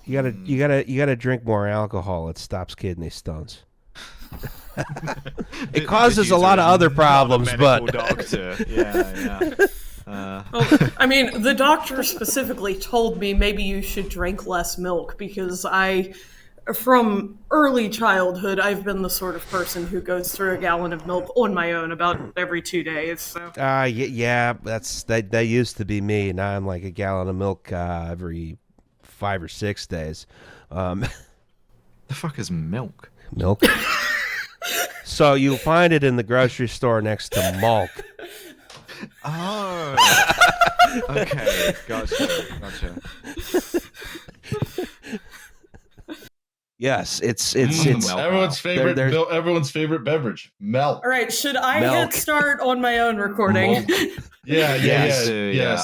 You gotta drink more alcohol. It stops kidney stones. It causes a lot of other problems, but doctor. Yeah. Well, I mean, the doctor specifically told me maybe you should drink less milk because from early childhood, I've been the sort of person who goes through a gallon of milk on my own about every 2 days. So. yeah, that used to be me. Now I'm like a gallon of milk every 5 or 6 days. The fuck is milk? Milk. So you'll find it in the grocery store next to milk. Oh. Okay. Gotcha. Yes, it's everyone's favorite everyone's favorite beverage, milk. All right, should I hit start on my own recording? Yes,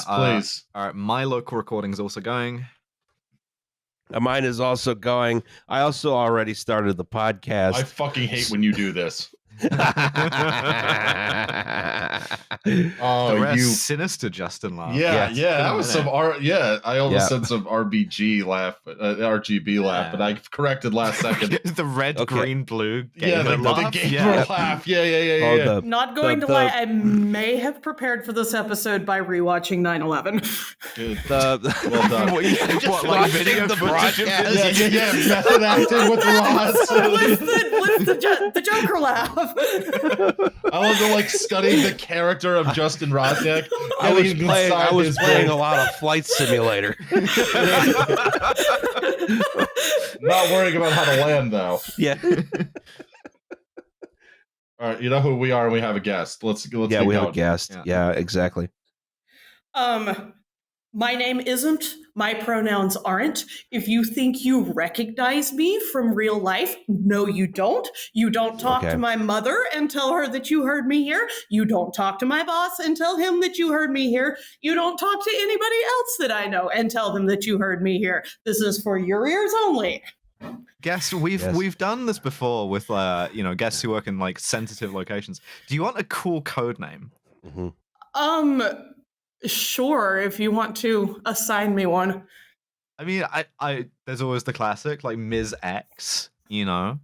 please. All right, my local recording is also going. Mine is also going. I also already started the podcast. I fucking hate when you do this. The rest sinister Justin laugh. Yeah, that was some I almost said some RBG laugh, RGB laugh, but I corrected last second. The red, green, blue. The gamer laugh. Yeah. Not going to lie, I may have prepared for this episode by rewatching 9/11. Well done. What, like video the footage? Yeah. Method acting with Ross. What's the Joker laugh? I love the studying the character of Justin Rothnick. I was playing a lot of Flight Simulator. Not worrying about how to land though. Yeah. All right, you know who we are, and we have a guest. Let's we have a guest. Yeah, exactly. My name isn't. My pronouns aren't. If you think you recognize me from real life, no, you don't. You don't talk to my mother and tell her that you heard me here. You don't talk to my boss and tell him that you heard me here. You don't talk to anybody else that I know and tell them that you heard me here. This is for your ears only. Guests, we've done this before with guests who work in sensitive locations. Do you want a cool code name? Mm-hmm. Sure, if you want to assign me one. I mean, I there's always the classic, like Ms. X, Madame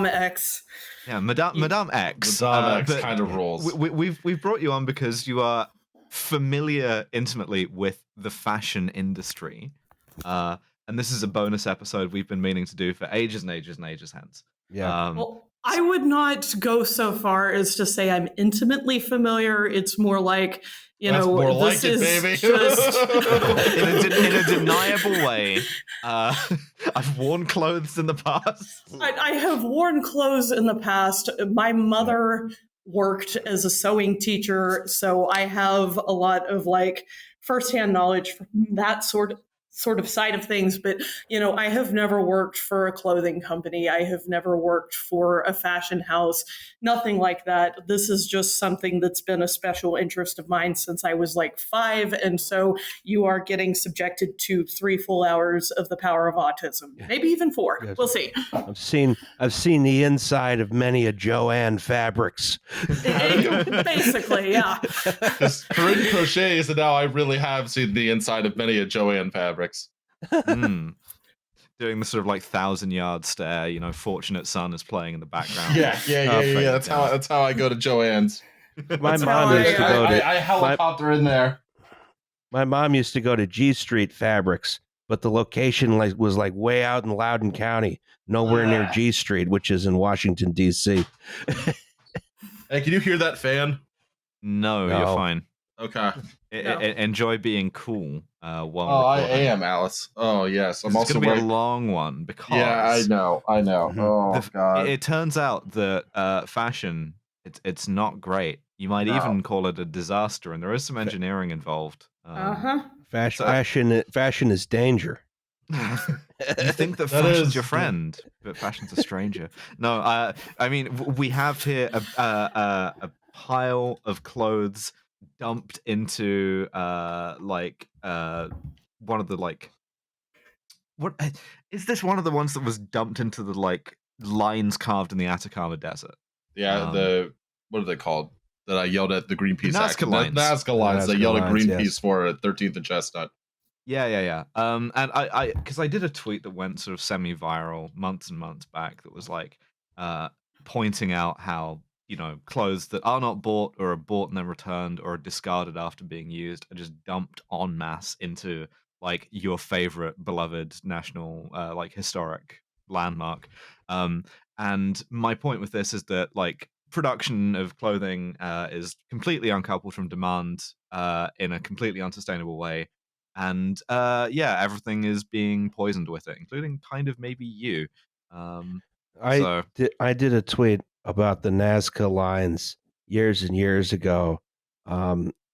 X. Yeah, Madame X. Madame X kind of rules. We've brought you on because you are familiar intimately with the fashion industry. And this is a bonus episode we've been meaning to do for ages and ages and ages hence. Yeah. Well, I would not go so far as to say I'm intimately familiar. It's more like, That's more this like is it, baby. just in a deniable way. I've worn clothes in the past. I have worn clothes in the past. My mother worked as a sewing teacher, so I have a lot of firsthand knowledge from that sort of side of things, but I have never worked for a clothing company. I have never worked for a fashion house, nothing like that. This is just something that's been a special interest of mine since I was 5, and so you are getting subjected to 3 full hours of the power of autism, maybe even 4. Yes. We'll see. I've seen the inside of many a Joanne fabrics. Basically, yeah. Because Corinne crochets, and now I really have seen the inside of many a Joanne fabrics. Doing the sort of 1,000-yard stare, Fortunate Son is playing in the background. Yeah. That's how I go to Joanne's. My mom used to go to. I helicopter in there. My mom used to go to G Street Fabrics, but the location was way out in Loudoun County, nowhere near G Street, which is in Washington D.C. Hey, can you hear that fan? No, you're fine. Okay. Enjoy being cool while I recording. am, Alice. Oh, yes. I'm also going to be a long one because... Yeah, I know. Mm-hmm. Oh, God. It turns out that fashion, it's not great. You might even call it a disaster, and there is some engineering involved. Fashion is danger. You think that fashion's your friend, but fashion's a stranger. No, I mean, we have here a pile of clothes dumped into one of the what is this one of the ones that was dumped into the lines carved in the Atacama Desert? Yeah, what are they called? That I yelled at the Greenpeace Nazca lines. Nazca lines. I yelled at Greenpeace for at 13th and Chestnut. Yeah. And I because I did a tweet that went sort of semi-viral months and months back that was like pointing out how, clothes that are not bought or are bought and then returned or are discarded after being used are just dumped en masse into like your favorite beloved national like historic landmark. And my point with this is that like production of clothing is completely uncoupled from demand in a completely unsustainable way. And everything is being poisoned with it, including kind of maybe you. I did a tweet about the Nazca lines years and years ago,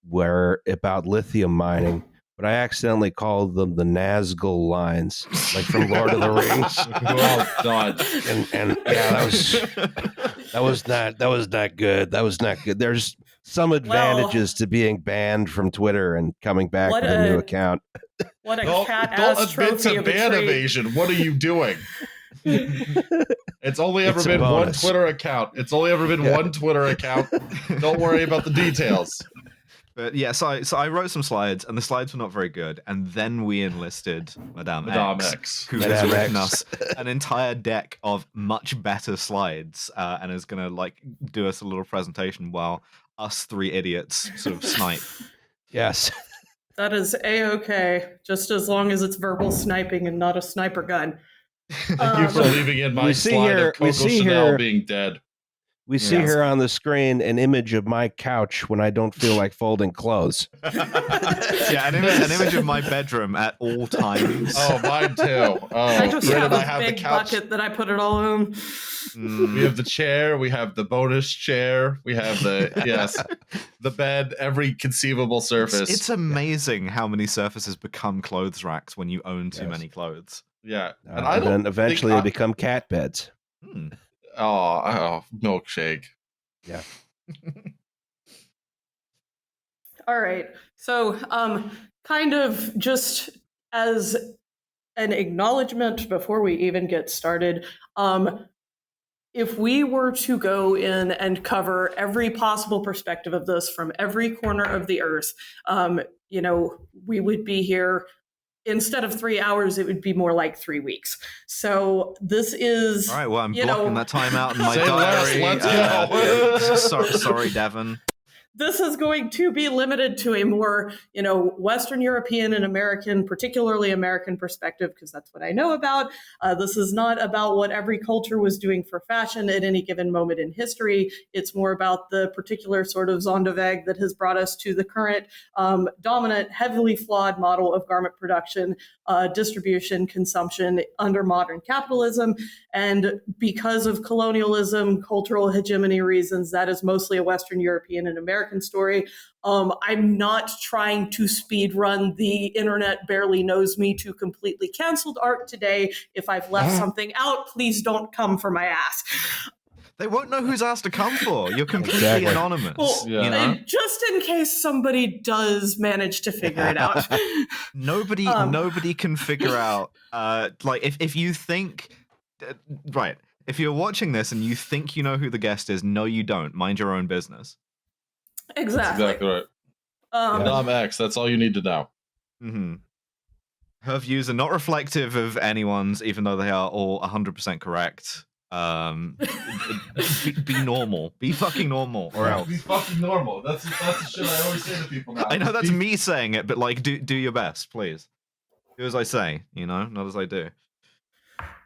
where about lithium mining, but I accidentally called them the Nazgul lines, like from Lord of the Rings. Well done. And yeah, that was not good. That was not good. There's some advantages to being banned from Twitter and coming back with a new account. What a Don't cat-ass admit trophy to of a ban tree. evasion. What are you doing? It's only ever It's a been one bonus. Twitter account. It's only ever been one Twitter account. Don't worry about the details. But yeah, so I wrote some slides, and the slides were not very good. And then we enlisted Madame X, who has written us an entire deck of much better slides, and is going to like do us a little presentation while us three idiots sort of snipe. Yes. That is A-okay, just as long as it's verbal sniping and not a sniper gun. Thank you for leaving in my slide of Coco Chanel being dead. We see here on the screen an image of my couch when I don't feel like folding clothes. Yeah, an image of my bedroom at all times. Oh, mine too. Oh, I just have I a big bucket that I put it all in. We have the chair, we have the bonus chair, we have the bed, every conceivable surface. It's amazing how many surfaces become clothes racks when you own too many clothes. Yeah, and then eventually they become cat beds. Oh, milkshake. Yeah. All right. So, kind of just as an acknowledgement before we even get started, if we were to go in and cover every possible perspective of this from every corner of the earth, we would be here. Instead of 3 hours, it would be more like 3 weeks. So this is... All right, well, I'm blocking that time out in my Say diary. Let's go. Sorry, Devin. This is going to be limited to a more, Western European and American, particularly American perspective, because that's what I know about. This is not about what every culture was doing for fashion at any given moment in history. It's more about the particular sort of Zonderweg that has brought us to the current dominant, heavily flawed model of garment production, distribution, consumption under modern capitalism. And because of colonialism, cultural hegemony reasons, that is mostly a Western European and American story. I'm not trying to speed run the internet barely knows me to completely canceled art today. If I've left something out, please don't come for my ass. They won't know whose ass to come for. You're completely anonymous. Well, just in case somebody does manage to figure it out. Nobody can figure out. If you think, right, if you're watching this and you think you know who the guest is, no, you don't. Mind your own business. Exactly. That's exactly right. Madame X, that's all you need to know. Mm-hmm. Her views are not reflective of anyone's, even though they are all 100% correct. Be normal. Be fucking normal, or else. Be fucking normal. That's the shit I always say to people now. I know that's me saying it, but like, do your best, please. Do as I say, not as I do.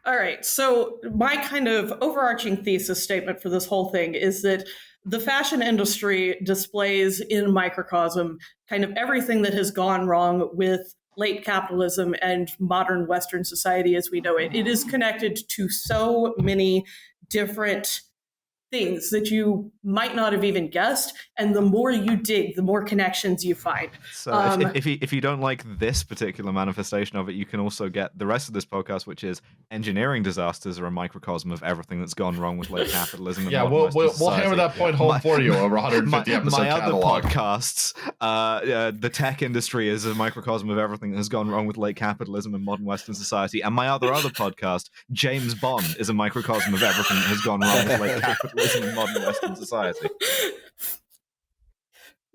All right. So my kind of overarching thesis statement for this whole thing is that the fashion industry displays in microcosm kind of everything that has gone wrong with late capitalism and modern Western society as we know it. It is connected to so many different things that you might not have even guessed, and the more you dig, the more connections you find. So if you don't like this particular manifestation of it, you can also get the rest of this podcast, which is engineering disasters are a microcosm of everything that's gone wrong with late capitalism. And we'll hammer that point home for you over 150 episode catalog. My other podcasts, the tech industry is a microcosm of everything that has gone wrong with late capitalism and modern Western society, and my other podcast, James Bond, is a microcosm of everything that has gone wrong with late capitalism in modern Western society.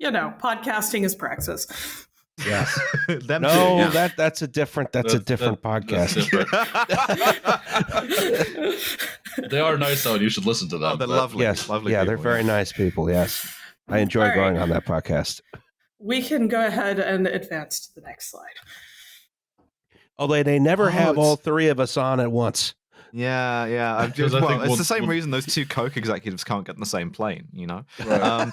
Podcasting is praxis. Yes. Them No, two, yeah. that's a different podcast. They are nice though, and you should listen to them. Oh, they're lovely. Yes, lovely yeah, people, they're very nice people. Yes, I enjoy All right. going on that podcast. We can go ahead and advance to the next slide. Although they never have all it's- three of us on at once. Yeah. I It's think the same reason those two Coke executives can't get in the same plane, you know? Right.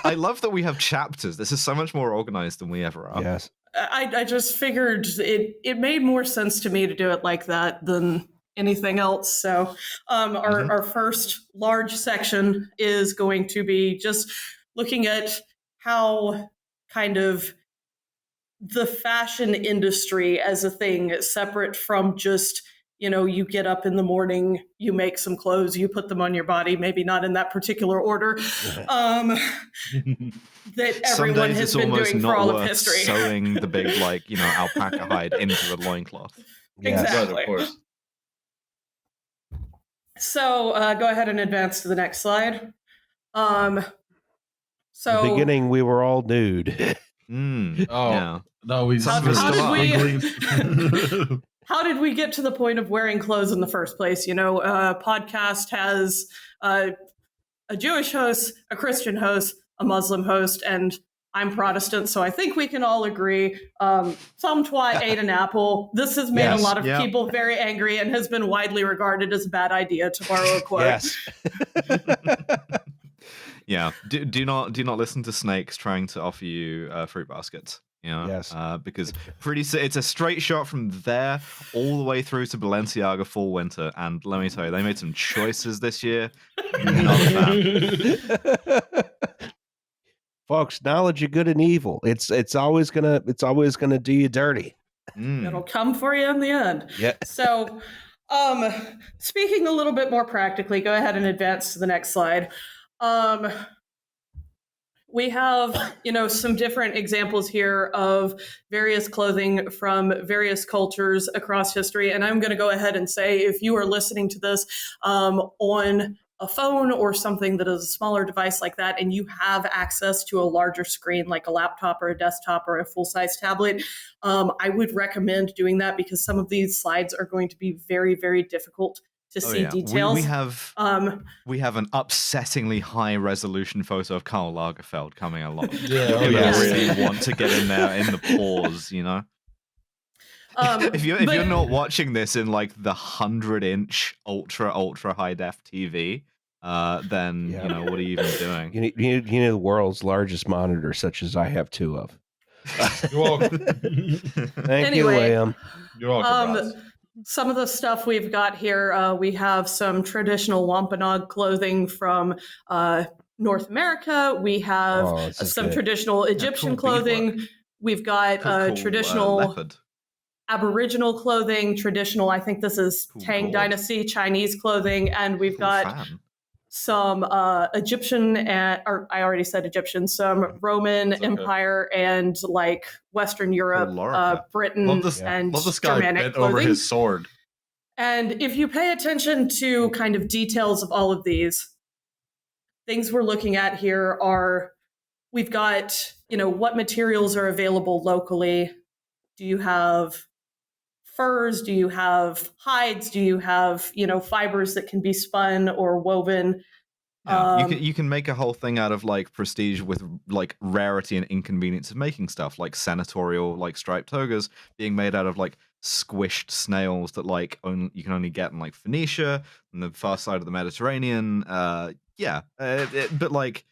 I love that we have chapters. This is so much more organized than we ever are. Yes. I just figured it made more sense to me to do it like that than anything else. So our first large section is going to be just looking at how kind of the fashion industry as a thing, separate from just, you get up in the morning, you make some clothes, you put them on your body, maybe not in that particular order, that everyone has been doing for all of history. Sewing the big, alpaca hide into the loincloth. Yes. Exactly. Right, of course. So go ahead and advance to the next slide. In the beginning, we were all nude. Oh, Yeah. no, we. How did we get to the point of wearing clothes in the first place? Podcast has a Jewish host, a Christian host, a Muslim host, and I'm Protestant, so I think we can all agree. Some twat ate an apple. This has made a lot of people very angry and has been widely regarded as a bad idea, to borrow a quote. Yes. Yeah. Do not listen to snakes trying to offer you fruit baskets. Yes. Because it's a straight shot from there all the way through to Balenciaga fall winter, and let me tell you, they made some choices this year. Not a fan. Folks, knowledge of good and evil. It's always gonna do you dirty. It'll come for you in the end. Yeah. So, speaking a little bit more practically, go ahead and advance to the next slide. We have, some different examples here of various clothing from various cultures across history. And I'm going to go ahead and say, if you are listening to this on a phone or something that is a smaller device like that, and you have access to a larger screen like a laptop or a desktop or a full-size tablet, I would recommend doing that, because some of these slides are going to be very, very difficult to see details. We have an upsettingly high resolution photo of Karl Lagerfeld coming along. Yeah, You yes. really want to get in there in the pause, if you're not watching this in like the 100-inch ultra high def TV, then what are you even doing? You need the world's largest monitor, such as I have two of. You're welcome. Thank you, William. You're welcome. Ross. Some of the stuff we've got here, we have some traditional Wampanoag clothing from North America. We have some traditional Egyptian clothing. We've got traditional leopard. Aboriginal clothing, traditional, I think this is Tang Dynasty Chinese clothing, and we've got some Egyptian, or I already said Egyptian, some Roman Empire and like Western Europe, Britain, and love this guy Germanic bent clothing. over his sword. And if you pay attention to kind of details of all of these, things we're looking at here are, we've got, what materials are available locally. Do you have furs? Do you have hides? Do you have, fibers that can be spun or woven? Yeah, you can make a whole thing out of like prestige with like rarity and inconvenience of making stuff, like senatorial like striped togas being made out of like squished snails that like you can only get in like Phoenicia and the far side of the Mediterranean. But like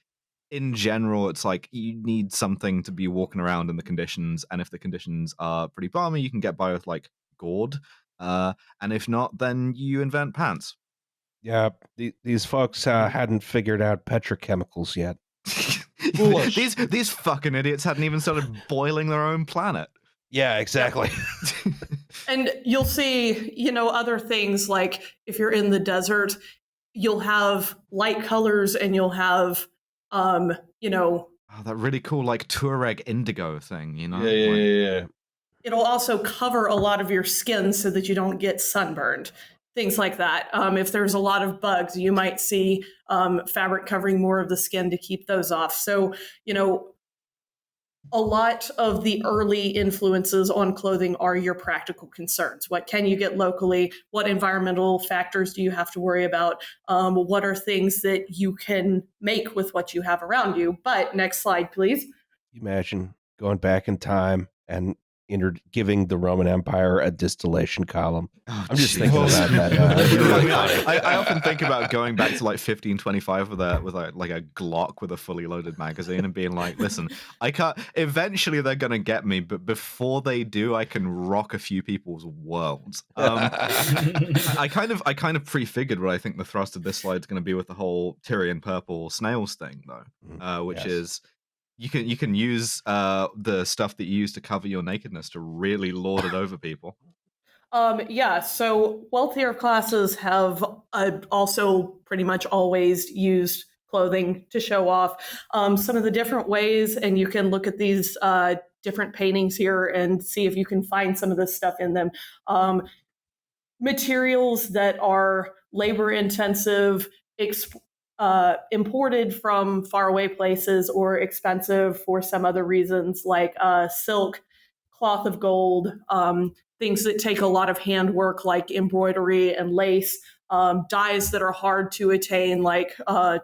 in general, it's like you need something to be walking around in the conditions, and if the conditions are pretty balmy, you can get by with like gourd, and if not, then you invent pants. Yeah, these folks hadn't figured out petrochemicals yet. These fucking idiots hadn't even started boiling their own planet. Yeah, exactly. And you'll see, other things like if you're in the desert, you'll have light colors and you'll have, that really cool like Tuareg indigo thing, Yeah. It'll also cover a lot of your skin so that you don't get sunburned. Things like that. If there's a lot of bugs, you might see fabric covering more of the skin to keep those off. So, a lot of the early influences on clothing are your practical concerns. What can you get locally? What environmental factors do you have to worry about? What are things that you can make with what you have around you? But next slide, please. Imagine going back in time and giving the Roman Empire a distillation column. Oh, I'm just thinking about that. I often think about going back to like 1525 with a Glock with a fully loaded magazine and being like, listen, I can't. Eventually, they're gonna get me, but before they do, I can rock a few people's worlds. I kind of prefigured what I think the thrust of this slide is going to be with the whole Tyrian purple snails thing, though, which is. You can use the stuff that you use to cover your nakedness to really lord it over people. Yeah, so wealthier classes have also pretty much always used clothing to show off. Some of the different ways, and you can look at these different paintings here and see if you can find some of this stuff in them. Materials that are labor intensive, imported from faraway places, or expensive for some other reasons, like silk, cloth of gold, things that take a lot of handwork like embroidery and lace, dyes that are hard to attain like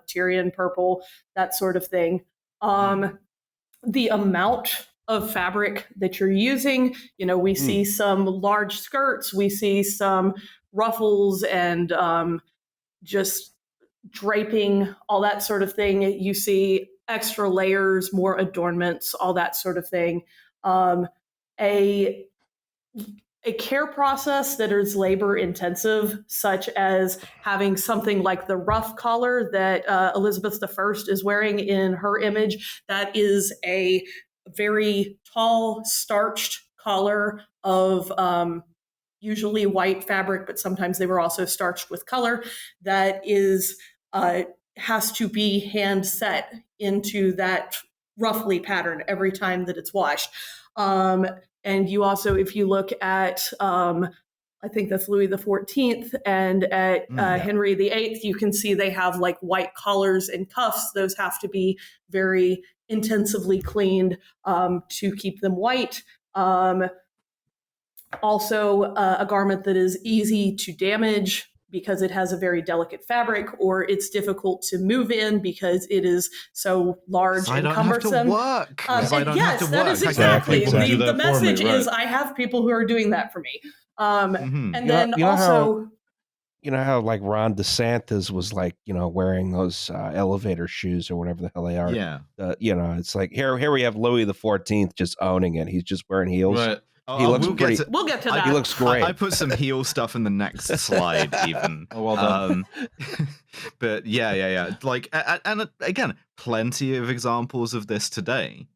Tyrian purple, that sort of thing. The amount of fabric that you're using, we see some large skirts, we see some ruffles and just draping, all that sort of thing. You see extra layers, more adornments, all that sort of thing. A care process that is labor intensive, such as having something like the ruff collar that Elizabeth I is wearing in her image. That is a very tall, starched collar of usually white fabric, but sometimes they were also starched with color. That is has to be hand set into that roughly pattern every time that it's washed. And you also, if you look at, I think that's Louis XIV and at Henry VIII, you can see they have like white collars and cuffs. Those have to be very intensively cleaned to keep them white. Also, a garment that is easy to damage because it has a very delicate fabric, or it's difficult to move in because it is so large and cumbersome. Yes, that is exactly the message. Is I have people who are doing that for me. And then also, you know how like Ron DeSantis was like, wearing those elevator shoes or whatever the hell they are. Yeah. It's like here we have Louis XIV just owning it. He's just wearing heels. Right. He looks we'll get to that. He looks great. I put some heel stuff in the next slide, even. Oh, well done. But yeah. Like, and again, plenty of examples of this today.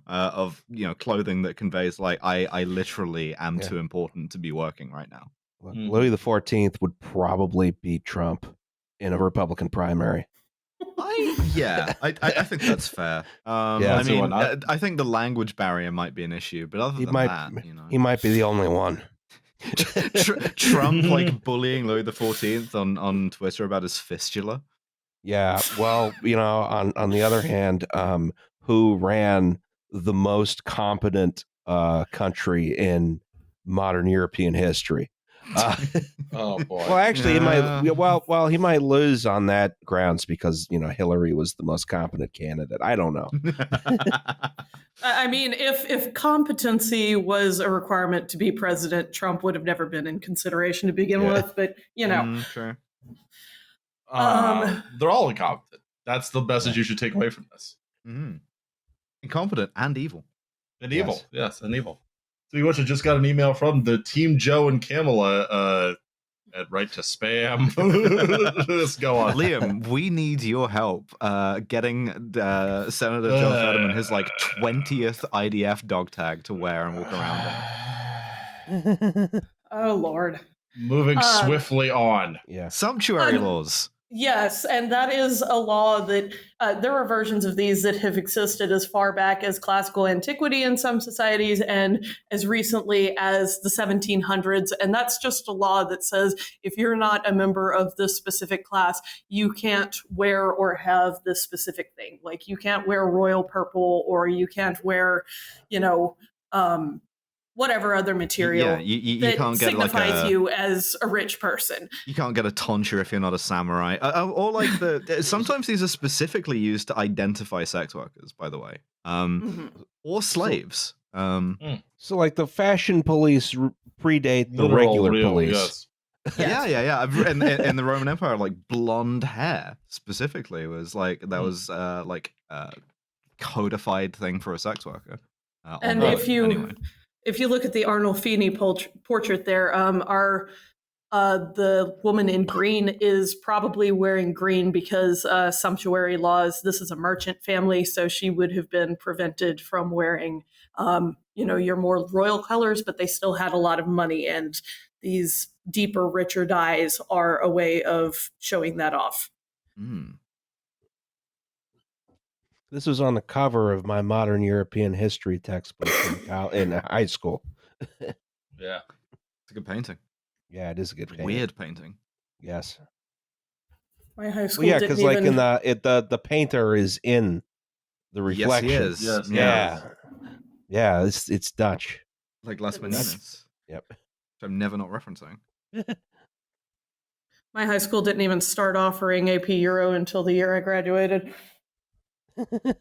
Of clothing that conveys like I literally am too important to be working right now. Louis XIV would probably beat Trump in a Republican primary. I think that's fair. I think the language barrier might be an issue, but other than that, he might be the only one. Trump like bullying Louis XIV on Twitter about his fistula. Yeah, well, on the other hand, who ran the most competent country in modern European history? Oh boy. Well, actually, he might lose on that grounds because Hillary was the most competent candidate. I don't know. I mean, if competency was a requirement to be president, Trump would have never been in consideration to begin with. But sure. They're all incompetent. That's the message you should take away from this. Incompetent and evil. And evil, yes, and evil. So you just got an email from the Team Joe and Kamala at Right to Spam. Let's go on. Liam, we need your help getting Senator John Fetterman his like 20th IDF dog tag to wear and walk around in. Oh, Lord. Moving swiftly on. Yeah. Sumptuary laws. Yes, and that is a law that there are versions of these that have existed as far back as classical antiquity in some societies and as recently as the 1700s. And that's just a law that says if you're not a member of this specific class, you can't wear or have this specific thing. Like you can't wear royal purple or you can't wear, you know, whatever other material you that can't get signifies you as a rich person. You can't get a tonsure if you're not a samurai. Or like sometimes these are specifically used to identify sex workers, by the way, or slaves. So like the fashion police predate the Literal, regular real, police. yes. Yeah. In the Roman Empire, like blonde hair specifically was like was like a codified thing for a sex worker. And if you look at the Arnolfini portrait there, the woman in green is probably wearing green because sumptuary laws. This is a merchant family, so she would have been prevented from wearing, your more royal colors, but they still had a lot of money, and these deeper, richer dyes are a way of showing that off. Mm. This was on the cover of my modern European history textbook in high school. Yeah. It's a good painting. Yeah, it is a good painting. Weird painting. Yes. My high school Well, yeah, because like in the painter is in the reflection. Yes, he is. Yes. Yeah, it's Dutch. Like Las Meninas. Yep. Which I'm never not referencing. My high school didn't even start offering AP Euro until the year I graduated. What do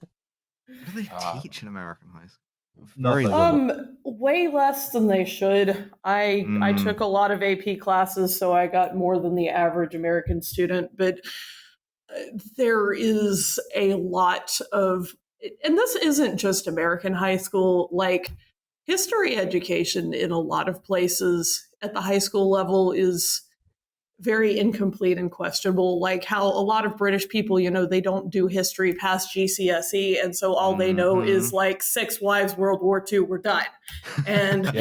they teach in American high school? Very little. Way less than they should. I took a lot of AP classes, so I got more than the average American student, but there is a lot of, and this isn't just American high school, like history education in a lot of places at the high school level is very incomplete and questionable, like how a lot of British people, they don't do history past GCSE, and so all they know is like 6 wives, World War II, we're done. And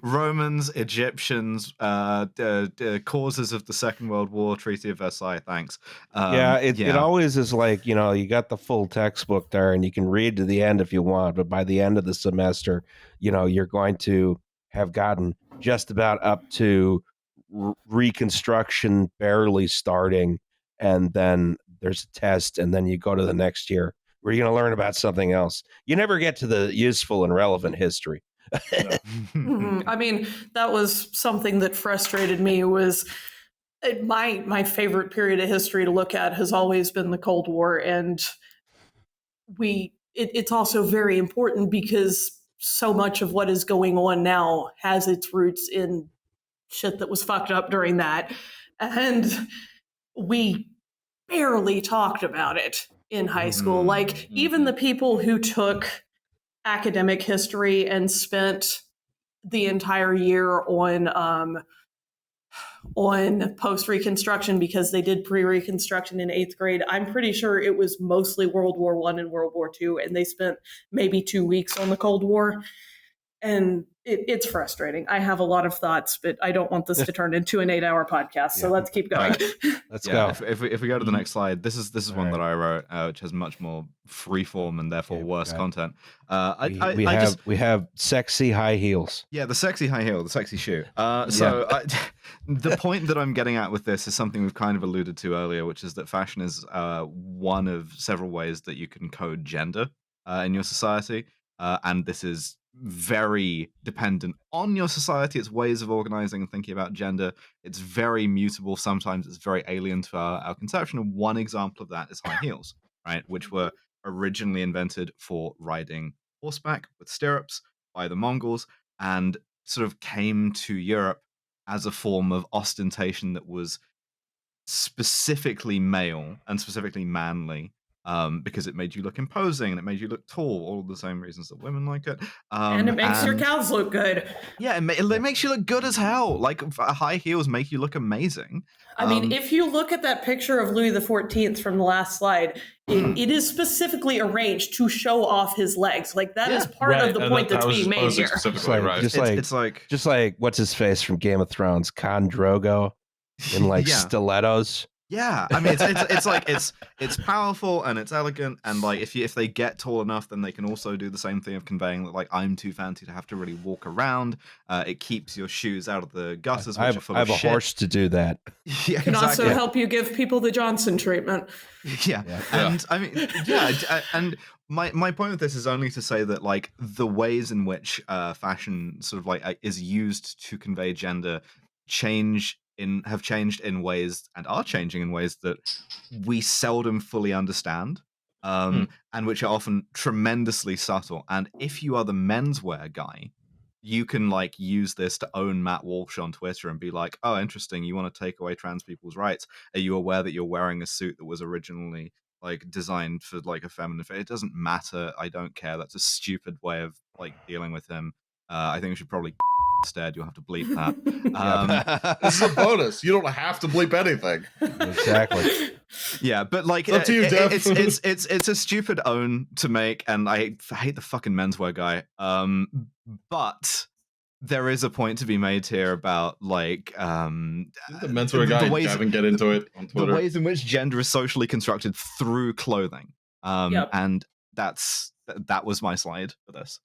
Romans, Egyptians, causes of the Second World War, Treaty of Versailles, thanks. It always is like, you got the full textbook there and you can read to the end if you want, but by the end of the semester, you're going to have gotten just about up to Reconstruction barely starting, and then there's a test, and then you go to the next year where you're going to learn about something else. You never get to the useful and relevant history. I mean, that was something that frustrated me. Was my favorite period of history to look at has always been the Cold War, and it's also very important because so much of what is going on now has its roots in shit that was fucked up during that, and we barely talked about it in high school. Like even the people who took academic history and spent the entire year on post-Reconstruction because they did pre-Reconstruction in 8th grade, I'm pretty sure it was mostly World War I and World War II, and they spent maybe 2 weeks on the Cold War. And it's frustrating. I have a lot of thoughts, but I don't want this to turn into an 8-hour podcast. So let's keep going. Right. Let's go. If we go to the next slide, this is one that I wrote, which has much more freeform and therefore worse content. We have sexy high heels. Yeah, the sexy high heel, the sexy shoe. The point that I'm getting at with this is something we've kind of alluded to earlier, which is that fashion is one of several ways that you can code gender in your society, and this is very dependent on your society, its ways of organizing and thinking about gender. It's very mutable. Sometimes it's very alien to our conception. And one example of that is high heels, right? Which were originally invented for riding horseback with stirrups by the Mongols and sort of came to Europe as a form of ostentation that was specifically male and specifically manly. Because it made you look imposing and it made you look tall, all of the same reasons that women like it. And it makes your cows look good. Yeah, it makes you look good as hell. Like high heels make you look amazing. I mean, if you look at that picture of Louis XIV from the last slide, it is specifically arranged to show off his legs. Like that is part of the point that's being made here. Just like what's his face from Game of Thrones, Khal Drogo, in stilettos. Yeah, I mean, it's like it's powerful and it's elegant, and like if they get tall enough, then they can also do the same thing of conveying that like I'm too fancy to have to really walk around. It keeps your shoes out of the gutters, which are full of shit. I have a horse to do that. Yeah, can also help you give people the Johnson treatment. Yeah. And I mean, and my point with this is only to say that like the ways in which fashion sort of like is used to convey gender have changed in ways and are changing in ways that we seldom fully understand, and which are often tremendously subtle. And if you are the menswear guy, you can like use this to own Matt Walsh on Twitter and be like, oh, interesting, you want to take away trans people's rights. Are you aware that you're wearing a suit that was originally like designed for like a feminine face? It doesn't matter. I don't care. That's a stupid way of like dealing with him. I think we should probably instead. You'll have to bleep that. This is a bonus. You don't have to bleep anything. Exactly. Yeah, but like it's up to you, Dev. It's a stupid own to make, and I hate the fucking menswear guy. But there is a point to be made here about like the menswear guy. Gavin, get into it on Twitter. The ways in which gender is socially constructed through clothing. And that was my slide for this.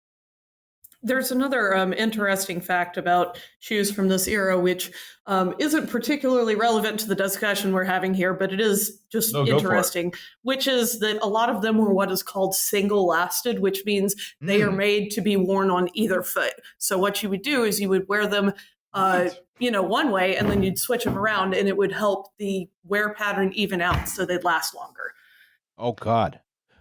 There's another interesting fact about shoes from this era, which isn't particularly relevant to the discussion we're having here, but it is just interesting, which is that a lot of them were what is called single-lasted, which means they are made to be worn on either foot. So what you would do is you would wear them one way, and then you'd switch them around, and it would help the wear pattern even out so they'd last longer. Oh, God.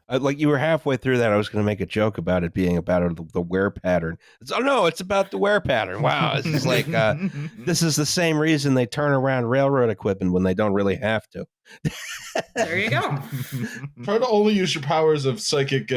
Like you were halfway through that, I was going to make a joke about it being about the wear pattern. It's about the wear pattern. Wow, it's just like this is the same reason they turn around railroad equipment when they don't really have to. There you go. Try to only use your powers of psychic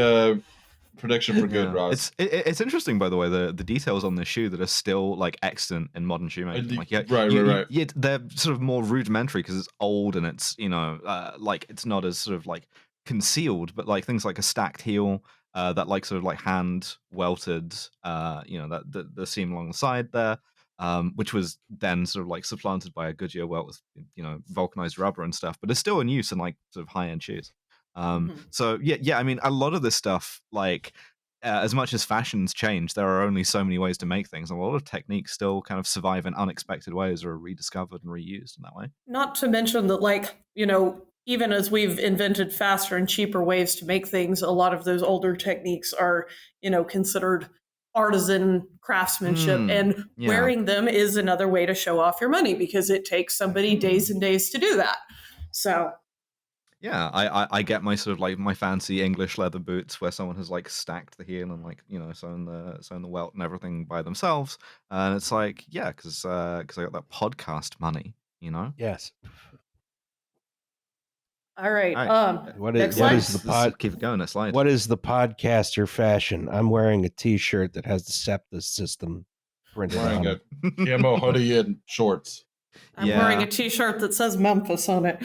prediction for good, Ross. It's interesting, by the way, the details on this shoe that are still like extant in modern shoemaking. Like, right. They're sort of more rudimentary because it's old and it's like it's not as sort of like concealed, but like things like a stacked heel, that like sort of like hand welted, that the seam along the side there, which was then sort of like supplanted by a Goodyear welt with vulcanized rubber and stuff, but it's still in use in like sort of high end shoes. So yeah, I mean, a lot of this stuff, like as much as fashions change, there are only so many ways to make things, and a lot of techniques still kind of survive in unexpected ways or are rediscovered and reused in that way. Not to mention that, like, even as we've invented faster and cheaper ways to make things, a lot of those older techniques are, considered artisan craftsmanship, and wearing them is another way to show off your money because it takes somebody days and days to do that. So yeah, I get my sort of like my fancy English leather boots where someone has like stacked the heel and like sewn the welt and everything by themselves, and it's like because I got that podcast money, Yes. All right. What is the pod? Keep it going. Next slide. What is the podcaster fashion? I'm wearing a T-shirt that has the SEPTA system printed on it. A camo hoodie and shorts. I'm wearing a T-shirt that says Memphis on it.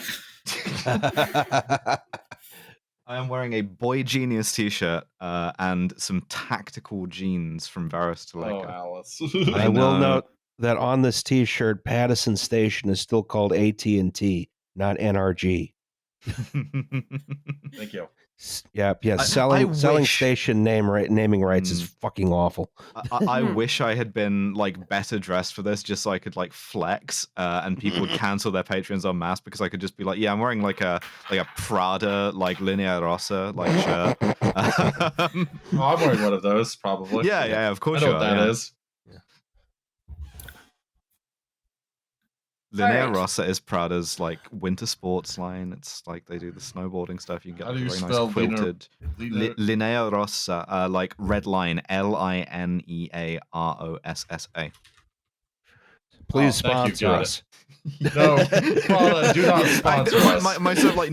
I am wearing a Boy Genius T-shirt and some tactical jeans from Varus to Leica. Oh, Alice. I will note that on this T-shirt, Pattison Station is still called AT&T, not NRG. Thank you. Yeah. Selling station naming rights is fucking awful. I wish I had been like better dressed for this, just so I could like flex, and people would cancel their Patreons en masse because I could just be like, I'm wearing like a Prada like Linea Rossa like shirt. I'm wearing one of those probably. Yeah, of course. I know what that is. Linea Rossa is Prada's like winter sports line. It's like they do the snowboarding stuff. You can get like, very nice quilted. Linea Rossa, like red line, LINEAROSSA. Please sponsor us. No, Prada, do not sponsor us. My sort of like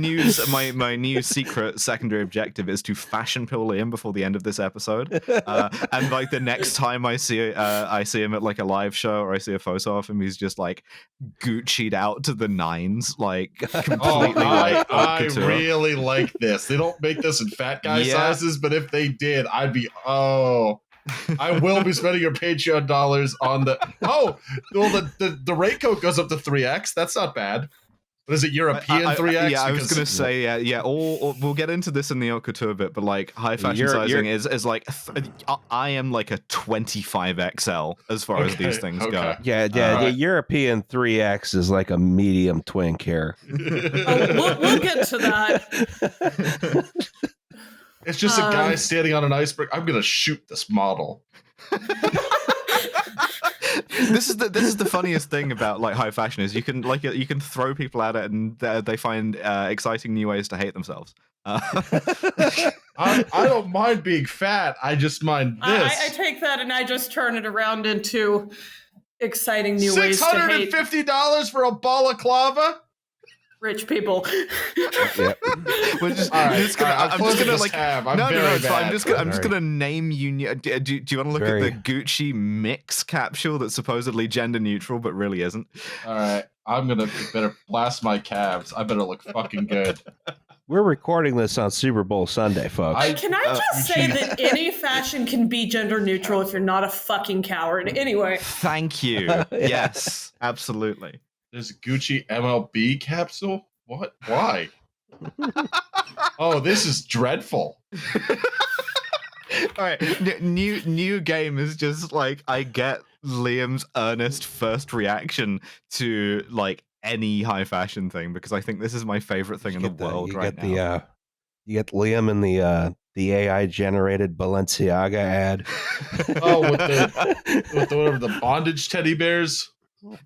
my new secret secondary objective is to fashion pill Liam before the end of this episode, and like the next time I see him at like a live show or I see a photo of him, he's just like Gucci'd out to the nines, like completely. I really like this. They don't make this in fat guy sizes, but if they did, I'd be I will be spending your Patreon dollars on the the raincoat goes up to 3X. That's not bad. What is it, European 3X? Yeah, I was going to say, or we'll get into this in the haute couture bit, but like high fashion sizing is like, I am like a 25XL as far as these things go. Yeah, the European 3X is like a medium twink here. We'll get to that. It's just a guy standing on an iceberg. I'm going to shoot this model. This is the funniest thing about like high fashion is you can throw people at it and they find exciting new ways to hate themselves. I don't mind being fat. I just mind this. I take that and I just turn it around into exciting new ways to hate. $650 for a balaclava? Rich people. Yep. I'm just gonna name you. Do you want to look at the Gucci mix capsule that's supposedly gender neutral but really isn't? All right, I'm gonna better blast my calves. I better look fucking good. We're recording this on Super Bowl Sunday, folks. Can I just say that any fashion can be gender neutral if you're not a fucking coward? Anyway. Thank you. Yes, absolutely. There's a Gucci MLB capsule? What? Why? Oh, this is dreadful. All right, new game is just like I get Liam's earnest first reaction to like any high fashion thing because I think this is my favorite thing in the world right now. You get Liam in the AI generated Balenciaga ad. Oh, with the bondage teddy bears.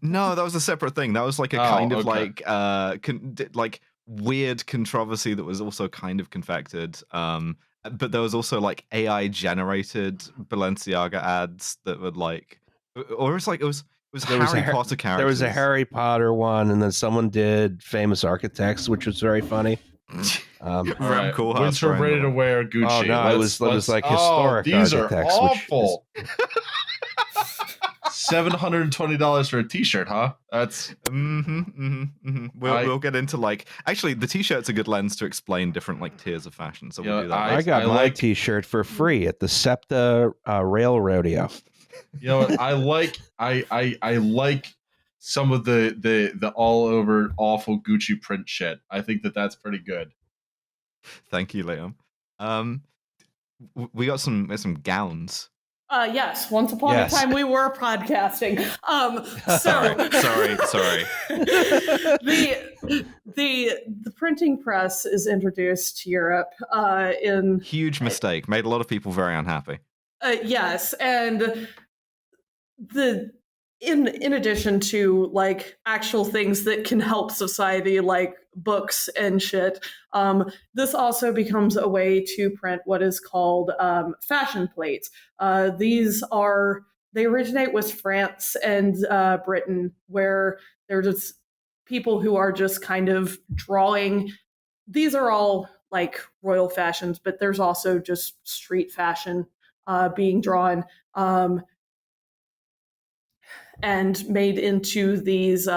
No, that was a separate thing. That was like a kind of like weird controversy that was also kind of confected. But there was also like AI generated Balenciaga ads that would like, or it was Harry Potter characters. There was a Harry Potter one, and then someone did Famous Architects, which was very funny. Right. When's her ready to wear Gucci? Oh no, it was like historic. These architects, are awful. $720 for a t-shirt, huh? That's We'll get into like actually the t-shirt's a good lens to explain different like tiers of fashion. So we'll do that. I got my t-shirt for free at the SEPTA Rail Rodeo. You know what? I like some of the all over awful Gucci print shit. I think that's pretty good. Thank you, Liam. We got some some yes. Once upon a time, we were podcasting. Sorry. The printing press is introduced to Europe in huge mistake. Made a lot of people very unhappy. Yes, and in addition to like actual things that can help society, like books and shit, this also becomes a way to print what is called fashion plates. They originate with France and Britain, where they're just people who are just kind of drawing. These are all like royal fashions, but there's also just street fashion being drawn and made into these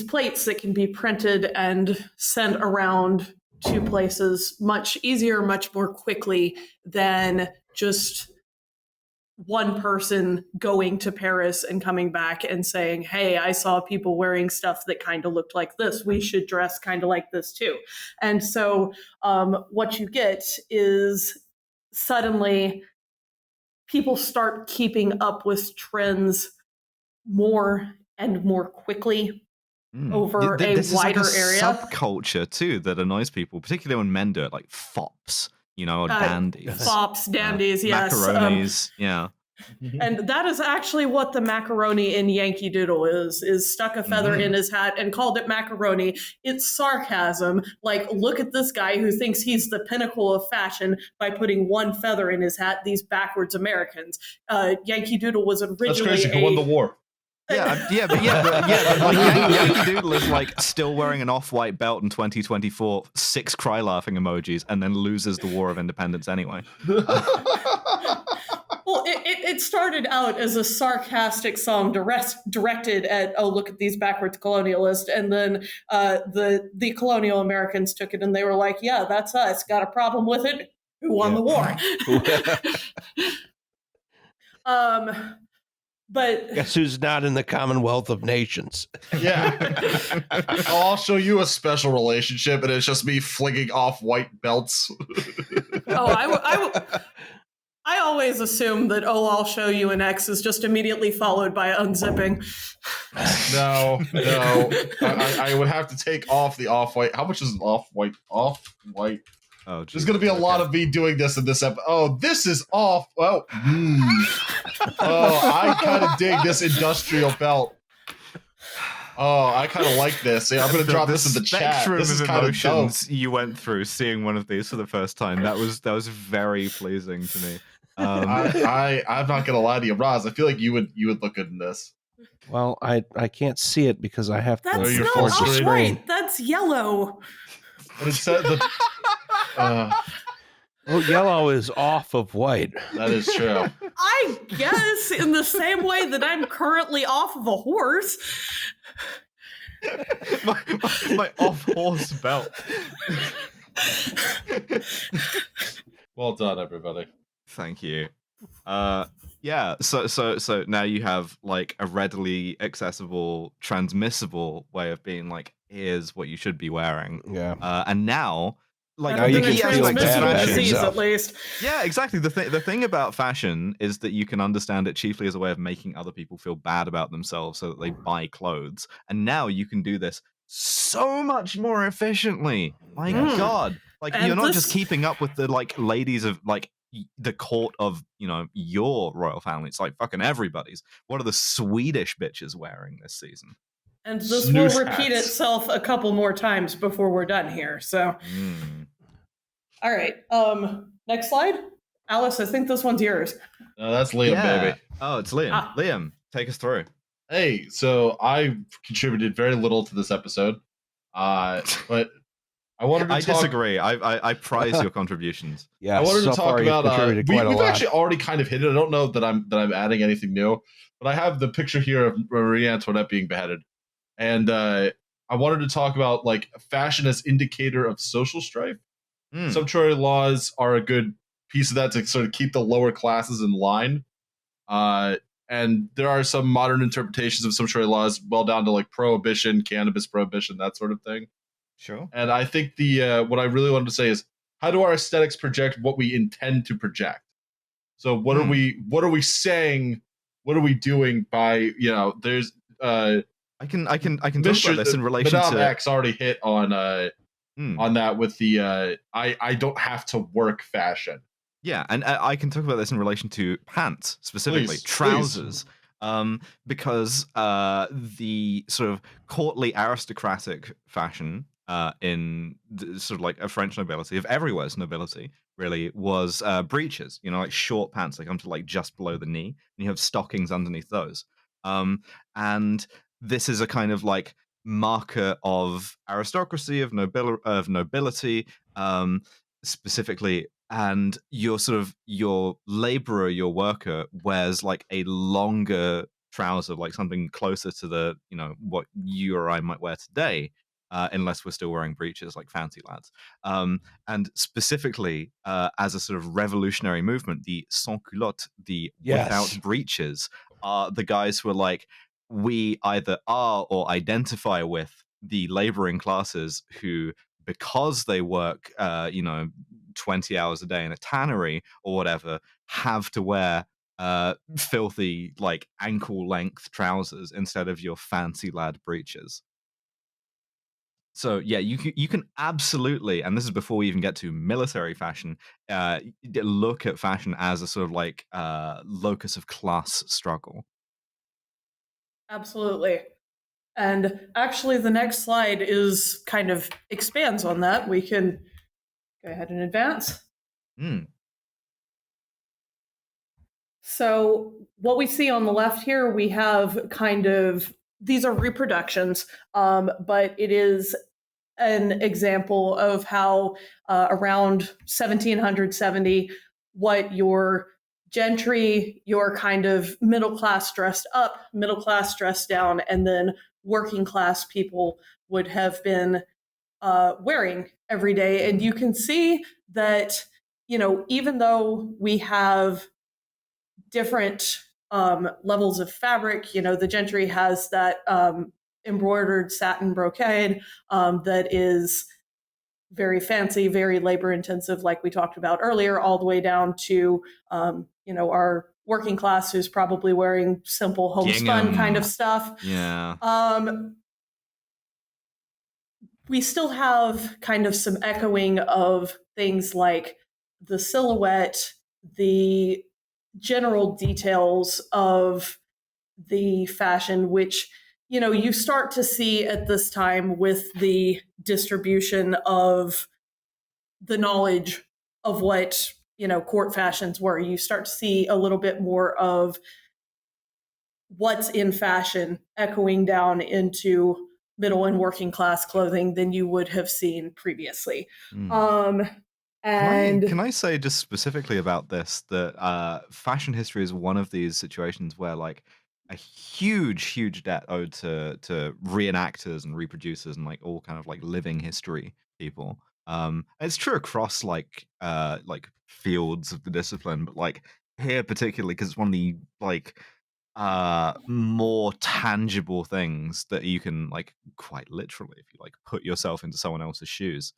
plates that can be printed and sent around to places much easier, much more quickly than just one person going to Paris and coming back and saying, hey, I saw people wearing stuff that kind of looked like this. We should dress kind of like this too. And so what you get is suddenly people start keeping up with trends more and more quickly over a wider area. Subculture too that annoys people, particularly when men do it, like fops, or dandies. Fops, dandies, yes. Macaronis, yeah. And that is actually what the macaroni in Yankee Doodle is stuck a feather in his hat and called it macaroni. It's sarcasm. Like, look at this guy who thinks he's the pinnacle of fashion by putting one feather in his hat, these backwards Americans. Yankee Doodle was originally That's crazy. Who won the war? But Yankee Doodle is like still wearing an off-white belt in 2024, 6 cry laughing emojis, and then loses the War of Independence anyway. Well, it started out as a sarcastic song directed at, oh, look at these backwards colonialists, and then the colonial Americans took it and they were like, yeah, that's us. Got a problem with it? Who won the war? But guess who's not in the Commonwealth of Nations? Yeah. I'll show you a special relationship, and it's just me flinging off white belts. I always assume that I'll show you an X is just immediately followed by unzipping. No. I would have to take off the off-white. How much is an off-white? Off-white. Oh, there's going to be a lot of me doing this in this episode. Oh, this is off. Well, oh, I kind of dig this industrial belt. Oh, I kind of like this. Yeah, I'm going to drop this in the chat. This is kind of dope. You went through seeing one of these for the first time. That was very pleasing to me. I'm not going to lie to you, Roz. I feel like you would look good in this. Well, I can't see it because I have That's to. not off-white. That's yellow. But it said yellow is off of white. That is true. I guess in the same way that I'm currently off of a horse. my off-horse belt. Well done, everybody. Thank you. Yeah. So now you have like a readily accessible, transmissible way of being like, here's what you should be wearing. Yeah. And now, like, now you can feel bad about disease, yourself. At least. Yeah, exactly. The thing about fashion is that you can understand it chiefly as a way of making other people feel bad about themselves so that they buy clothes. And now you can do this so much more efficiently. My God. Like, and you're not just keeping up with the like ladies of like the court of, you know, your royal family. It's like fucking everybody's. What are the Swedish bitches wearing this season? And this will repeat itself a couple more times before we're done here. So, all right. Next slide. Alice, I think this one's yours. No, that's Liam, baby. Oh, it's Liam. Liam, take us through. Hey, so I contributed very little to this episode, but I wanted to disagree. I prize your contributions. Yeah, I wanted to talk about. We've actually already kind of hit it. I don't know that I'm adding anything new, but I have the picture here of Marie Antoinette being beheaded, and I wanted to talk about like fashion as indicator of social strife. Sumptuary laws are a good piece of that to sort of keep the lower classes in line. And there are some modern interpretations of sumptuary laws, well down to like prohibition, cannabis prohibition, that sort of thing. Sure. And I think the what I really wanted to say is, how do our aesthetics project what we intend to project? So what are we saying? What are we doing by, you know, there's I can talk about this in relation Madame to X already hit on that with the I don't have to work fashion. Yeah, and I can talk about this in relation to pants, specifically trousers. Because the sort of courtly aristocratic fashion in sort of like a French nobility, of everywhere's nobility, really, was breeches, you know, like short pants. They come to like just below the knee, and you have stockings underneath those. And this is a kind of like marker of aristocracy, of nobility, specifically. And your laborer, your worker, wears like a longer trouser, like something closer to the, you know, what you or I might wear today, unless we're still wearing breeches like fancy lads. And specifically, as a sort of revolutionary movement, the sans culotte, the without breeches, are the guys who are like, we either are or identify with the laboring classes who, because they work, 20 hours a day in a tannery or whatever, have to wear filthy, like ankle length trousers instead of your fancy lad breeches. So yeah, you can absolutely, and this is before we even get to military fashion, look at fashion as a sort of like locus of class struggle. Absolutely. And actually, the next slide is kind of expands on that. We can go ahead and advance. So what we see on the left here, we have kind of, these are reproductions, but it is an example of how around 1770, what your gentry, your kind of middle class dressed up, middle class dressed down, and then working class people would have been wearing every day. And you can see that, you know, even though we have different levels of fabric. The Gentry has that embroidered satin brocade that is very fancy, very labor intensive, like we talked about earlier, all the way down to, our working class who's probably wearing simple homespun kind of stuff. Yeah. We still have kind of some echoing of things like the silhouette, the general details of the fashion, which you start to see at this time with the distribution of the knowledge of what court fashions were. You start to see a little bit more of what's in fashion echoing down into middle and working class clothing than you would have seen previously. And can I say just specifically about this that fashion history is one of these situations where like a huge debt owed to reenactors and reproducers and like all kind of like living history people. It's true across like fields of the discipline, but like here particularly because it's one of the like more tangible things that you can like quite literally, if you like put yourself into someone else's shoes.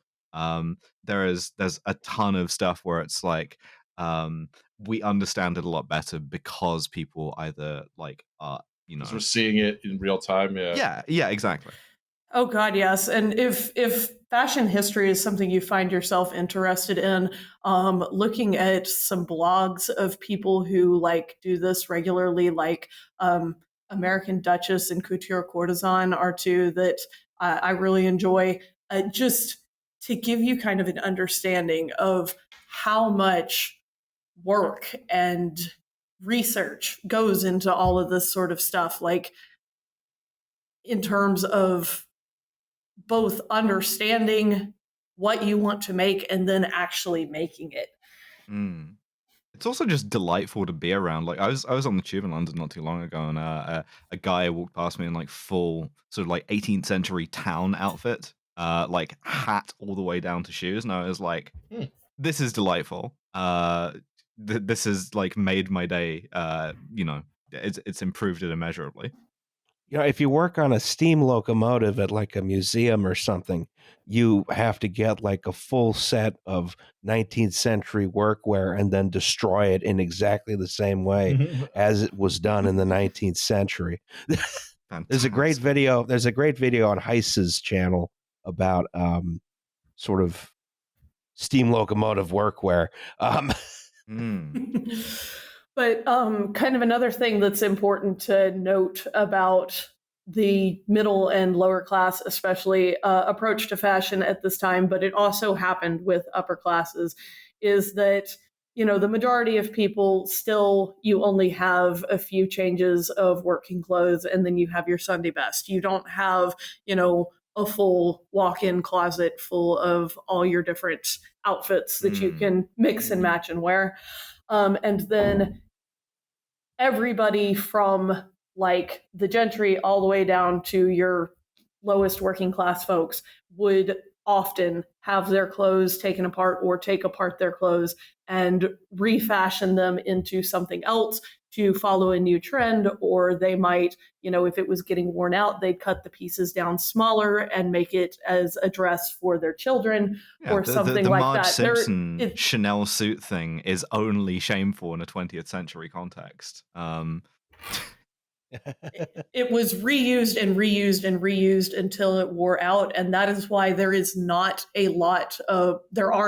There's a ton of stuff where it's like we understand it a lot better because people either like we're seeing it in real time. Yeah, exactly. Oh God, yes. And if fashion history is something you find yourself interested in, looking at some blogs of people who like do this regularly, like American Duchess and Couture Courtesan are two that I really enjoy, just to give you kind of an understanding of how much work and research goes into all of this sort of stuff, like in terms of both understanding what you want to make and then actually making it. It's also just delightful to be around. Like I was on the tube in London not too long ago, and a guy walked past me in like full sort of like 18th century town outfit, like hat all the way down to shoes, and I was like, this is delightful. This has like made my day. It's improved it immeasurably. If you work on a steam locomotive at like a museum or something, you have to get like a full set of 19th century workwear and then destroy it in exactly the same way as it was done in the 19th century. There's a great video on Heiss's channel about sort of steam locomotive workwear. But kind of another thing that's important to note about the middle and lower class, especially approach to fashion at this time, but it also happened with upper classes, is that, the majority of people still, you only have a few changes of working clothes and then you have your Sunday best. You don't have, a full walk-in closet full of all your different outfits that you can mix and match and wear. And then everybody from like the gentry all the way down to your lowest working class folks would often have their clothes taken apart or take apart their clothes and refashion them into something else to follow a new trend. Or they might, if it was getting worn out, they'd cut the pieces down smaller and make it as a dress for their children or something like Marge that. Simpson Chanel suit thing is only shameful in a 20th century context. It was reused and reused and reused until it wore out, and that is why there are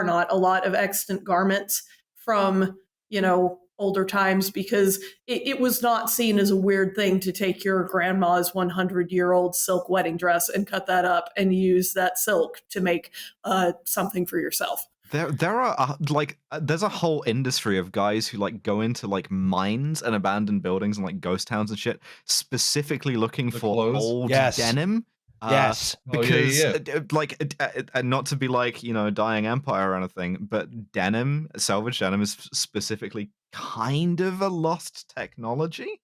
not a lot of extant garments from older times, because it was not seen as a weird thing to take your grandma's 100-year-old silk wedding dress and cut that up and use that silk to make something for yourself. There are there's a whole industry of guys who like go into like mines and abandoned buildings and like ghost towns and shit, specifically looking for old denim. Yes, because not to be like dying empire or anything, but denim, salvage denim, is specifically kind of a lost technology.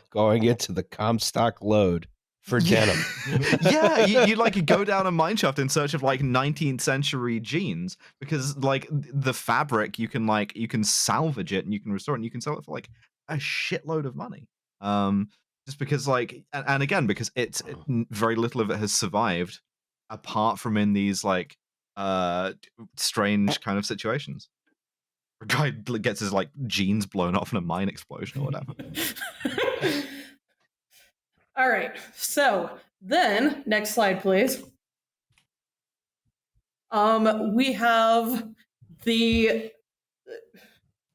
Going into the Comstock lode for denim. Yeah, you like go down a mine shaft in search of like 19th century jeans, because like the fabric you can salvage it and you can restore it and you can sell it for like a shitload of money. Just because, like, and again, because very little of it has survived, apart from in these like strange kind of situations. A guy gets his like jeans blown off in a mine explosion or whatever. All right. So then, next slide, please. We have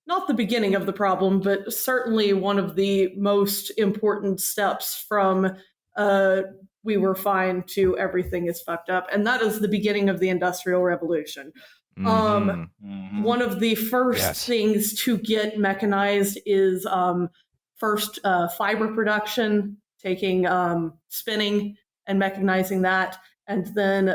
not the beginning of the problem, but certainly one of the most important steps from we were fine to everything is fucked up, and that is the beginning of the Industrial Revolution. One of the first things to get mechanized is first fiber production, taking spinning and mechanizing that, and then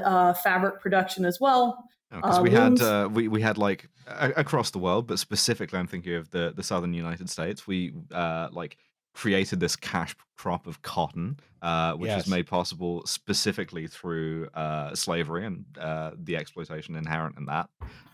fabric production as well. Because we had like across the world, but specifically I'm thinking of the southern United States. We like created this cash crop of cotton, which was made possible specifically through slavery and the exploitation inherent in that.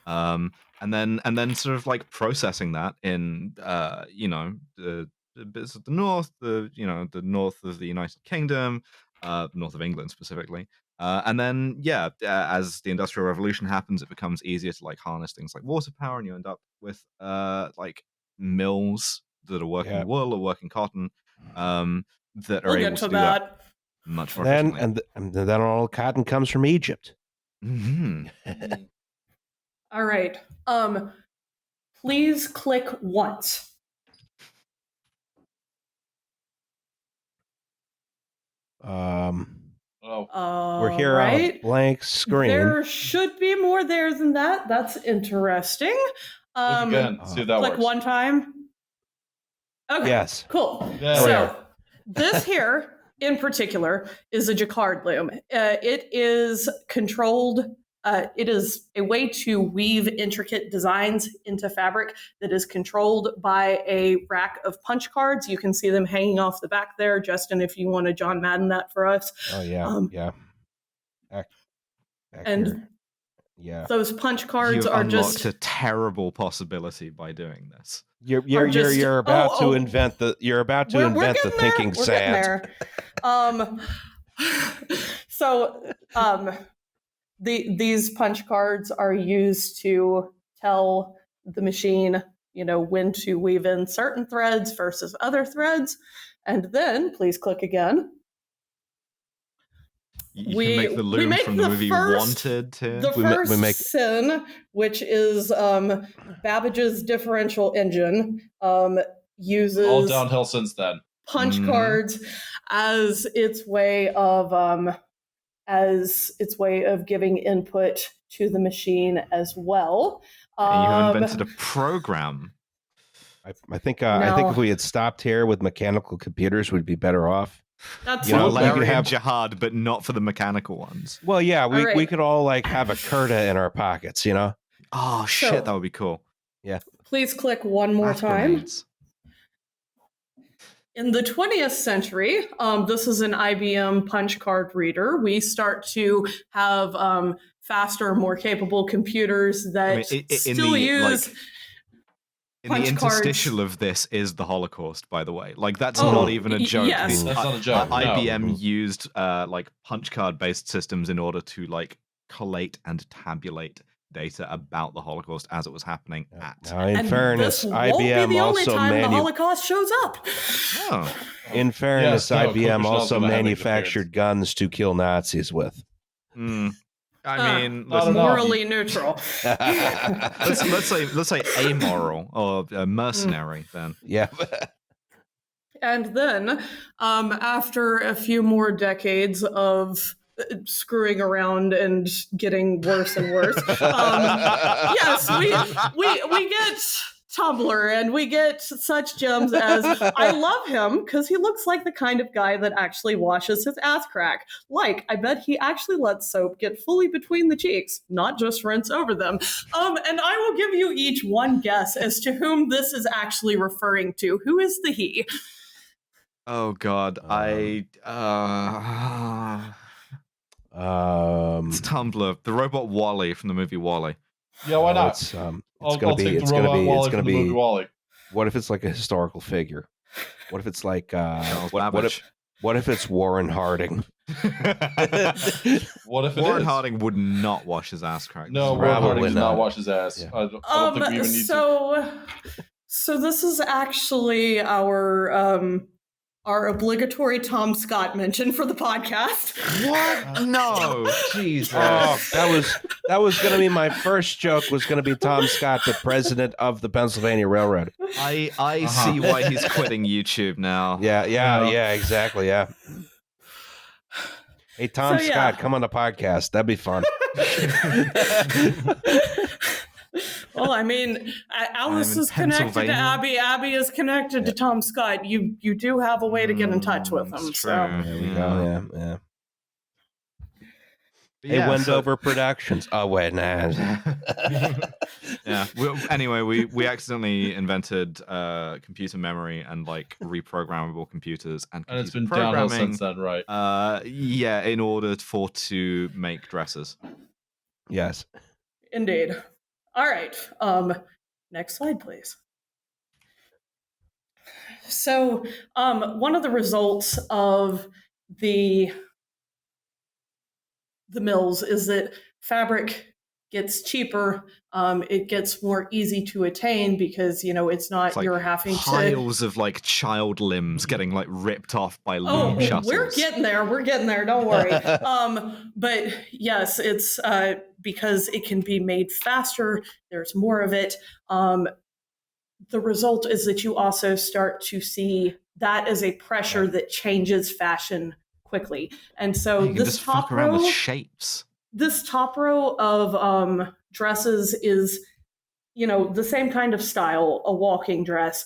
And then sort of like processing that in the bits of the north, the north of the United Kingdom, north of England specifically. And then, as the Industrial Revolution happens, it becomes easier to like harness things like water power, and you end up with like mills that are working wool or working cotton that are able to do that much more efficiently. And then all cotton comes from Egypt. All right. Please click once. We're here on a blank screen. There should be more there than that. That's interesting. Again, see if that click works. One time. Okay. Yes. Cool. So this here in particular is a jacquard loom. It is controlled. It is a way to weave intricate designs into fabric that is controlled by a rack of punch cards. You can see them hanging off the back there. Justin, if you want to John Madden that for us. Oh, yeah. Back and here. Yeah. Those punch cards You've are unlocked just a terrible possibility by doing this. You're about to invent the thinking sand. These punch cards are used to tell the machine, when to weave in certain threads versus other threads. And then, please click again. You can make the loom from the movie Wanted too. The first sin, which is Babbage's differential engine, uses all downhill since then. Punch cards as its way of giving input to the machine as well. And you have invented a program. I think if we had stopped here with mechanical computers, we'd be better off. That's Larry and Jihad, but not for the mechanical ones. Well, yeah, we could all like have a Curta in our pockets, Oh shit, that would be cool. Yeah. Please click one more time. Grenades. In the 20th century, this is an IBM punch card reader. We start to have faster, more capable computers that still use. In the interstitial of this is the Holocaust, by the way. Like, that's not even a joke. Yes. That's not a joke. IBM used like punch card based systems in order to like collate and tabulate data about the Holocaust as it was happening in fairness, IBM also the Holocaust shows up. In fairness, IBM also manufactured guns to kill Nazis with. I mean, morally neutral. let's say amoral or mercenary then. Yeah. And then, after a few more decades of screwing around and getting worse and worse, yes, we get Tumblr, and we get such gems as I love him because he looks like the kind of guy that actually washes his ass crack. Like, I bet he actually lets soap get fully between the cheeks, not just rinse over them. And I will give you each one guess as to whom this is actually referring to. Who is the he? Oh God, it's Tumblr, the robot Wall-E from the movie Wall-E. Yeah, why not? It's gonna be WALL-E. What if it's like a historical figure? What if it's like what if it's Warren Harding? What if Warren Harding would not wash his ass crack? No, Warren Harding does not wash his ass. Yeah. I don't think we even need to. So this is actually our obligatory Tom Scott mention for the podcast. What? No, Jesus. Oh, that was going to be my first joke. Was going to be Tom Scott, the president of the Pennsylvania Railroad. I see why he's quitting YouTube now. Yeah, exactly. Yeah. Hey, Tom Scott, come on the podcast. That'd be fun. Well, I mean, Alice is connected to Abby. Abby is connected to Tom Scott. You do have a way to get in touch with him. So there we go. Yeah. Hey, Wendover Productions. Oh wait, nah. Yeah. Anyway, we accidentally invented computer memory and like reprogrammable computers and it's been downhill since then, right? Yeah, in order to make dresses. Yes. Indeed. All right. Next slide, please. So, one of the results of the mills is that fabric gets cheaper. It gets more easy to attain because it's not you're having piles of like child limbs getting like ripped off by loom shuttles. We're getting there. Don't worry. But yes, it's because it can be made faster. There's more of it. The result is that you also start to see that as a pressure that changes fashion quickly. And so this top row with shapes. This top row of dresses is, the same kind of style, a walking dress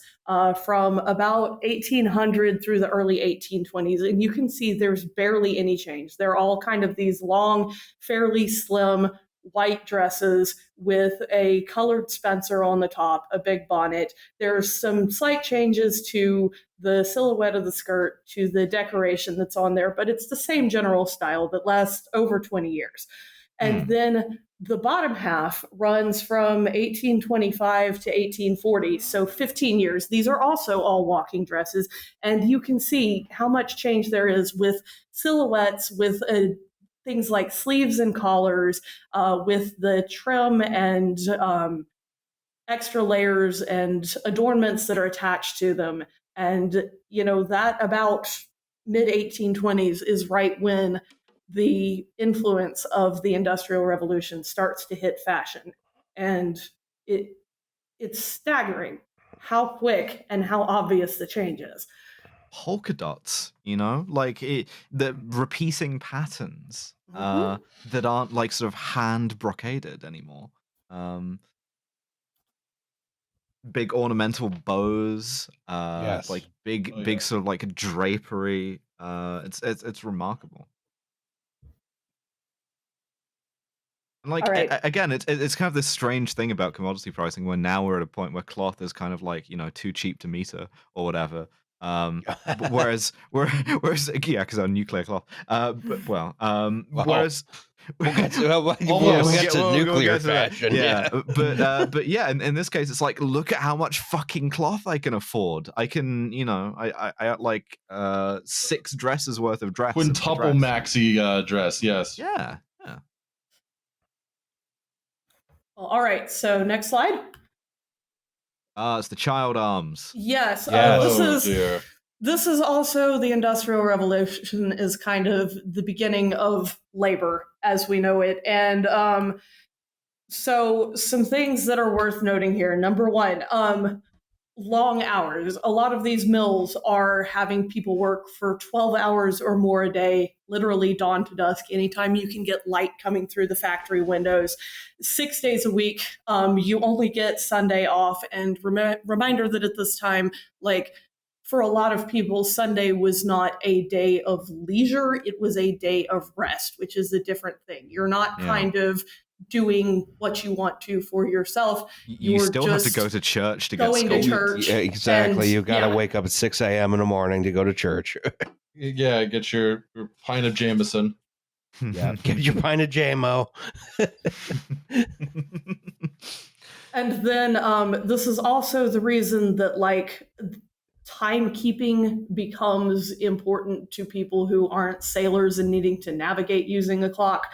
from about 1800 through the early 1820s. And you can see there's barely any change. They're all kind of these long, fairly slim white dresses with a colored spencer on the top, a big bonnet. There's some slight changes to the silhouette of the skirt, to the decoration that's on there, but it's the same general style that lasts over 20 years. And then the bottom half runs from 1825 to 1840, so 15 years. These are also all walking dresses, and you can see how much change there is with silhouettes, with things like sleeves and collars, with the trim and extra layers and adornments that are attached to them. And, that about mid-1820s is right when the influence of the Industrial Revolution starts to hit fashion. And it's staggering how quick and how obvious the change is. Polka dots, like the repeating patterns that aren't like sort of hand brocaded anymore. Big ornamental bows, yes. Like big sort of like drapery. It's remarkable. And like again, it's kind of this strange thing about commodity pricing where now we're at a point where cloth is kind of like too cheap to meter or whatever. Whereas yeah, because our nuclear cloth. Whereas we'll get to nuclear fashion. Yeah. But yeah, in this case, it's like, look at how much fucking cloth I can afford. I can, I like 6 dresses worth of dress. Quintuple maxi dress. Yes. Yeah. Well, all right. So next slide. It's the child arms. Yes. Dear. This is also the Industrial Revolution is kind of the beginning of labor as we know it. And so some things that are worth noting here. Number one, long hours. A lot of these mills are having people work for 12 hours or more a day, literally dawn to dusk, anytime you can get light coming through the factory windows. 6 days a week. You only get Sunday off. And reminder that at this time, like, for a lot of people, Sunday was not a day of leisure. It was a day of rest, which is a different thing. You're not kind of doing what you want to for yourself. You still have to go to church to get school. To church. Yeah, exactly. You got to wake up at 6 a.m. in the morning to go to church. Yeah, get your pint of Jameson. Yeah, get your pint of JMO. And then this is also the reason that like timekeeping becomes important to people who aren't sailors and needing to navigate using a clock.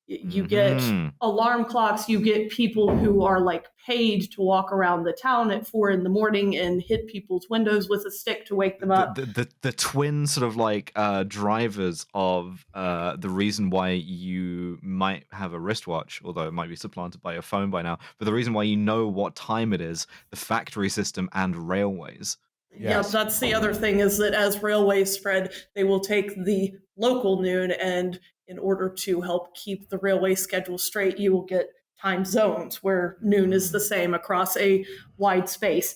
You get alarm clocks, you get people who are like paid to walk around the town at 4 a.m. and hit people's windows with a stick to wake them up. The twin sort of like drivers of the reason why you might have a wristwatch, although it might be supplanted by your phone by now, but the reason why you know what time it is, the factory system and railways. Yes. Yeah, that's the other thing, is that as railways spread, they will take the local noon, and in order to help keep the railway schedule straight, you will get time zones where noon is the same across a wide space.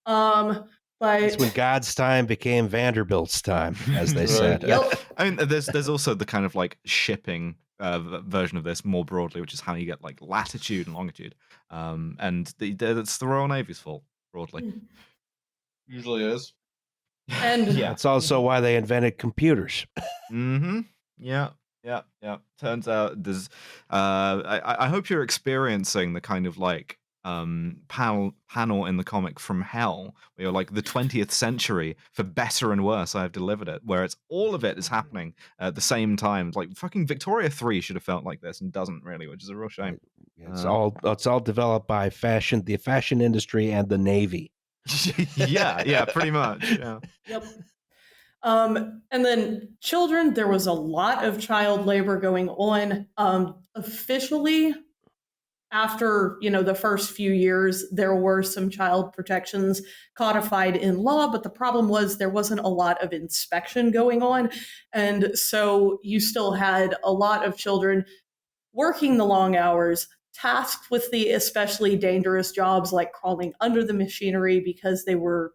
But it's when God's time became Vanderbilt's time, as they said. Yep. I mean, there's also the kind of like shipping version of this more broadly, which is how you get like latitude and longitude. And it's the Royal Navy's fault broadly. Usually is. And yeah, it's also why they invented computers. Yeah. Turns out there's I hope you're experiencing the kind of like panel in the comic From Hell, where you're like, the 20th century, for better and worse, I have delivered it, where it's all of it is happening at the same time. Like fucking Victoria 3 should have felt like this and doesn't really, which is a real shame. It's all developed by the fashion industry and the Navy. yeah, pretty much. Yeah. Yep. And then children, there was a lot of child labor going on. Officially, after the first few years, there were some child protections codified in law, but the problem was there wasn't a lot of inspection going on. And so you still had a lot of children working the long hours, tasked with the especially dangerous jobs like crawling under the machinery because they were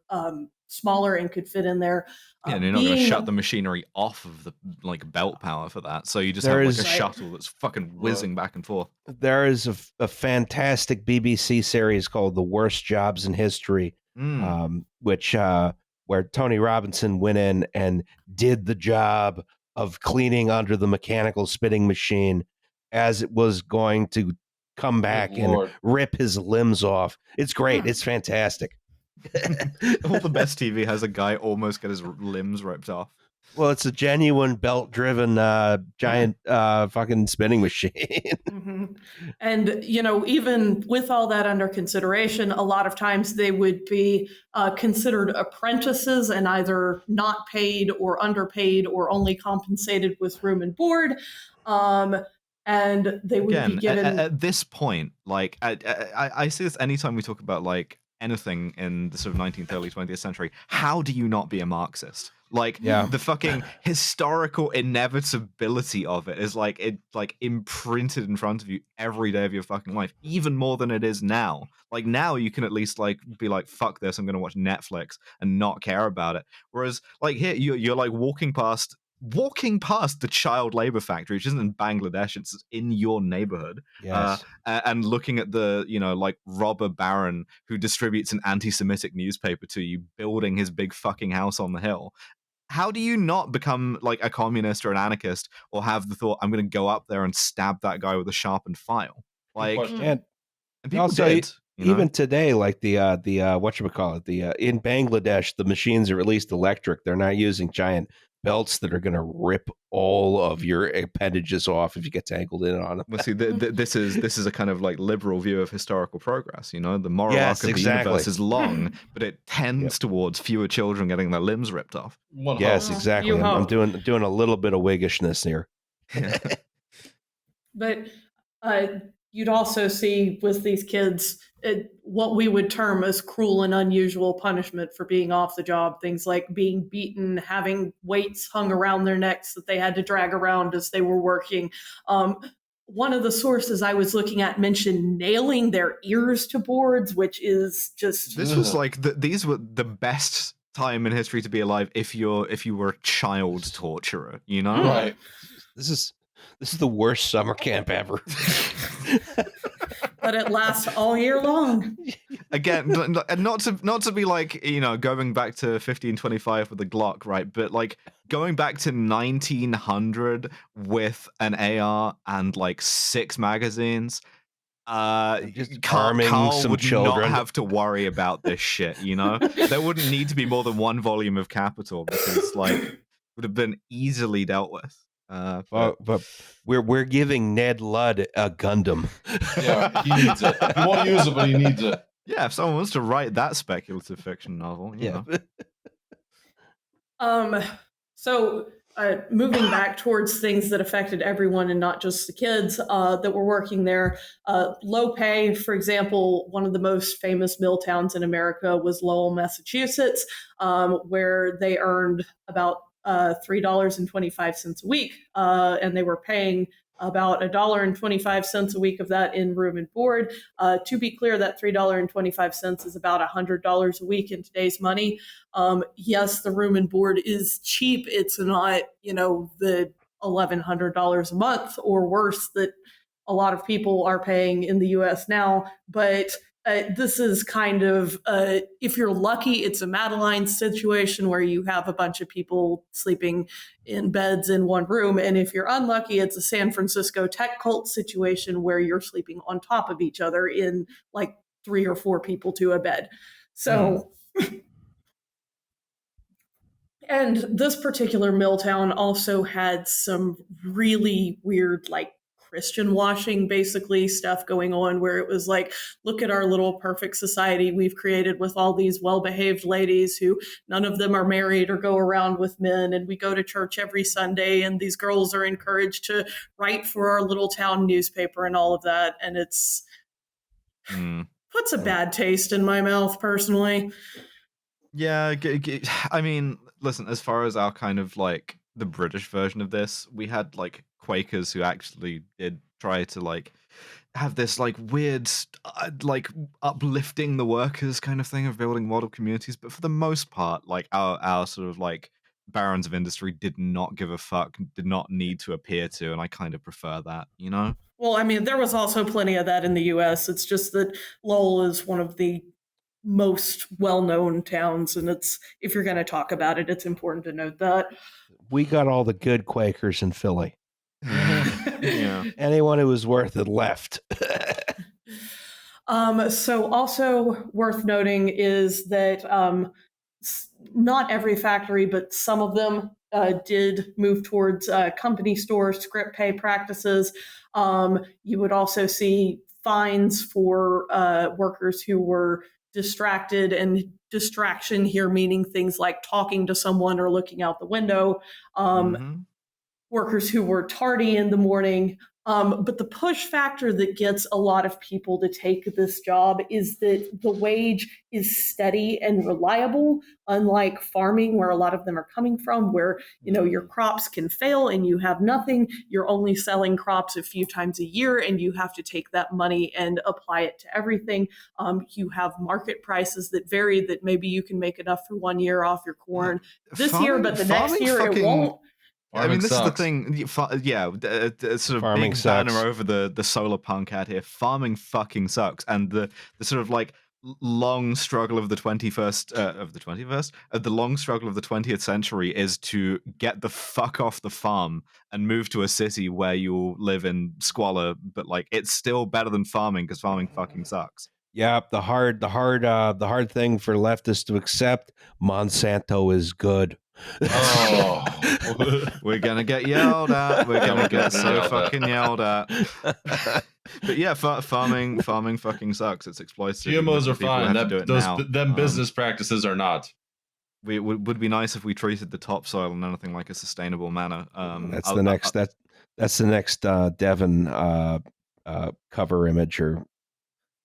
smaller and could fit in there. Yeah, and you're not going to shut the machinery off of the like belt power for that. So you just have like a shuttle that's fucking whizzing back and forth. There is a fantastic BBC series called The Worst Jobs in History, which where Tony Robinson went in and did the job of cleaning under the mechanical spitting machine as it was going to come back and rip his limbs off. It's great. It's fantastic. All the best TV has a guy almost get his limbs ripped off. Well, it's a genuine belt-driven giant fucking spinning machine. And, even with all that under consideration, a lot of times they would be considered apprentices and either not paid or underpaid or only compensated with room and board. And they would be given... At this point, like, I see this anytime we talk about, like, anything in the sort of 19th, early 20th century. How do you not be a Marxist? Like, the fucking historical inevitability of it is like imprinted in front of you every day of your fucking life, even more than it is now. Like, now you can at least like be like, fuck this, I'm gonna watch Netflix and not care about it. Whereas like here you're like walking past the child labor factory, which isn't in Bangladesh, it's in your neighborhood. Yes. And looking at the, like robber baron who distributes an anti-Semitic newspaper to you, building his big fucking house on the hill. How do you not become like a communist or an anarchist, or have the thought, I'm going to go up there and stab that guy with a sharpened file? Like, and people also, did. Even today, like the whatchamacallit, in Bangladesh, the machines are at least electric. They're not using giant belts that are going to rip all of your appendages off if you get tangled in on them. Well, see, this is a kind of like liberal view of historical progress. The moral arc of the universe is long, but it tends towards fewer children getting their limbs ripped off. Yes, exactly. I'm doing a little bit of wiggishness here. But you'd also see with these kids what we would term as cruel and unusual punishment for being off the job. Things like being beaten, having weights hung around their necks that they had to drag around as they were working. One of the sources I was looking at mentioned nailing their ears to boards, which is just... This was like, these were the best time in history to be alive if you were a child torturer, Right. This is the worst summer camp ever. But it lasts all year long. Again, not to be like, going back to 1525 with the Glock, right? But like going back to 1900 with an AR and like 6 magazines. just harming some children. Not have to worry about this shit, you know? There wouldn't need to be more than one volume of Capital because, like, it would have been easily dealt with. But we're giving Ned Ludd a Gundam. Yeah, he needs it. He won't use it, but he needs it. Yeah, if someone wants to write that speculative fiction novel, you know. So moving back towards things that affected everyone and not just the kids that were working there. Low pay, for example, one of the most famous mill towns in America was Lowell, Massachusetts, where they earned about $3.25 a week, and they were paying about $1.25 a week of that in room and board. To be clear, that $3.25 is about $100 a week in today's money. Yes, the room and board is cheap. It's not, the $1,100 a month or worse that a lot of people are paying in the U.S. now, but this is kind of, if you're lucky, it's a Madeline situation where you have a bunch of people sleeping in beds in one room. And if you're unlucky, it's a San Francisco tech cult situation where you're sleeping on top of each other in like 3 or 4 people to a bed. So, and this particular mill town also had some really weird, like, Christian washing, basically, stuff going on where it was like, look at our little perfect society we've created with all these well-behaved ladies who none of them are married or go around with men, and we go to church every Sunday, and these girls are encouraged to write for our little town newspaper and all of that, and it's puts a bad taste in my mouth, personally. Yeah, I mean, listen, as far as our kind of like the British version of this, we had like Quakers who actually did try to like have this like weird like uplifting the workers kind of thing of building model communities, but for the most part, like our sort of like barons of industry did not give a fuck, did not need to appear to, and I kind of prefer that, you know? Well, I mean, there was also plenty of that in the US. It's just that Lowell is one of the most well-known towns, and it's, if you're going to talk about it, it's important to note that we got all the good Quakers in Philly. Yeah. Anyone who was worth it left. So also worth noting is that not every factory, but some of them did move towards company store script pay practices. You would also see fines for workers who were distracted, and distraction here meaning things like talking to someone or looking out the window. Workers who were tardy in the morning. But the push factor that gets a lot of people to take this job is that the wage is steady and reliable, unlike farming, where a lot of them are coming from, where, your crops can fail and you have nothing. You're only selling crops a few times a year, and you have to take that money and apply it to everything. You have market prices that vary, that maybe you can make enough for 1 year off your corn this year, but the next year it won't. Farming this sucks. Is the thing, sort of farming big sucks. banner over the solar punk ad here. Farming fucking sucks, and the sort of like long struggle of the 20th century is to get the fuck off the farm and move to a city where you'll live in squalor, but like it's still better than farming because farming fucking sucks. Yeah, the hard thing for leftists to accept: Monsanto is good. Oh, we're gonna get yelled at. We're gonna get so fucking yelled at. But yeah, farming fucking sucks. It's exploitative. GMOs are fine. Them business practices are not. It would be nice if we treated the topsoil in anything like a sustainable manner. That's the next Devon cover image or.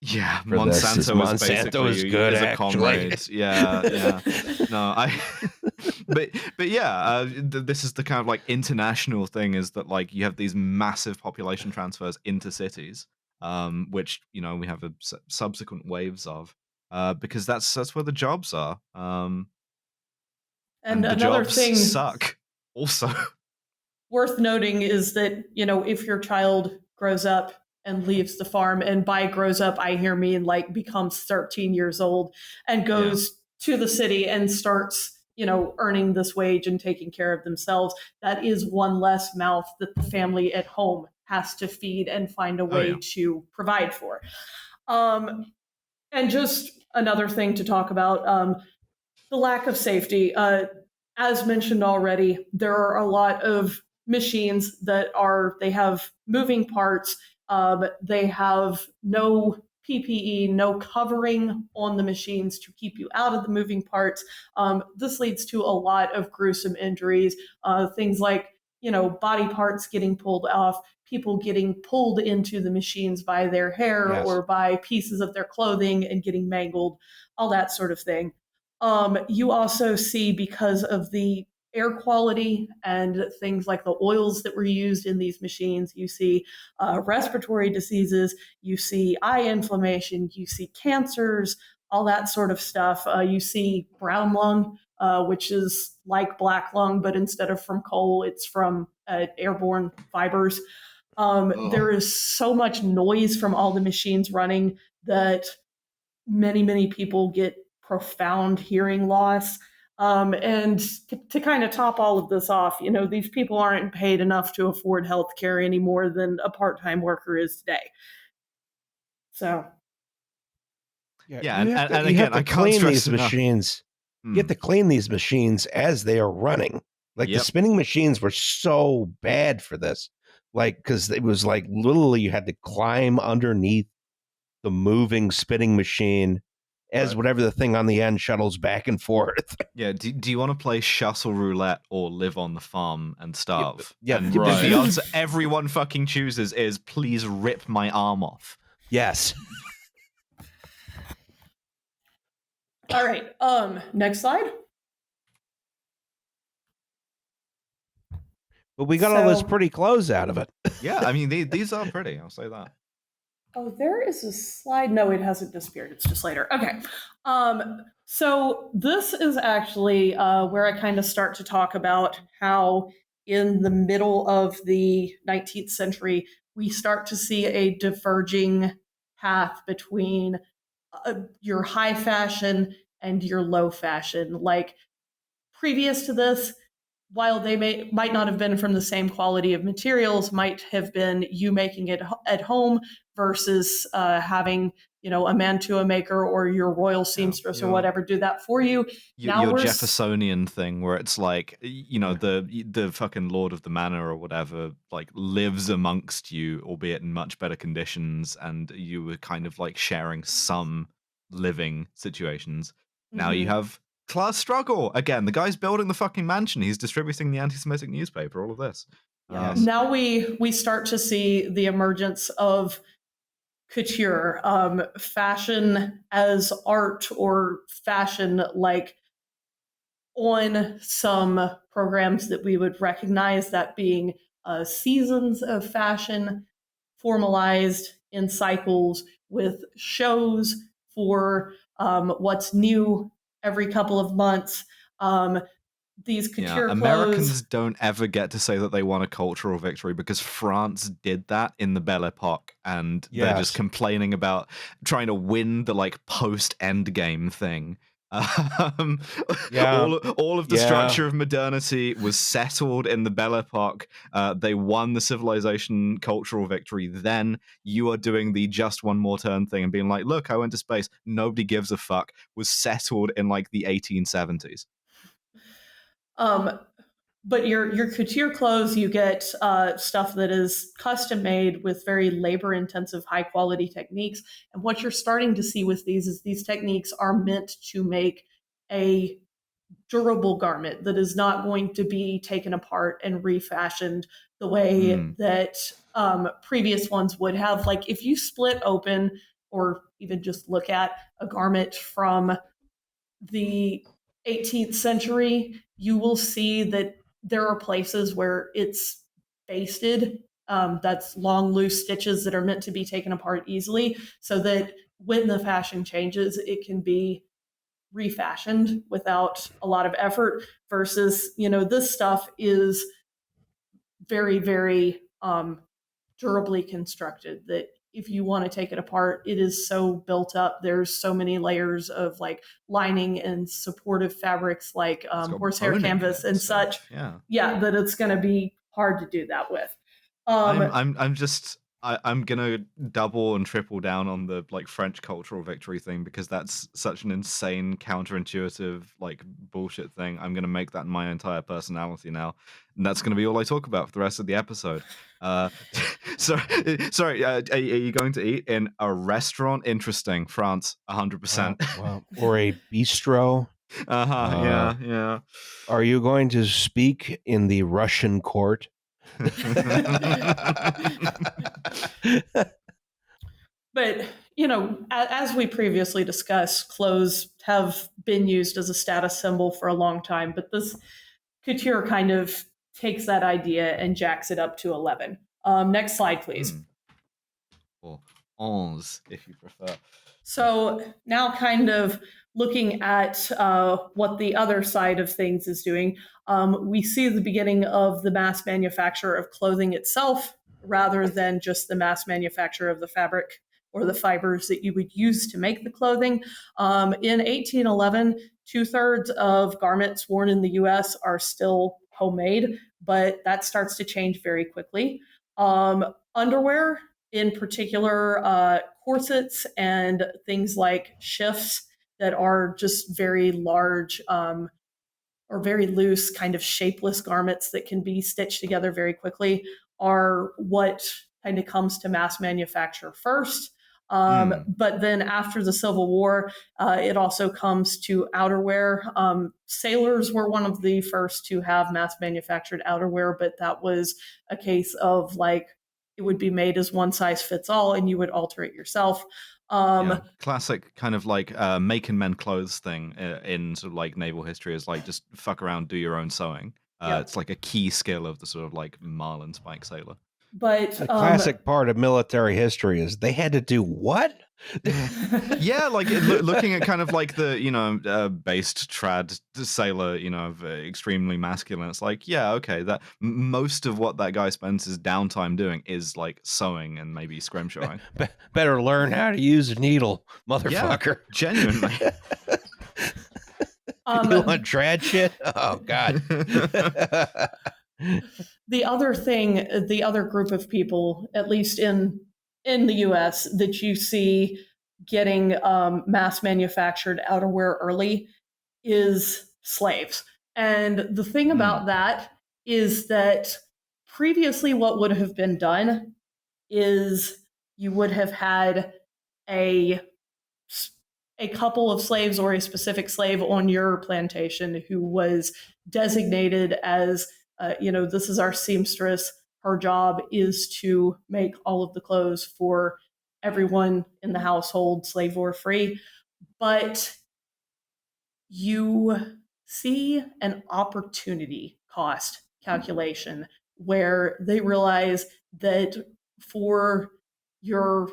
Yeah, Monsanto is good as a comrade. Yeah. No, but yeah, this is the kind of like international thing, is that like you have these massive population transfers into cities, which we have subsequent waves of, because that's where the jobs are. And the jobs thing suck. Also, worth noting is that if your child grows up and leaves the farm, and by grows up, I mean like becomes 13 years old and goes to the city and starts, earning this wage and taking care of themselves, that is one less mouth that the family at home has to feed and find a way to provide for. And just another thing to talk about, the lack of safety. As mentioned already, there are a lot of machines they have moving parts. They have no PPE, no covering on the machines to keep you out of the moving parts. This leads to a lot of gruesome injuries, things like, body parts getting pulled off, people getting pulled into the machines by their hair or by pieces of their clothing and getting mangled, all that sort of thing. You also see, because of the air quality and things like the oils that were used in these machines, you see respiratory diseases, you see eye inflammation, you see cancers, all that sort of stuff. You see brown lung, which is like black lung, but instead of from coal, it's from airborne fibers. There is so much noise from all the machines running that many, many people get profound hearing loss. And to kind of top all of this off, these people aren't paid enough to afford health care any more than a part-time worker is today. So. Yeah, and again, I can't clean stress these machines. You have to clean these machines as they are running. Like the spinning machines were so bad for this. Like, because it was like literally you had to climb underneath the moving spinning machine as whatever the thing on the end shuttles back and forth. Yeah, do you want to play shuttle roulette or live on the farm and starve? Yeah, and the answer everyone fucking chooses is, please rip my arm off. Yes. All right, next slide. But we got all this pretty clothes out of it. Yeah, I mean, these are pretty, I'll say that. Oh, there is a slide. No, it hasn't disappeared. It's just later. Okay. So this is actually where I kind of start to talk about how in the middle of the 19th century, we start to see a diverging path between your high fashion and your low fashion. Like previous to this, while they might not have been from the same quality of materials, might have been you making it at home versus having, a mantua maker or your royal seamstress or whatever do that for you. Your Jeffersonian thing where it's like, the fucking lord of the manor or whatever, like lives amongst you, albeit in much better conditions, and you were kind of like sharing some living situations. Now you have class struggle again. The guy's building the fucking mansion. He's distributing the anti-Semitic newspaper. All of this. Now we start to see the emergence of couture, fashion as art, or fashion like on some programs that we would recognize, that being seasons of fashion formalized in cycles with shows for what's new every couple of months. These couture Americans don't ever get to say that they won a cultural victory, because France did that in the Belle Epoque, and they're just complaining about trying to win the like post-Endgame thing. All of the structure of modernity was settled in the Belle Epoque. They won the civilization cultural victory. Then you are doing the just one more turn thing and being like, look, I went to space. Nobody gives a fuck. Was settled in like the 1870s. But your couture clothes, you get stuff that is custom made with very labor intensive, high quality techniques. And what you're starting to see with these is these techniques are meant to make a durable garment that is not going to be taken apart and refashioned the way that previous ones would have. Like if you split open or even just look at a garment from the 18th century, you will see that there are places where it's basted. That's long, loose stitches that are meant to be taken apart easily, so that when the fashion changes, it can be refashioned without a lot of effort, versus, this stuff is very, very durably constructed that if you want to take it apart, it is so built up. There's so many layers of like lining and supportive fabrics like horsehair canvas and such. Yeah, that it's going to be hard to do that with. I'm gonna double and triple down on the like French cultural victory thing, because that's such an insane counterintuitive like bullshit thing. I'm gonna make that my entire personality now, and that's gonna be all I talk about for the rest of the episode. Sorry. Are you going to eat in a restaurant? Interesting. France, 100%. Wow. Or a bistro. Yeah. Are you going to speak in the Russian court? But, you know, as we previously discussed, clothes have been used as a status symbol for a long time, but this couture kind of takes that idea and jacks it up to 11. Next slide, please. Or 11, if you prefer. So now kind of looking at what the other side of things is doing, we see the beginning of the mass manufacture of clothing itself, rather than just the mass manufacture of the fabric or the fibers that you would use to make the clothing. In 1811, 2/3 of garments worn in the US are still homemade, but that starts to change very quickly. Underwear, in particular, corsets and things like shifts that are just very large or very loose, kind of shapeless garments that can be stitched together very quickly, are what kind of comes to mass manufacture first. But then after the Civil War, it also comes to outerwear. Sailors were one of the first to have mass manufactured outerwear, but that was a case of like, it would be made as one size fits all and you would alter it yourself. Classic kind of like making men clothes thing in sort of like naval history is like just fuck around, do your own sewing. It's like a key skill of the sort of like marlinspike sailor. But the classic part of military history is they had to do what? Yeah, like looking at kind of like the, you know, based trad sailor, you know, extremely masculine. It's like, yeah, okay, that most of what that guy spends his downtime doing is like sewing and maybe scrimshawing. Better learn how to use a needle, motherfucker. Yeah, genuinely. You want trad shit? Oh God. The other thing, the other group of people, at least in the US, that you see getting mass manufactured outerwear early is slaves. And the thing about that is that previously what would have been done is you would have had a couple of slaves or a specific slave on your plantation who was designated as this is our seamstress. Her job is to make all of the clothes for everyone in the household, slave or free. But you see an opportunity cost calculation where they realize that for your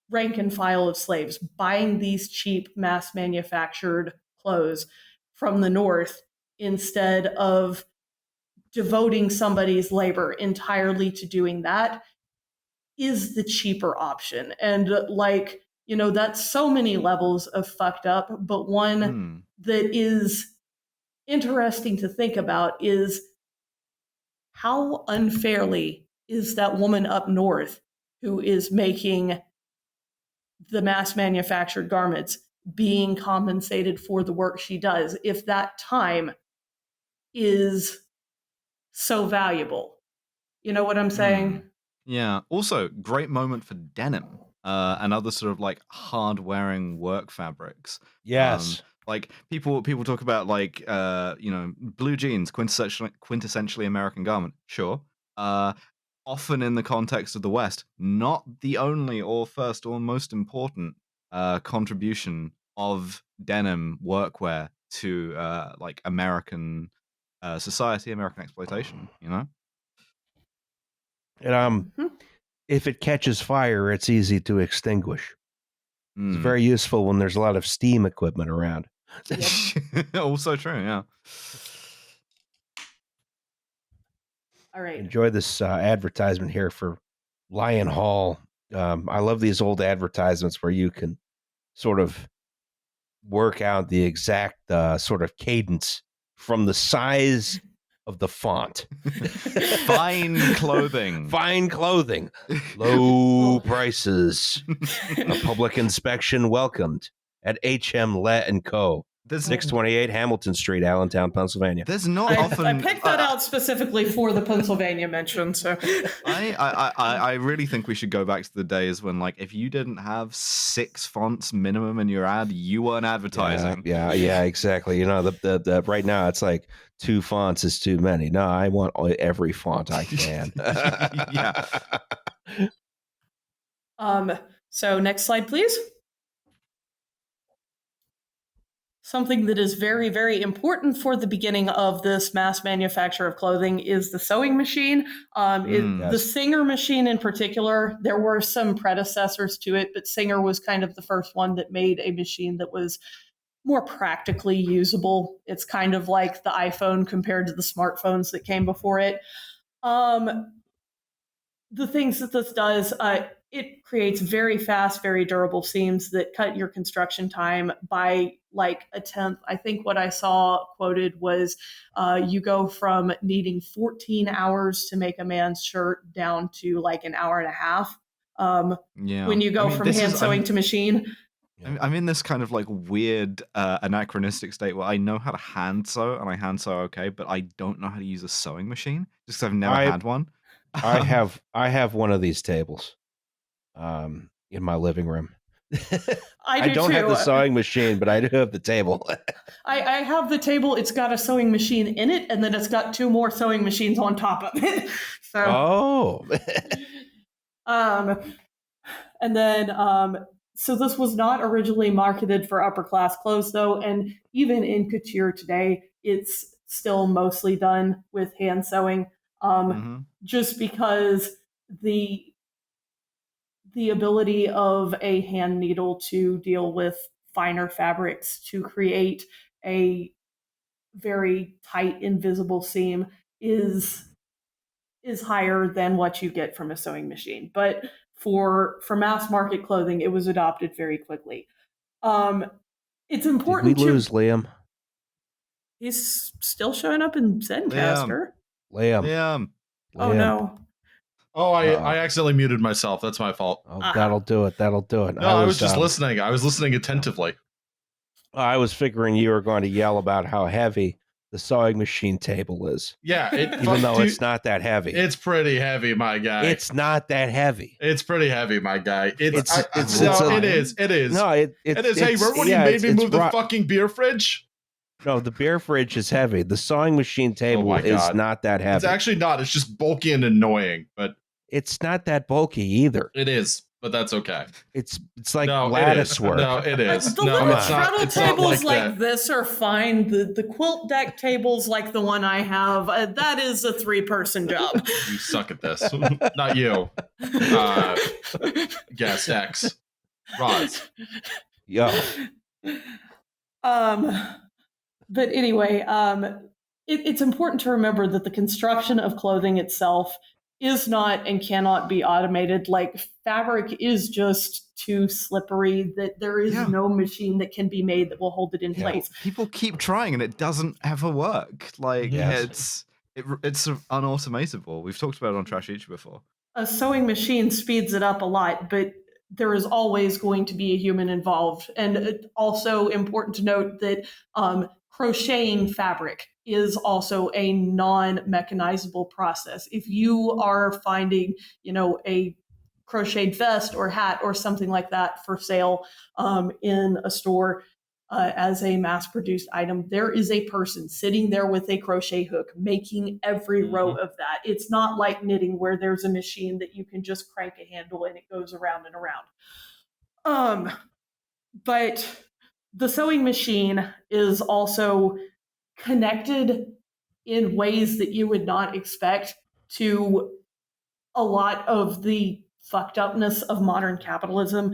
rank and file of slaves, buying these cheap mass manufactured clothes from the North instead of devoting somebody's labor entirely to doing that is the cheaper option. And like, that's so many levels of fucked up, but one that is interesting to think about is how unfairly is that woman up north who is making the mass manufactured garments being compensated for the work she does if that time is so valuable? You know what I'm saying? Yeah. Also, great moment for denim and other sort of like hard-wearing work fabrics. Yes. Like people talk about like blue jeans, quintessentially American garment. Sure. Often in the context of the West, not the only or first or most important contribution of denim workwear to like American society, American exploitation, And if it catches fire, it's easy to extinguish. It's very useful when there's a lot of steam equipment around. Yep. Also true, yeah. All right. Enjoy this advertisement here for Lion Hall. I love these old advertisements where you can sort of work out the exact sort of cadence from the size of the font. Fine clothing. Fine clothing. Low prices. A public inspection welcomed at HM Let & Co. 628 Hamilton Street, Allentown, Pennsylvania. There's not often. I picked that out specifically for the Pennsylvania mention. So I really think we should go back to the days when, like, if you didn't have 6 fonts minimum in your ad, you weren't advertising. Yeah, exactly. You know, the right now it's like 2 fonts is too many. No, I want every font I can. Yeah. So next slide, please. Something that is very, very important for the beginning of this mass manufacture of clothing is the sewing machine. The Singer machine in particular, there were some predecessors to it, but Singer was kind of the first one that made a machine that was more practically usable. It's kind of like the iPhone compared to the smartphones that came before it. The things that this does, it creates very fast, very durable seams that cut your construction time by like a tenth. I think what I saw quoted was you go from needing 14 hours to make a man's shirt down to like an hour and a half. When you go from hand sewing to machine. I'm in this kind of like weird anachronistic state where I know how to hand sew and I hand sew okay, but I don't know how to use a sewing machine just because I've never had one. I have one of these tables in my living room. I don't have the sewing machine, but I do have the table. I have the table. It's got a sewing machine in it, and then it's got 2 more sewing machines on top of it. So, and then so this was not originally marketed for upper class clothes, though, and even in couture today, it's still mostly done with hand sewing. Just because the ability of a hand needle to deal with finer fabrics to create a very tight, invisible seam is higher than what you get from a sewing machine. But for mass market clothing, it was adopted very quickly. It's important. Did we lose Liam? He's still showing up in Zencastr. Liam. Oh no. Oh, I accidentally muted myself. That's my fault. Oh, that'll do it. No, I was just listening. I was listening attentively. I was figuring you were going to yell about how heavy the sewing machine table is. Yeah. Even though it's not that heavy. It's pretty heavy, my guy. It's not that heavy. It's pretty heavy, my guy. It is. No, it is. Hey, remember when you made me move the fucking beer fridge? No, the beer fridge is heavy. The sewing machine table is not that heavy. It's actually not. It's just bulky and annoying, but it's not that bulky either. It is, but that's okay. It's like lattice work. No, it is. The little straddle tables like this are fine. The quilt deck tables like the one I have, that is a 3-person job. You suck at this. Not you. Guest X. Roz. Yo. But anyway, it's important to remember that the construction of clothing itself is not and cannot be automated. Like, fabric is just too slippery that there is no machine that can be made that will hold it in place. People keep trying and it doesn't ever work. Like, it's unautomatable. We've talked about it on Trash Each before. A sewing machine speeds it up a lot, but there is always going to be a human involved. And also important to note that crocheting fabric is also a non-mechanizable process. If you are finding, a crocheted vest or hat or something like that for sale in a store as a mass-produced item, there is a person sitting there with a crochet hook making every row of that. It's not like knitting where there's a machine that you can just crank a handle and it goes around and around. But the sewing machine is also connected in ways that you would not expect to a lot of the fucked upness of modern capitalism.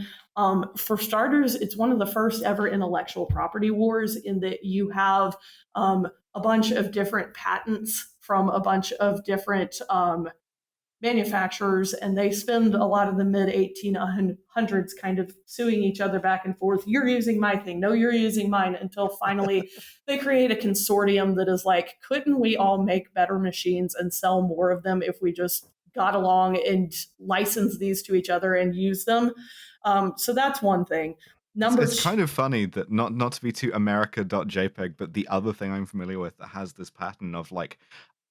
For starters, it's one of the first ever intellectual property wars in that you have a bunch of different patents from a bunch of different manufacturers, and they spend a lot of the mid 1800s kind of suing each other back and forth. You're using my thing. No, you're using mine, until finally they create a consortium that is like, couldn't we all make better machines and sell more of them if we just got along and license these to each other and use them? So that's one thing. It's kind of funny that not to be too America.jpg, but the other thing I'm familiar with that has this pattern of like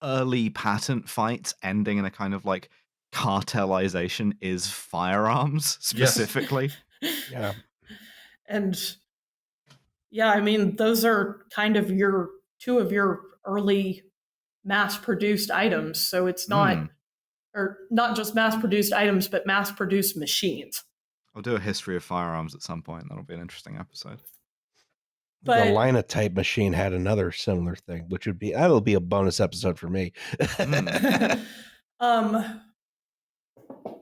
early patent fights ending in a kind of like cartelization is firearms specifically. Yes. Yeah. And yeah, I mean, those are kind of two of your early mass-produced items. So it's not, or not just mass-produced items, but mass-produced machines. I'll do a history of firearms at some point. That'll be an interesting episode. But the Linotype machine had another similar thing, which that'll be a bonus episode for me.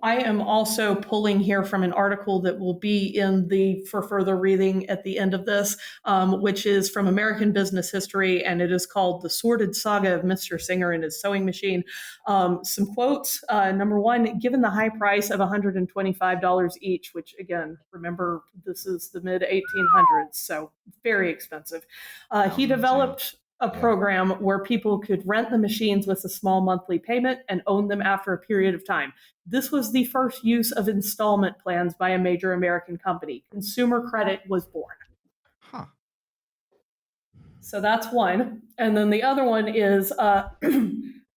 I am also pulling here from an article that will be for further reading at the end of this, which is from American Business History, and it is called The Sordid Saga of Mr. Singer and His Sewing Machine. Some quotes. Number one, given the high price of $125 each, which again, remember, this is the mid 1800s, so very expensive. He developed a program where people could rent the machines with a small monthly payment and own them after a period of time. This was the first use of installment plans by a major American company. Consumer credit was born. Huh. So that's one. And then the other one is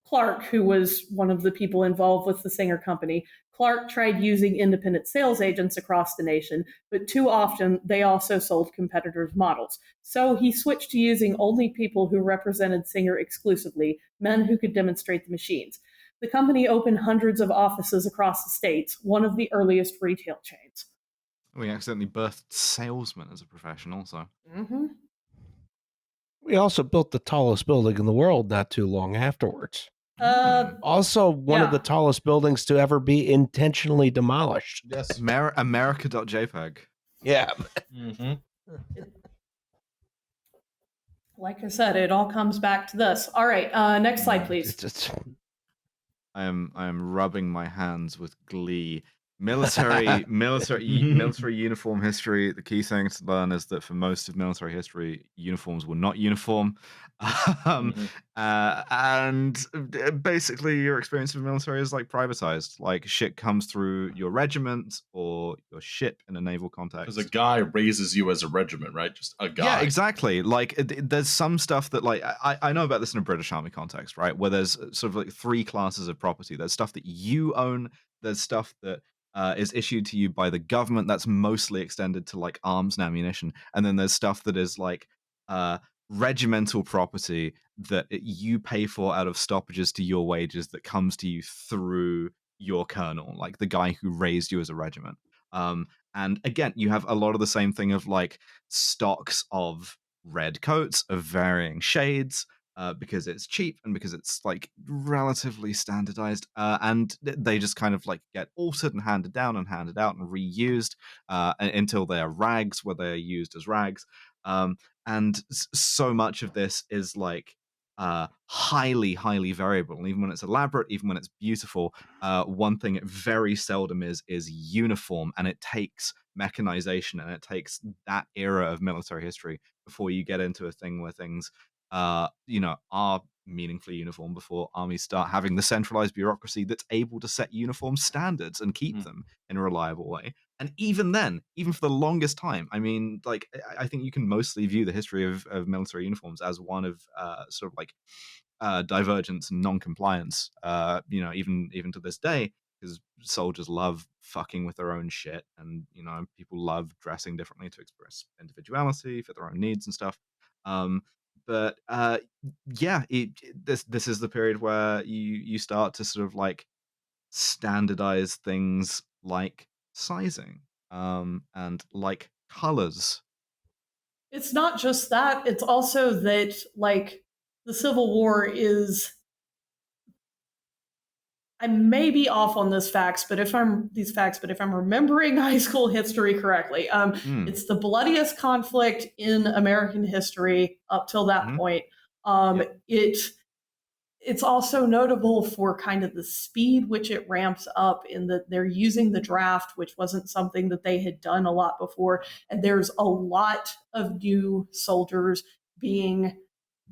Clark, who was one of the people involved with the Singer Company. Clark tried using independent sales agents across the nation, but too often they also sold competitors' models. So he switched to using only people who represented Singer exclusively, men who could demonstrate the machines. The company opened hundreds of offices across the states, one of the earliest retail chains. We accidentally birthed salesmen as a profession also. Mm-hmm. We also built the tallest building in the world not too long afterwards. Also, one of the tallest buildings to ever be intentionally demolished. Yes. America.jpg. Yeah. Mm-hmm. Like I said, it all comes back to this. All right, next slide, please. I am rubbing my hands with glee. Military uniform history. The key thing to learn is that for most of military history, uniforms were not uniform, and basically your experience of military is like privatized. Like shit comes through your regiment or your ship in a naval context. Because a guy raises you as a regiment, right? Just a guy. Yeah, exactly. Like there's some stuff that like I know about this in a British Army context, right? Where there's sort of like three classes of property. There's stuff that you own. There's stuff that is issued to you by the government. That's mostly extended to like arms and ammunition. And then there's stuff that is like regimental property that you pay for out of stoppages to your wages that comes to you through your colonel, like the guy who raised you as a regiment. And again, you have a lot of the same thing of like stocks of red coats of varying shades, because it's cheap and because it's like relatively standardized, and they just kind of like get altered and handed down and handed out and reused until they are rags, where they are used as rags. And so much of this is like highly variable, and even when it's elaborate, even when it's beautiful, one thing it very seldom is uniform, and it takes mechanization and it takes that era of military history before you get into a thing where things are meaningfully uniform, before armies start having the centralized bureaucracy that's able to set uniform standards and keep them in a reliable way. And even then, even for the longest time, I mean, like, I think you can mostly view the history of military uniforms as one of sort of like divergence and non-compliance, even to this day, because soldiers love fucking with their own shit, and people love dressing differently to express individuality, fit their own needs and stuff. But this is the period where you start to sort of like standardize things like sizing, and like colors. It's not just that, it's also that like the Civil War is, I may be off on this facts, but if I'm remembering high school history correctly, it's the bloodiest conflict in American history up till that point. it's also notable for kind of the speed which it ramps up, in that they're using the draft, which wasn't something that they had done a lot before. And there's a lot of new soldiers being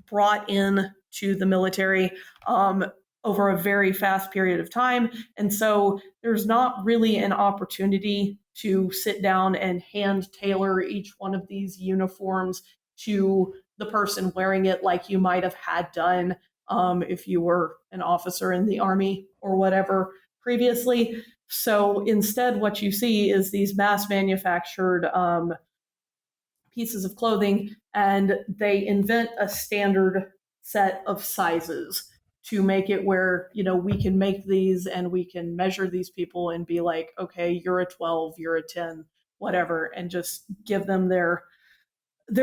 brought in to the military over a very fast period of time. And so there's not really an opportunity to sit down and hand tailor each one of these uniforms to the person wearing it like you might have had done if you were an officer in the Army or whatever previously. So instead, what you see is these mass manufactured pieces of clothing, and they invent a standard set of sizes to make it where, we can make these and we can measure these people and be like, okay, you're a 12, you're a 10, whatever, and just give them their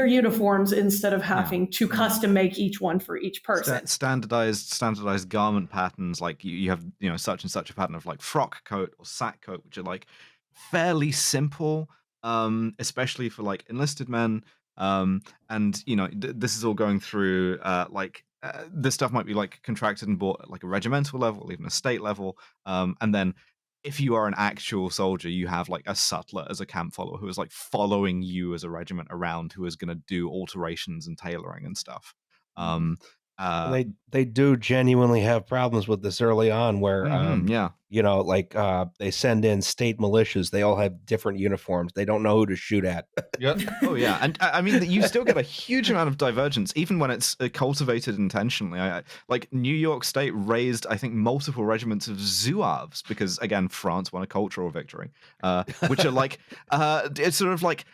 uniforms instead of having to custom make each one for each person. Standardized garment patterns, like you have such and such a pattern of like frock coat or sack coat, which are like fairly simple, especially for like enlisted men, and this is all going through this stuff might be like contracted and bought at like a regimental level or even a state level, and then if you are an actual soldier, you have like a sutler as a camp follower who is like following you as a regiment around, who is going to do alterations and tailoring and stuff. They do genuinely have problems with this early on, where they send in state militias. They all have different uniforms. They don't know who to shoot at. Yep. Oh yeah, and I mean, you still get a huge amount of divergence, even when it's cultivated intentionally. Like New York State raised, I think, multiple regiments of Zouaves because, again, France won a cultural victory, which are like it's sort of like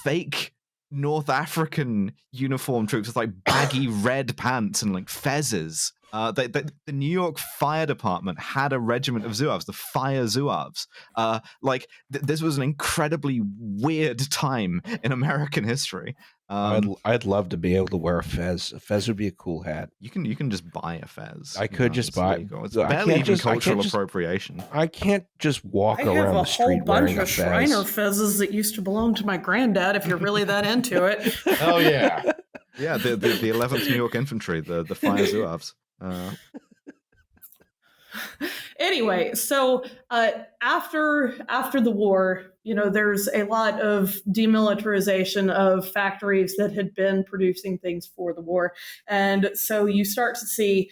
fake North African uniform troops with like baggy red pants and like fezzes. The New York Fire Department had a regiment of Zouaves, the Fire Zouaves. This was an incredibly weird time in American history. I'd love to be able to wear a fez. A fez would be a cool hat. You can just buy a fez. I could just buy. It's barely even cultural appropriation. I can't just walk around the street wearing a fez. I have a whole bunch of Shriner fezzes that used to belong to my granddad. If you're really that into it. Oh yeah, yeah. The 11th New York Infantry, the Fire Zouaves. Anyway, so after the war, there's a lot of demilitarization of factories that had been producing things for the war, and so you start to see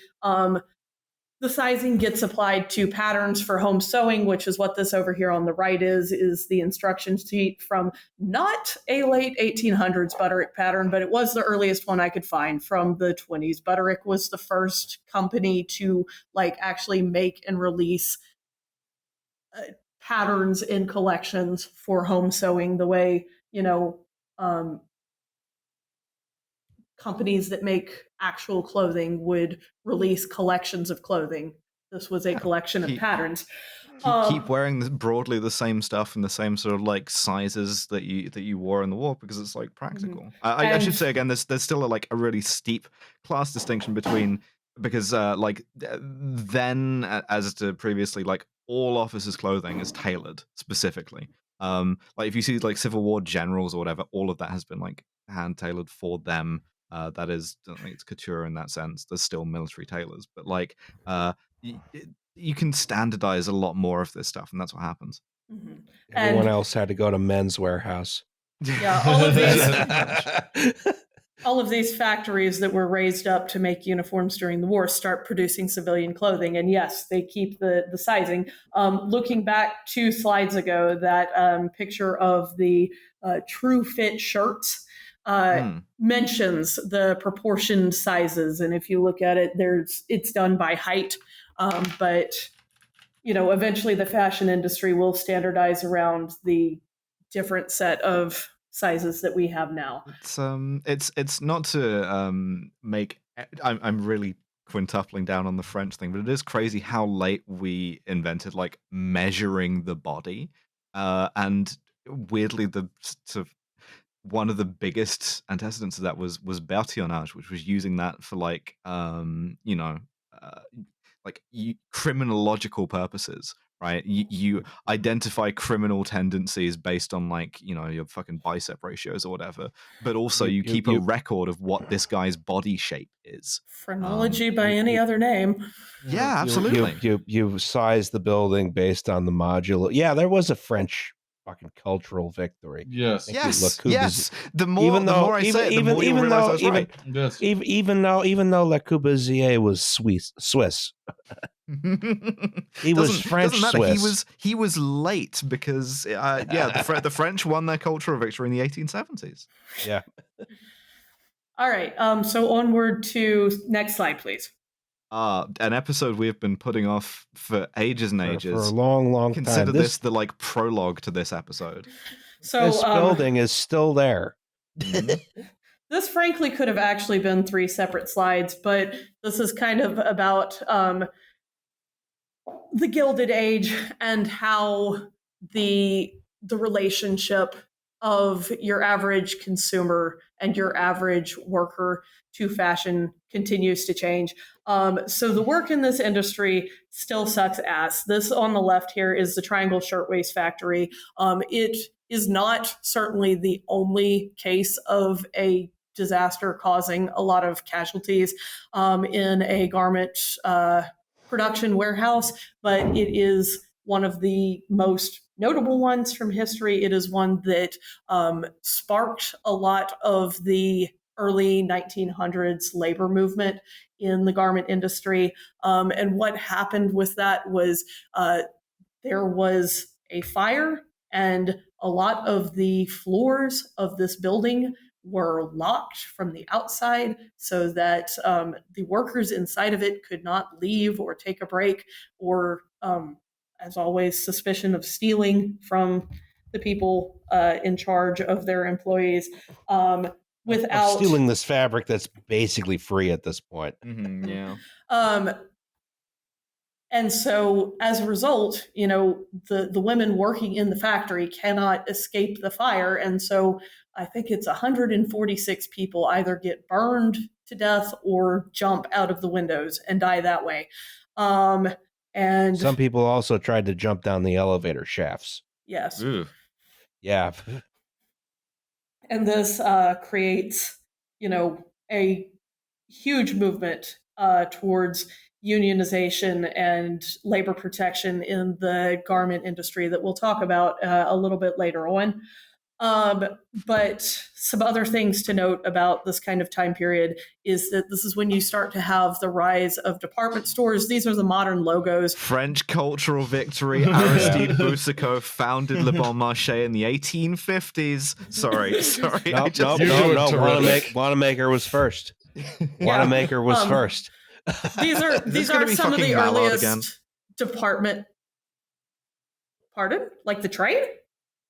the sizing gets applied to patterns for home sewing, which is what this over here on the right is the instruction sheet from not a late 1800s Butterick pattern, but it was the earliest one I could find from the 20s. Butterick was the first company to actually make and release patterns in collections for home sewing, the way, companies that make actual clothing would release collections of clothing. This was a collection of patterns. Keep wearing broadly the same stuff and the same sort of like sizes that you wore in the war because it's like practical. Mm-hmm. I should say again, there's still a really steep class distinction between, because then as to previously, like all officers' clothing is tailored specifically. Like if you see like Civil War generals or whatever, all of that has been like hand tailored for them. That is, I don't think it's couture in that sense. There's still military tailors, but like you can standardize a lot more of this stuff, and that's what happens. Mm-hmm. Everyone else had to go to Men's Warehouse. Yeah, all of these factories that were raised up to make uniforms during the war start producing civilian clothing, and yes, they keep the sizing. Looking back 2 slides ago, that picture of the True Fit shirts mentions the proportioned sizes, and if you look at it, it's done by height, but eventually the fashion industry will standardize around the different set of sizes that we have now. It's not to make. I'm really quintupling down on the French thing, but it is crazy how late we invented like measuring the body, and weirdly the sort of one of the biggest antecedents of that was Bertillonnage, which was using that for like criminological purposes, right? You identify criminal tendencies based on like, your fucking bicep ratios or whatever, but also you keep a record of what this guy's body shape is. Phrenology by any other name. Yeah, absolutely. You size the building based on the modular. Yeah, there was a French fucking cultural victory. Yes. The more I say it, the more you realize I was right. Yes. Even though Le Corbusier was Swiss. He was French Swiss. He was late because the French won their cultural victory in the 1870s. Yeah. All right. So onward to next slide, please. An episode we have been putting off for ages and ages. For a long time. Consider this the like prologue to this episode. So this building is still there. This frankly could have actually been 3 separate slides, but this is kind of about the Gilded Age and how the relationship of your average consumer and your average worker to fashion continues to change. So the work in this industry still sucks ass. This on the left here is the Triangle Shirtwaist Factory. It is not certainly the only case of a disaster causing a lot of casualties in a garment production warehouse, but it is one of the most notable ones from history. It is one that sparked a lot of the early 1900s labor movement in the garment industry. And what happened with that was there was a fire, and a lot of the floors of this building were locked from the outside so that the workers inside of it could not leave or take a break or, as always, suspicion of stealing from the people in charge of their employees. Without stealing this fabric that's basically free at this point. Yeah. And so as a result, the women working in the factory cannot escape the fire. And so I think it's 146 people either get burned to death or jump out of the windows and die that way. And some people also tried to jump down the elevator shafts. Yes. Ooh. Yeah. And this creates, a huge movement towards unionization and labor protection in the garment industry that we'll talk about a little bit later on. But some other things to note about this kind of time period is that this is when you start to have the rise of department stores. These are the modern logos. French cultural victory. Aristide Boucicaut founded Le Bon Marché in the 1850s. Sorry. No. Wanamaker was first. Wanamaker was first. These are some of the earliest department. Pardon? Like the train?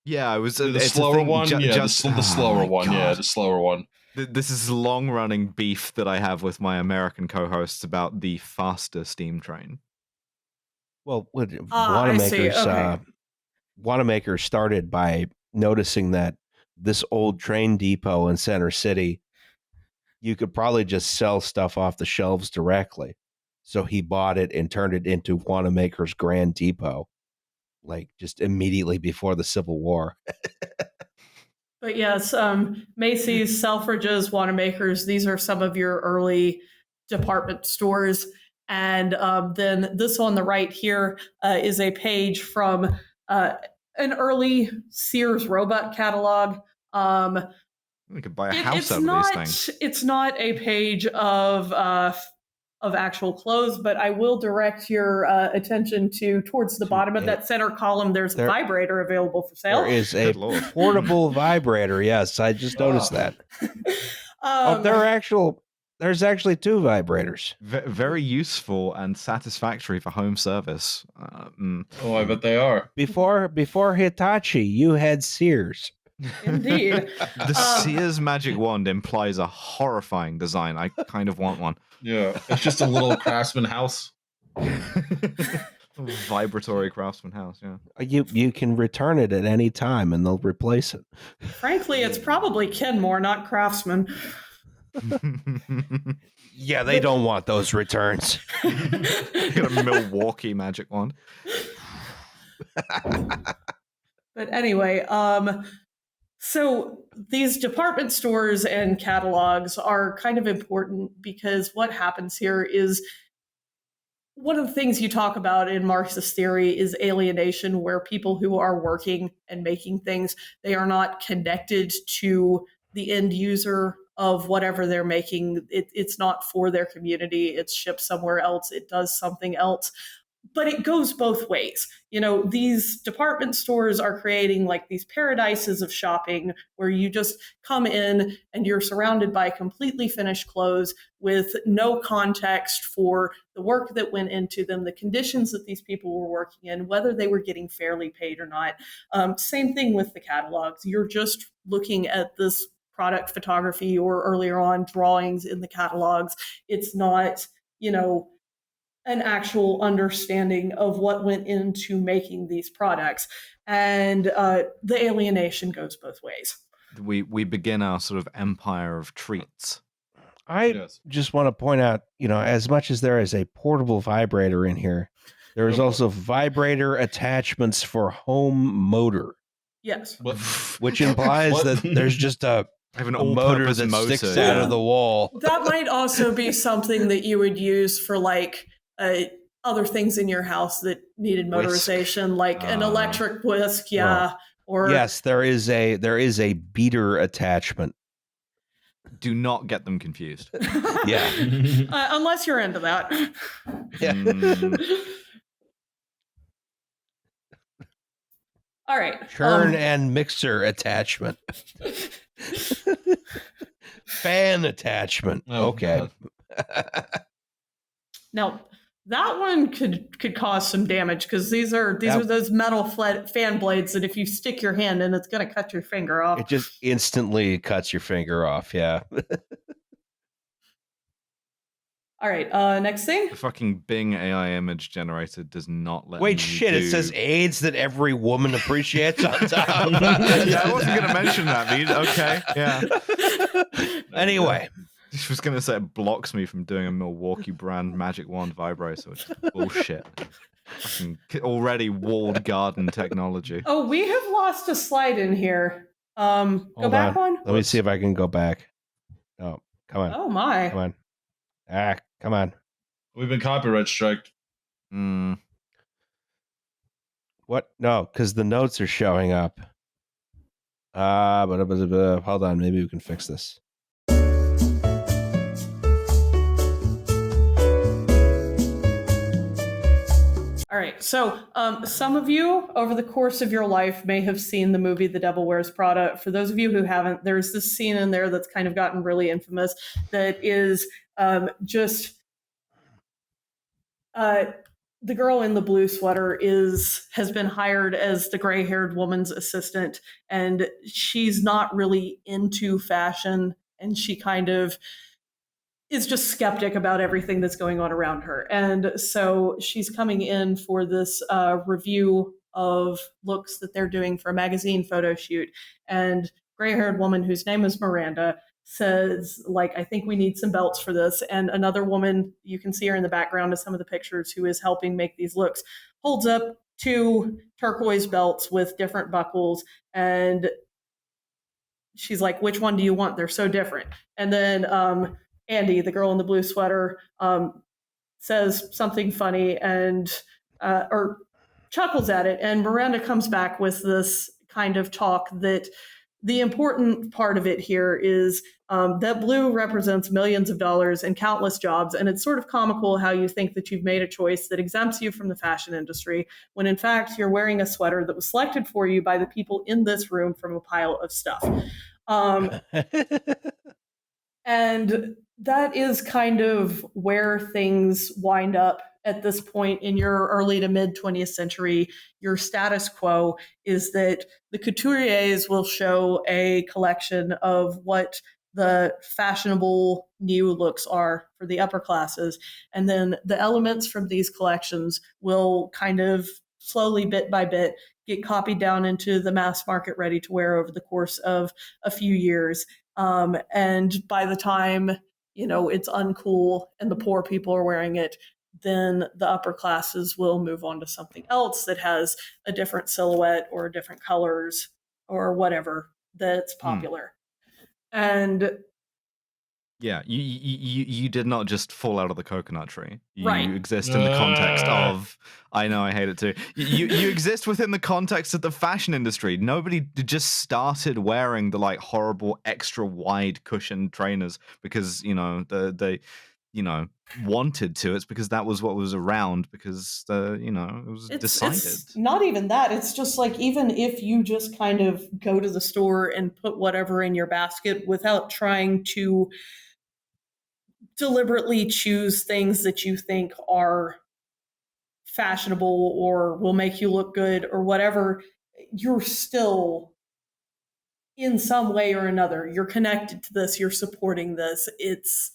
Yeah, it was the slower one. The slower one. God. Yeah, the slower one. This is long-running beef that I have with my American co-hosts about the faster steam train. Well, Wanamaker started by noticing that this old train depot in Center City, you could probably just sell stuff off the shelves directly. So he bought it and turned it into Wanamaker's Grand Depot, like just immediately before the Civil War. But yes, Macy's, Selfridges, Wanamaker's, these are some of your early department stores. And then this on the right here is a page from an early Sears Roebuck catalog. We could buy a house out of these things. It's not a page of actual clothes, but I will direct your attention towards the bottom of that center column. There's a vibrator available for sale. There is a portable vibrator. Yes, I just noticed that. There's actually 2 vibrators. Very useful and satisfactory for home service. Oh, I bet they are. Before Hitachi, you had Sears. Indeed. The Sears magic wand implies a horrifying design. I kind of want one. Yeah, it's just a little craftsman house. Vibratory craftsman house, yeah. You can return it at any time and they'll replace it. Frankly, it's probably Kenmore, not Craftsman. Yeah, they don't want those returns. You got a Milwaukee magic wand. But anyway, so these department stores and catalogs are kind of important because what happens here is one of the things you talk about in Marxist theory is alienation, where people who are working and making things, they are not connected to the end user of whatever they're making. It's not for their community. It's shipped somewhere else. It does something else. But it goes both ways. You know, these department stores are creating like these paradises of shopping where you just come in and you're surrounded by completely finished clothes with no context for the work that went into them, the conditions that these people were working in, whether they were getting fairly paid or not. Same thing with the catalogs. You're just looking at this product photography or earlier on drawings in the catalogs. It's not, you know, an actual understanding of what went into making these products. And the alienation goes both ways. We begin our sort of empire of treats. I just want to point out, you know, as much as there is a portable vibrator in here, there is also vibrator attachments for home motor. Yes. Which implies that there's just a motor that sticks out of the wall. That might also be something that you would use for like other things in your house that needed motorization, like an electric whisk, or yes, there is a beater attachment. Do not get them confused. Yeah, unless you're into that. Yeah. All right. Churn and mixer attachment. Fan attachment. Okay. Now, that one could cause some damage because these are those metal fan blades that if you stick your hand in, it's going to cut your finger off. It just instantly cuts your finger off. Yeah. All right. Next thing. The fucking Bing AI image generator does not let. Wait, shit! It says AIDS that every woman appreciates on top. I wasn't going to mention that, Mead. Okay. Yeah. Anyway. I was going to say it blocks me from doing a Milwaukee brand Magic Wand vibrator, which is bullshit. Fucking already walled garden technology. Oh, we have lost a slide in here. Go back one. Let me see if I can go back. Oh, come on. Oh my. Come on. Come on. We've been copyright striked. What? No, because the notes are showing up. Hold on. Maybe we can fix this. All right. So some of you over the course of your life may have seen the movie The Devil Wears Prada. For those of you who haven't, there's this scene in there that's kind of gotten really infamous that is just the girl in the blue sweater has been hired as the gray-haired woman's assistant, and she's not really into fashion, and she kind of is just skeptic about everything that's going on around her. And so she's coming in for this review of looks that they're doing for a magazine photo shoot. And gray-haired woman whose name is Miranda says, like, I think we need some belts for this. And another woman, you can see her in the background of some of the pictures, who is helping make these looks, holds up 2 turquoise belts with different buckles. And she's like, which one do you want? They're so different. And then Andy, the girl in the blue sweater, says something funny and or chuckles at it. And Miranda comes back with this kind of talk that the important part of it here is that blue represents millions of dollars and countless jobs. And it's sort of comical how you think that you've made a choice that exempts you from the fashion industry, when in fact you're wearing a sweater that was selected for you by the people in this room from a pile of stuff. And that is kind of where things wind up at this point in your early to mid 20th century. Your status quo is that the couturiers will show a collection of what the fashionable new looks are for the upper classes. And then the elements from these collections will kind of slowly, bit by bit, get copied down into the mass market ready to wear over the course of a few years. And by the time, it's uncool and the poor people are wearing it, then the upper classes will move on to something else that has a different silhouette or different colors or whatever that's popular. And yeah, you did not just fall out of the coconut tree. You Right. exist in the context of, I know, I hate it too. You exist within the context of the fashion industry. Nobody just started wearing the like horrible extra wide cushion trainers because, you know, they you know, wanted to. It's because that was what was around, because you know, it was decided. It's not even that. It's just like, even if you just kind of go to the store and put whatever in your basket without trying to deliberately choose things that you think are fashionable or will make you look good or whatever, you're still, in some way or another, you're connected to this, you're supporting this. It's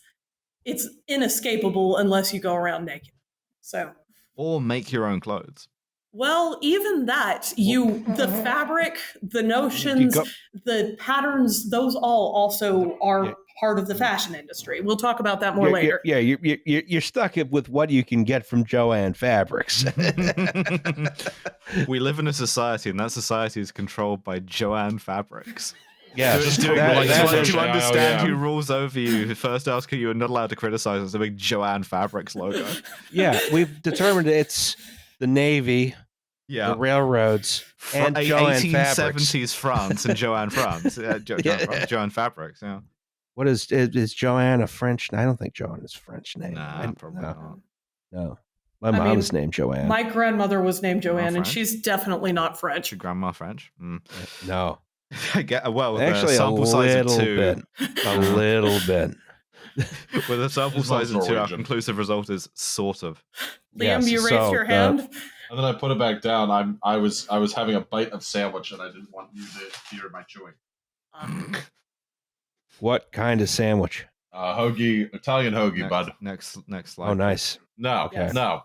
inescapable unless you go around naked. So, or make your own clothes. Well, even that, the fabric, the notions, the patterns, those all also are part of the fashion industry. We'll talk about that more later. You're stuck with what you can get from Joann Fabrics. We live in a society, and that society is controlled by Joann Fabrics. Yeah, to understand who rules over you, first article you are not allowed to criticize is the big Joann Fabrics logo. Yeah, we've determined it's the Navy, the railroads, and Joann 1870s France and Joann France. Joann Fabrics, yeah. What is Joann a French? I don't think Joann is a French name. Nah, probably not. No. My mom is named Joann. My grandmother was named Joann, and she's definitely not French. Your grandma French? No. I get actually sample size of 2. A little bit. With a sample size of 2, our conclusive result is sort of. Liam, you raised your hand. And then I put it back down. I was having a bite of sandwich, and I didn't want you to hear my chewing. What kind of sandwich? Hoagie, Italian hoagie, bud. Next slide. Oh, nice. No, okay. No.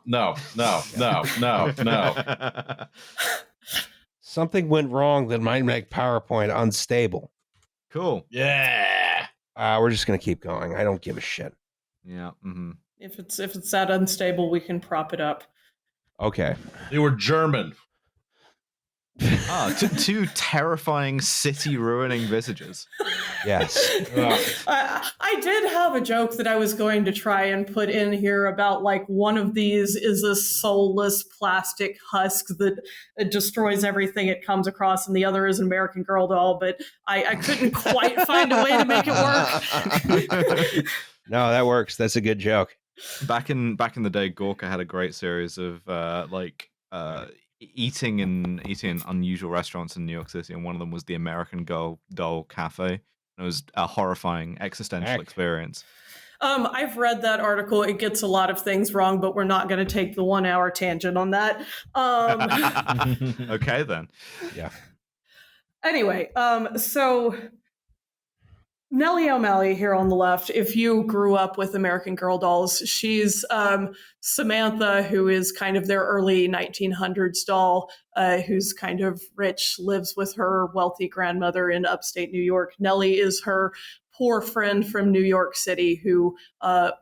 Something went wrong that might make PowerPoint unstable. Cool. Yeah. We're just gonna keep going. I don't give a shit. Yeah. Mm-hmm. If it's that unstable, we can prop it up. Okay. They were German. Two terrifying city-ruining visages. Yes. I did have a joke that I was going to try and put in here about, like, one of these is a soulless plastic husk that destroys everything it comes across, and the other is an American Girl doll, but I couldn't quite find a way to make it work. No, that works. That's a good joke. Back in the day, Gorka had a great series of eating in unusual restaurants in New York City, and one of them was the American Girl doll cafe. It was a horrifying existential experience. I've read that article. It gets a lot of things wrong, but we're not going to take the 1 hour tangent on that. Okay, then. Yeah. Anyway, so Nellie O'Malley here on the left, if you grew up with American Girl dolls, she's Samantha, who is kind of their early 1900s doll, who's kind of rich, lives with her wealthy grandmother in upstate New York. Nellie is her poor friend from New York City who, at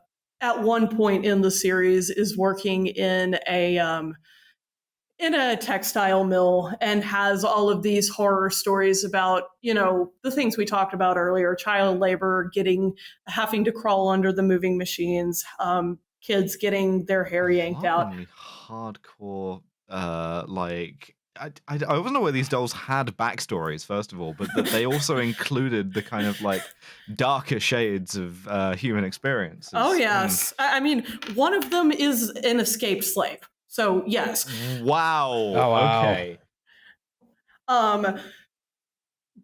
one point in the series, is working in a textile mill and has all of these horror stories about, you know, the things we talked about earlier: child labor, having to crawl under the moving machines, kids getting their hair yanked out. Hardcore, I wasn't aware these dolls had backstories, first of all, but that they also included the kind of like darker shades of human experience. Oh, yes. I mean, one of them is an escaped slave. So, yes. Wow. Oh, wow. Okay.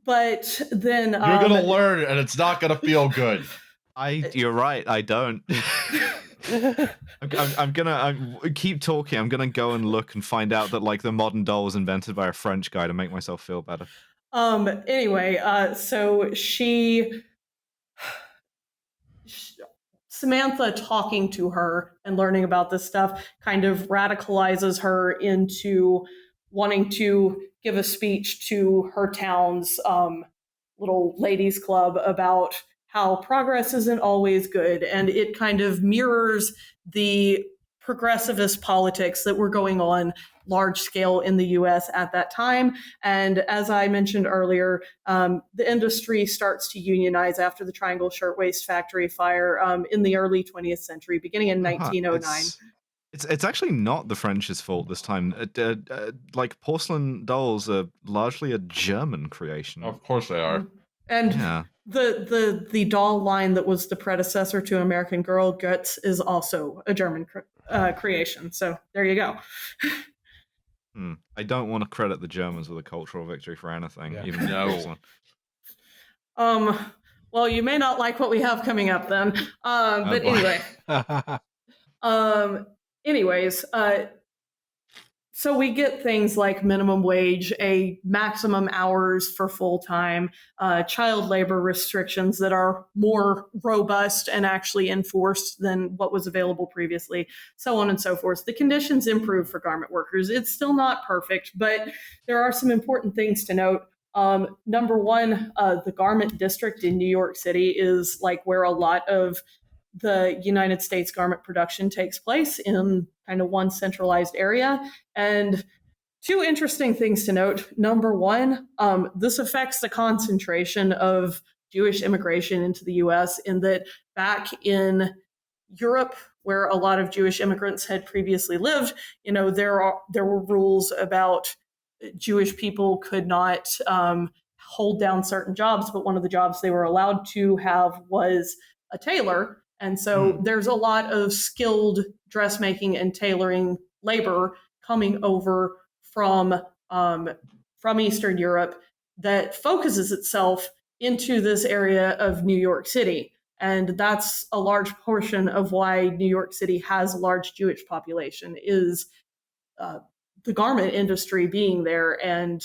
But then you're gonna learn, and it's not gonna feel good. You're right. I don't. I'm gonna keep talking. I'm gonna go and look and find out that like the modern doll was invented by a French guy to make myself feel better. Anyway, so Samantha talking to her and learning about this stuff kind of radicalizes her into wanting to give a speech to her town's little ladies club about how progress isn't always good. And it kind of mirrors the progressivist politics that were going on large scale in the US at that time. And as I mentioned earlier, the industry starts to unionize after the Triangle Shirtwaist Factory fire in the early 20th century, beginning in 1909. It's actually not the French's fault this time. Like porcelain dolls are largely a German creation. Of course they are. And the doll line that was the predecessor to American Girl, Guts, is also a German creation. So there you go. I don't want to credit the Germans with a cultural victory for anything, even no. Well, you may not like what we have coming up then. But anyway. Anyways, so we get things like minimum wage, a maximum hours for full-time, child labor restrictions that are more robust and actually enforced than what was available previously, so on and so forth. The conditions improve for garment workers. It's still not perfect, but there are some important things to note. Number one, the garment district in New York City is like where a lot of the United States garment production takes place, in kind of one centralized area. And two interesting things to note. Number one, this affects the concentration of Jewish immigration into the US, in that back in Europe, where a lot of Jewish immigrants had previously lived, there were rules about Jewish people could not hold down certain jobs, but one of the jobs they were allowed to have was a tailor. And so there's a lot of skilled dressmaking and tailoring labor coming over from Eastern Europe that focuses itself into this area of New York City. And that's a large portion of why New York City has a large Jewish population, is the garment industry being there. And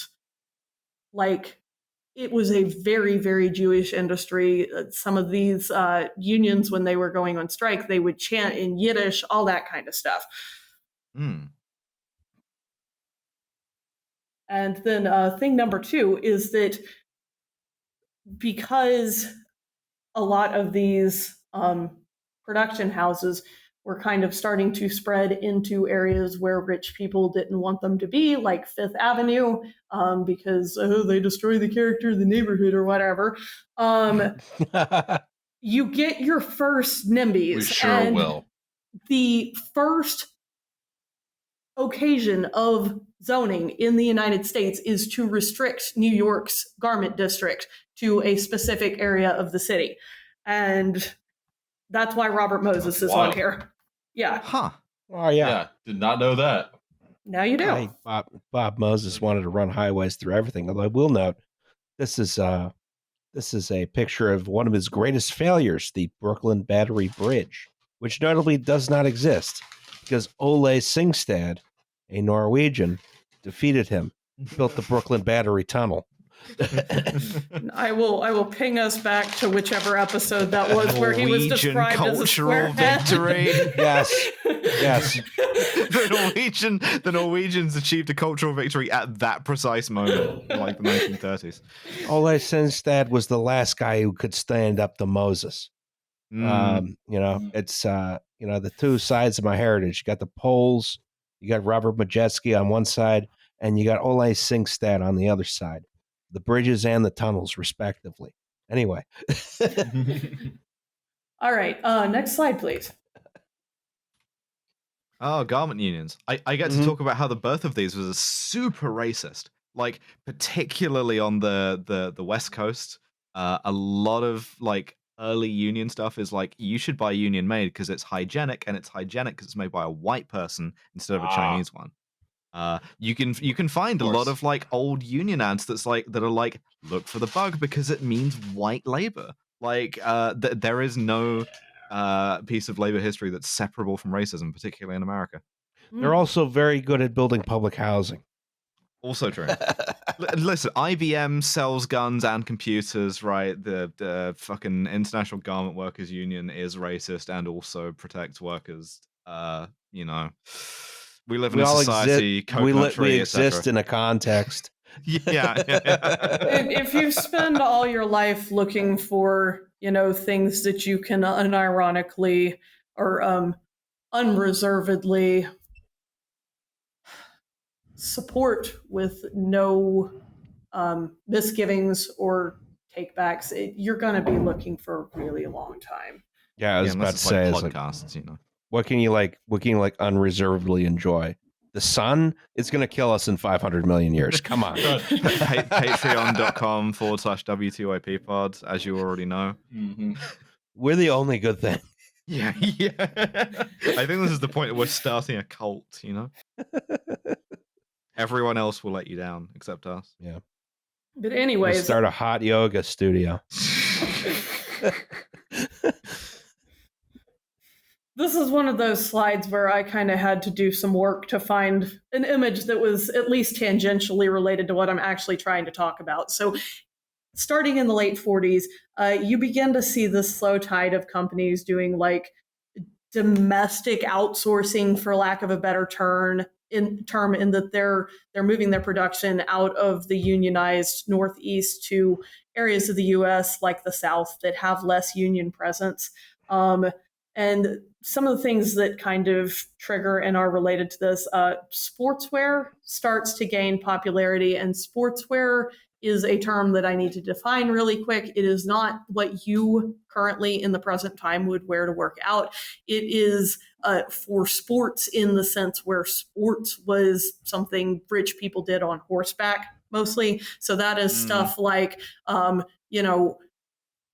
it was a very, very Jewish industry. Some of these unions, when they were going on strike, they would chant in Yiddish, all that kind of stuff. And then thing number two is that because a lot of these production houses were kind of starting to spread into areas where rich people didn't want them to be, like Fifth Avenue, because they destroy the character of the neighborhood or whatever. You get your first NIMBYs. We sure will. The first occasion of zoning in the United States is to restrict New York's garment district to a specific area of the city. And that's why Robert Moses is on here. Yeah. Huh. Oh, yeah. Did not know that. Now you do. Bob Moses wanted to run highways through everything. Although I will note, this is a picture of one of his greatest failures, the Brooklyn Battery Bridge, which notably does not exist because Ole Singstad, a Norwegian, defeated him, built the Brooklyn Battery Tunnel. I will ping us back to whichever episode that was where he was described as a square victory. Yes. The Norwegians achieved a cultural victory at that precise moment, like the 1930s. Ole Singstad was the last guy who could stand up to Moses. It's the two sides of my heritage. You got the Poles, you got Robert Majewski on one side, and you got Ole Singstad on the other side. The bridges and the tunnels, respectively. Anyway. All right. Next slide, please. Oh, garment unions. I get to talk about how the birth of these was super racist. Like, particularly on the West Coast, a lot of early union stuff is like, you should buy union made because it's hygienic, and it's hygienic because it's made by a white person instead of a Chinese one. You can find a lot of old union ads that are like, look for the bug because it means white labor. There is no piece of labor history that's separable from racism, particularly in America. They're also very good at building public housing. Also true. Listen, IBM sells guns and computers, right? The fucking International Garment Workers Union is racist and also protects workers. We live in a society, we exist in a context. Yeah. If you spend all your life looking for, things that you can unironically or unreservedly support with no misgivings or takebacks, you're going to be looking for a really long time. Yeah, I was about to say, podcasts, you know. What can you like unreservedly enjoy? The sun is going to kill us in 500 million years. Come on. Patreon.com/WTYP pod, as you already know. Mm-hmm. We're the only good thing. Yeah. I think this is the point that we're starting a cult, you know? Everyone else will let you down except us. Yeah. But anyways, we'll start a hot yoga studio. This is one of those slides where I kind of had to do some work to find an image that was at least tangentially related to what I'm actually trying to talk about. So starting in the late 40s, you begin to see this slow tide of companies doing like domestic outsourcing, for lack of a better term, in that they're moving their production out of the unionized Northeast to areas of the U.S. like the South that have less union presence. And some of the things that kind of trigger and are related to this, sportswear starts to gain popularity, and sportswear is a term that I need to define really quick. It is not what you currently in the present time would wear to work out. It is for sports in the sense where sports was something rich people did on horseback mostly. So that is stuff like,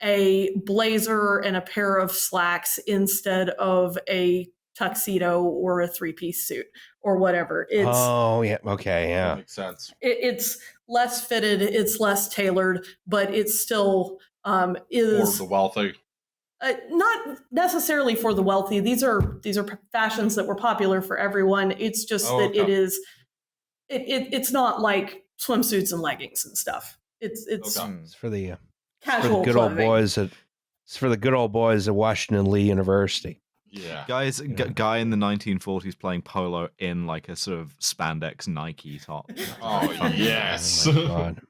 a blazer and a pair of slacks instead of a tuxedo or a three-piece suit or whatever. Yeah. Okay. Yeah. That makes sense. It's less fitted, it's less tailored, but it's still is for the wealthy. Not necessarily for the wealthy. These are fashions that were popular for everyone. It's just that it is. It's not like swimsuits and leggings and stuff. It's for the casual good old boys at Washington Lee University. Yeah, guy in the 1940s playing polo in like a sort of spandex Nike top. Oh yes. Oh, God.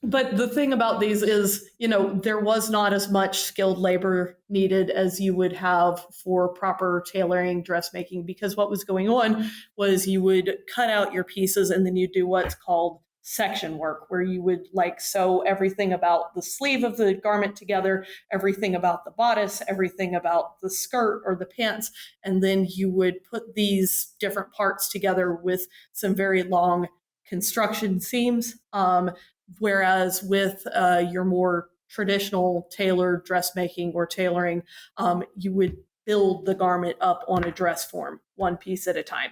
But the thing about these is, there was not as much skilled labor needed as you would have for proper tailoring, dressmaking, because what was going on was you would cut out your pieces and then you do what's called section work, where you would like sew everything about the sleeve of the garment together, everything about the bodice, everything about the skirt or the pants, and then you would put these different parts together with some very long construction seams. Whereas with your more traditional tailored dressmaking or tailoring, you would build the garment up on a dress form, one piece at a time.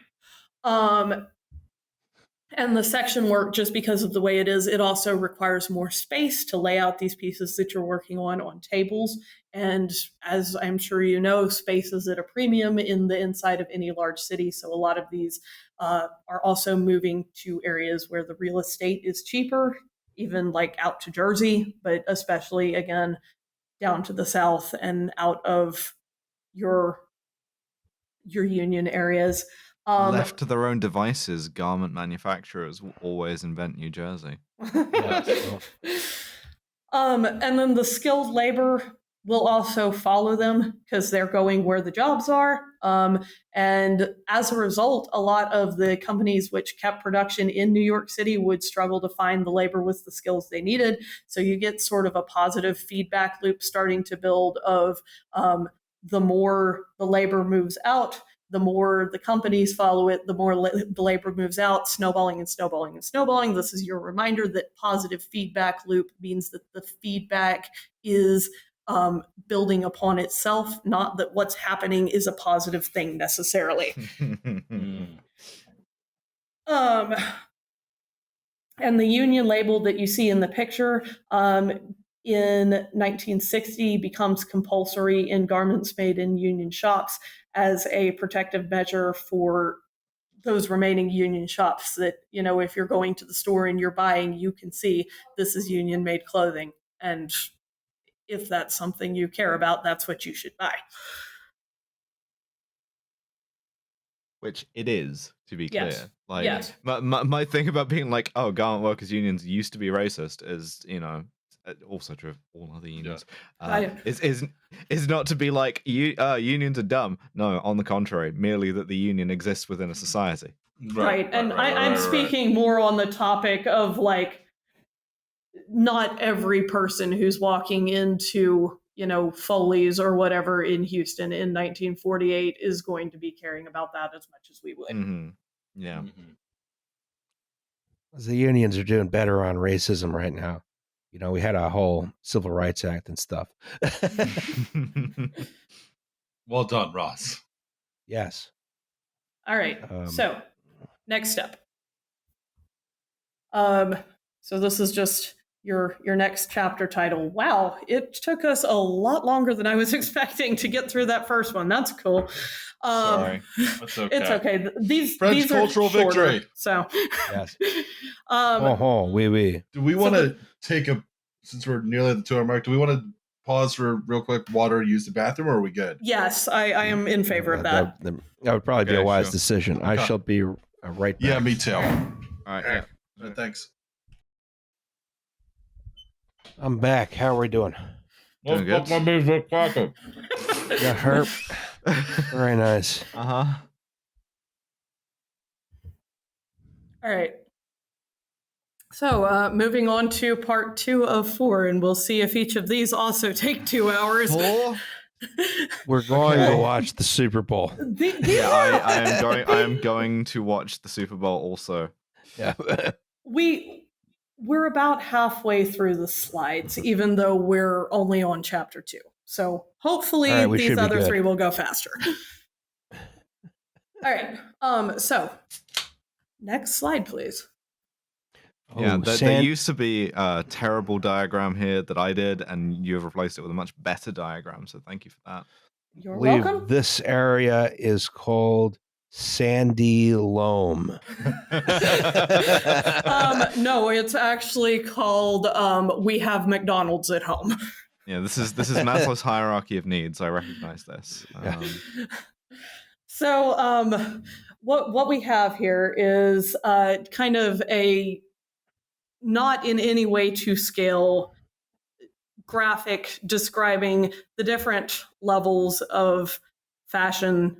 And the section work, just because of the way it is, it also requires more space to lay out these pieces that you're working on tables. And as I'm sure you know, space is at a premium in the inside of any large city. So a lot of these are also moving to areas where the real estate is cheaper, even like out to Jersey, but especially, again, down to the South and out of your union areas. Left to their own devices, garment manufacturers will always invent New Jersey. And then the skilled labor will also follow them because they're going where the jobs are. And as a result, a lot of the companies which kept production in New York City would struggle to find the labor with the skills they needed. So you get sort of a positive feedback loop starting to build of the more the labor moves out, the more the companies follow it, the more the labor moves out, snowballing and snowballing and snowballing. This is your reminder that positive feedback loop means that the feedback is building upon itself, not that what's happening is a positive thing necessarily. And the union label that you see in the picture in 1960 becomes compulsory in garments made in union shops as a protective measure for those remaining union shops that, if you're going to the store and you're buying, you can see this is union made clothing. And if that's something you care about, that's what you should buy. Which it is, to be clear. Yes. Like, yes. my thing about being like, oh, garment workers unions used to be racist is, also true of all other unions, is not to be like unions are dumb. No, on the contrary, merely that the union exists within a society. Right. I'm speaking more on the topic of like, not every person who's walking into, Foley's or whatever in Houston in 1948 is going to be caring about that as much as we would. Mm-hmm. Yeah. The unions are doing better on racism right now. We had a whole Civil Rights Act and stuff. Well done, Ross. Yes. All right. So next up. So this is just your next chapter title. Wow, it took us a lot longer than I was expecting to get through that first one. That's cool. Sorry, that's okay. It's okay. These cultural are shorter, victory. So yes. Oui. Do we want to take since we're nearly at the 2 hour mark? Do we want to pause for real quick, water, use the bathroom, or are we good? Yes, I am in favor of that. That would probably be a wise decision. Okay. I shall be right back. Yeah, me too. All right. Yeah. Thanks. I'm back. How are we doing? Doing good. Got hurt. Very nice. Uh-huh. All right. So moving on to part 2 of 4, and we'll see if each of these also take 2 hours. 4? We're going to watch the Super Bowl. I am going to watch the Super Bowl also. Yeah. We're about halfway through the slides, even though we're only on chapter 2. So hopefully these other 3 will go faster. All right. So next slide, please. Yeah, there used to be a terrible diagram here that I did, and you have replaced it with a much better diagram. So thank you for that. You're welcome. This area is called Sandy Loam. No, it's actually called We Have McDonald's at Home. Yeah, this is Maslow's hierarchy of needs. I recognize this. So what we have here is kind of a not in any way to scale graphic describing the different levels of fashion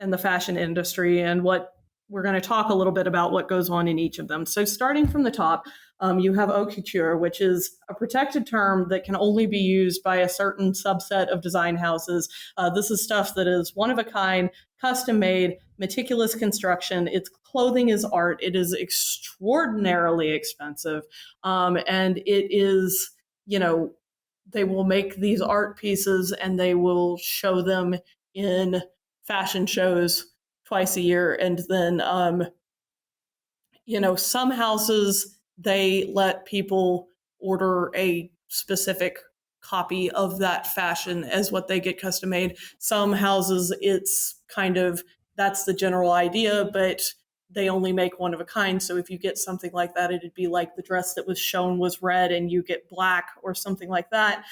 and the fashion industry, and what we're going to talk a little bit about what goes on in each of them. So starting from the top, you have haute couture, which is a protected term that can only be used by a certain subset of design houses. This is stuff that is one of a kind, custom made, meticulous construction. Its clothing is art. It is extraordinarily expensive. And it is, they will make these art pieces and they will show them in fashion shows twice a year. And then, some houses, they let people order a specific copy of that fashion as what they get custom made. Some houses, it's kind of, that's the general idea, but they only make one of a kind. So if you get something like that, it'd be like the dress that was shown was red and you get black or something like that.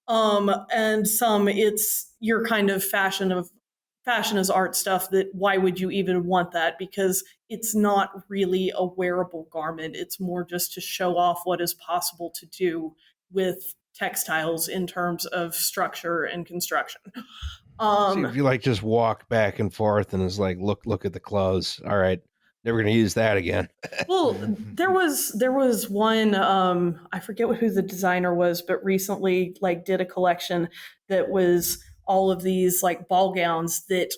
And some, it's your kind of fashion as art stuff that why would you even want that? Because it's not really a wearable garment. It's more just to show off what is possible to do with textiles in terms of structure and construction. So if you just walk back and forth and it's like, look at the clothes. All right. Never going to use that again. Well, there was one, I forget who the designer was, but recently did a collection that was all of these ball gowns that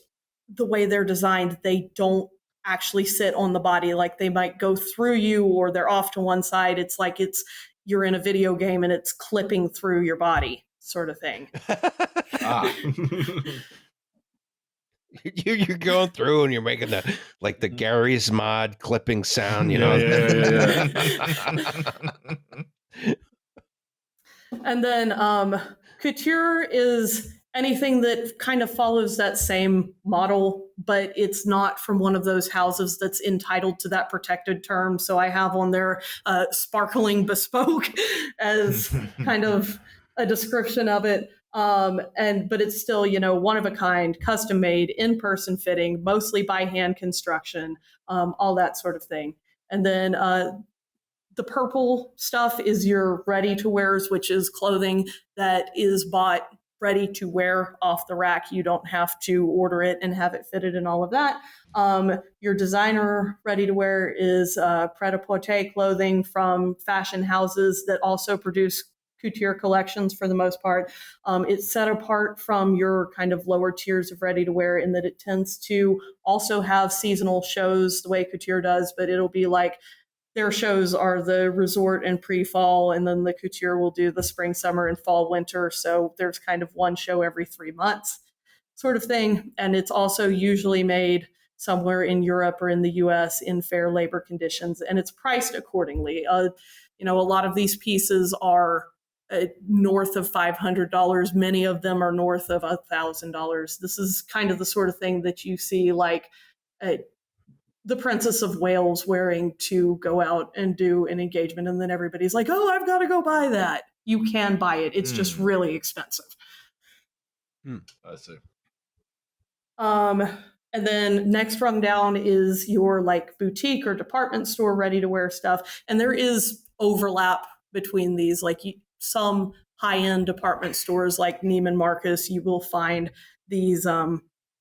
the way they're designed, they don't actually sit on the body. They might go through you or they're off to one side. It's like you're in a video game and it's clipping through your body sort of thing. You're going through and you're making the Gary's Mod clipping sound, Yeah. And then couture is anything that kind of follows that same model, but it's not from one of those houses that's entitled to that protected term. So I have on there sparkling bespoke as kind of a description of it. But it's still, one of a kind, custom made, in-person fitting, mostly by hand construction, all that sort of thing. And then the purple stuff is your ready-to-wears, which is clothing that is bought ready to wear off the rack. You don't have to order it and have it fitted and all of that. Your designer ready-to-wear is pret-a-porter clothing from fashion houses that also produce couture collections for the most part. It's set apart from your kind of lower tiers of ready-to-wear in that it tends to also have seasonal shows the way couture does, but it'll be like their shows are the resort and pre-fall, and then the couture will do the spring, summer, and fall, winter. So there's kind of one show every 3 months sort of thing. And it's also usually made somewhere in Europe or in the US in fair labor conditions, and it's priced accordingly. A lot of these pieces are north of $500. Many of them are north of $1,000. This is kind of the sort of thing that you see like the Princess of Wales wearing to go out and do an engagement, and then everybody's like, oh, I've got to go buy that. You can buy it. It's just really expensive. I see. And then next rung down is your like boutique or department store ready-to-wear stuff. And there is overlap between these. Like some high-end department stores like Neiman Marcus, you will find these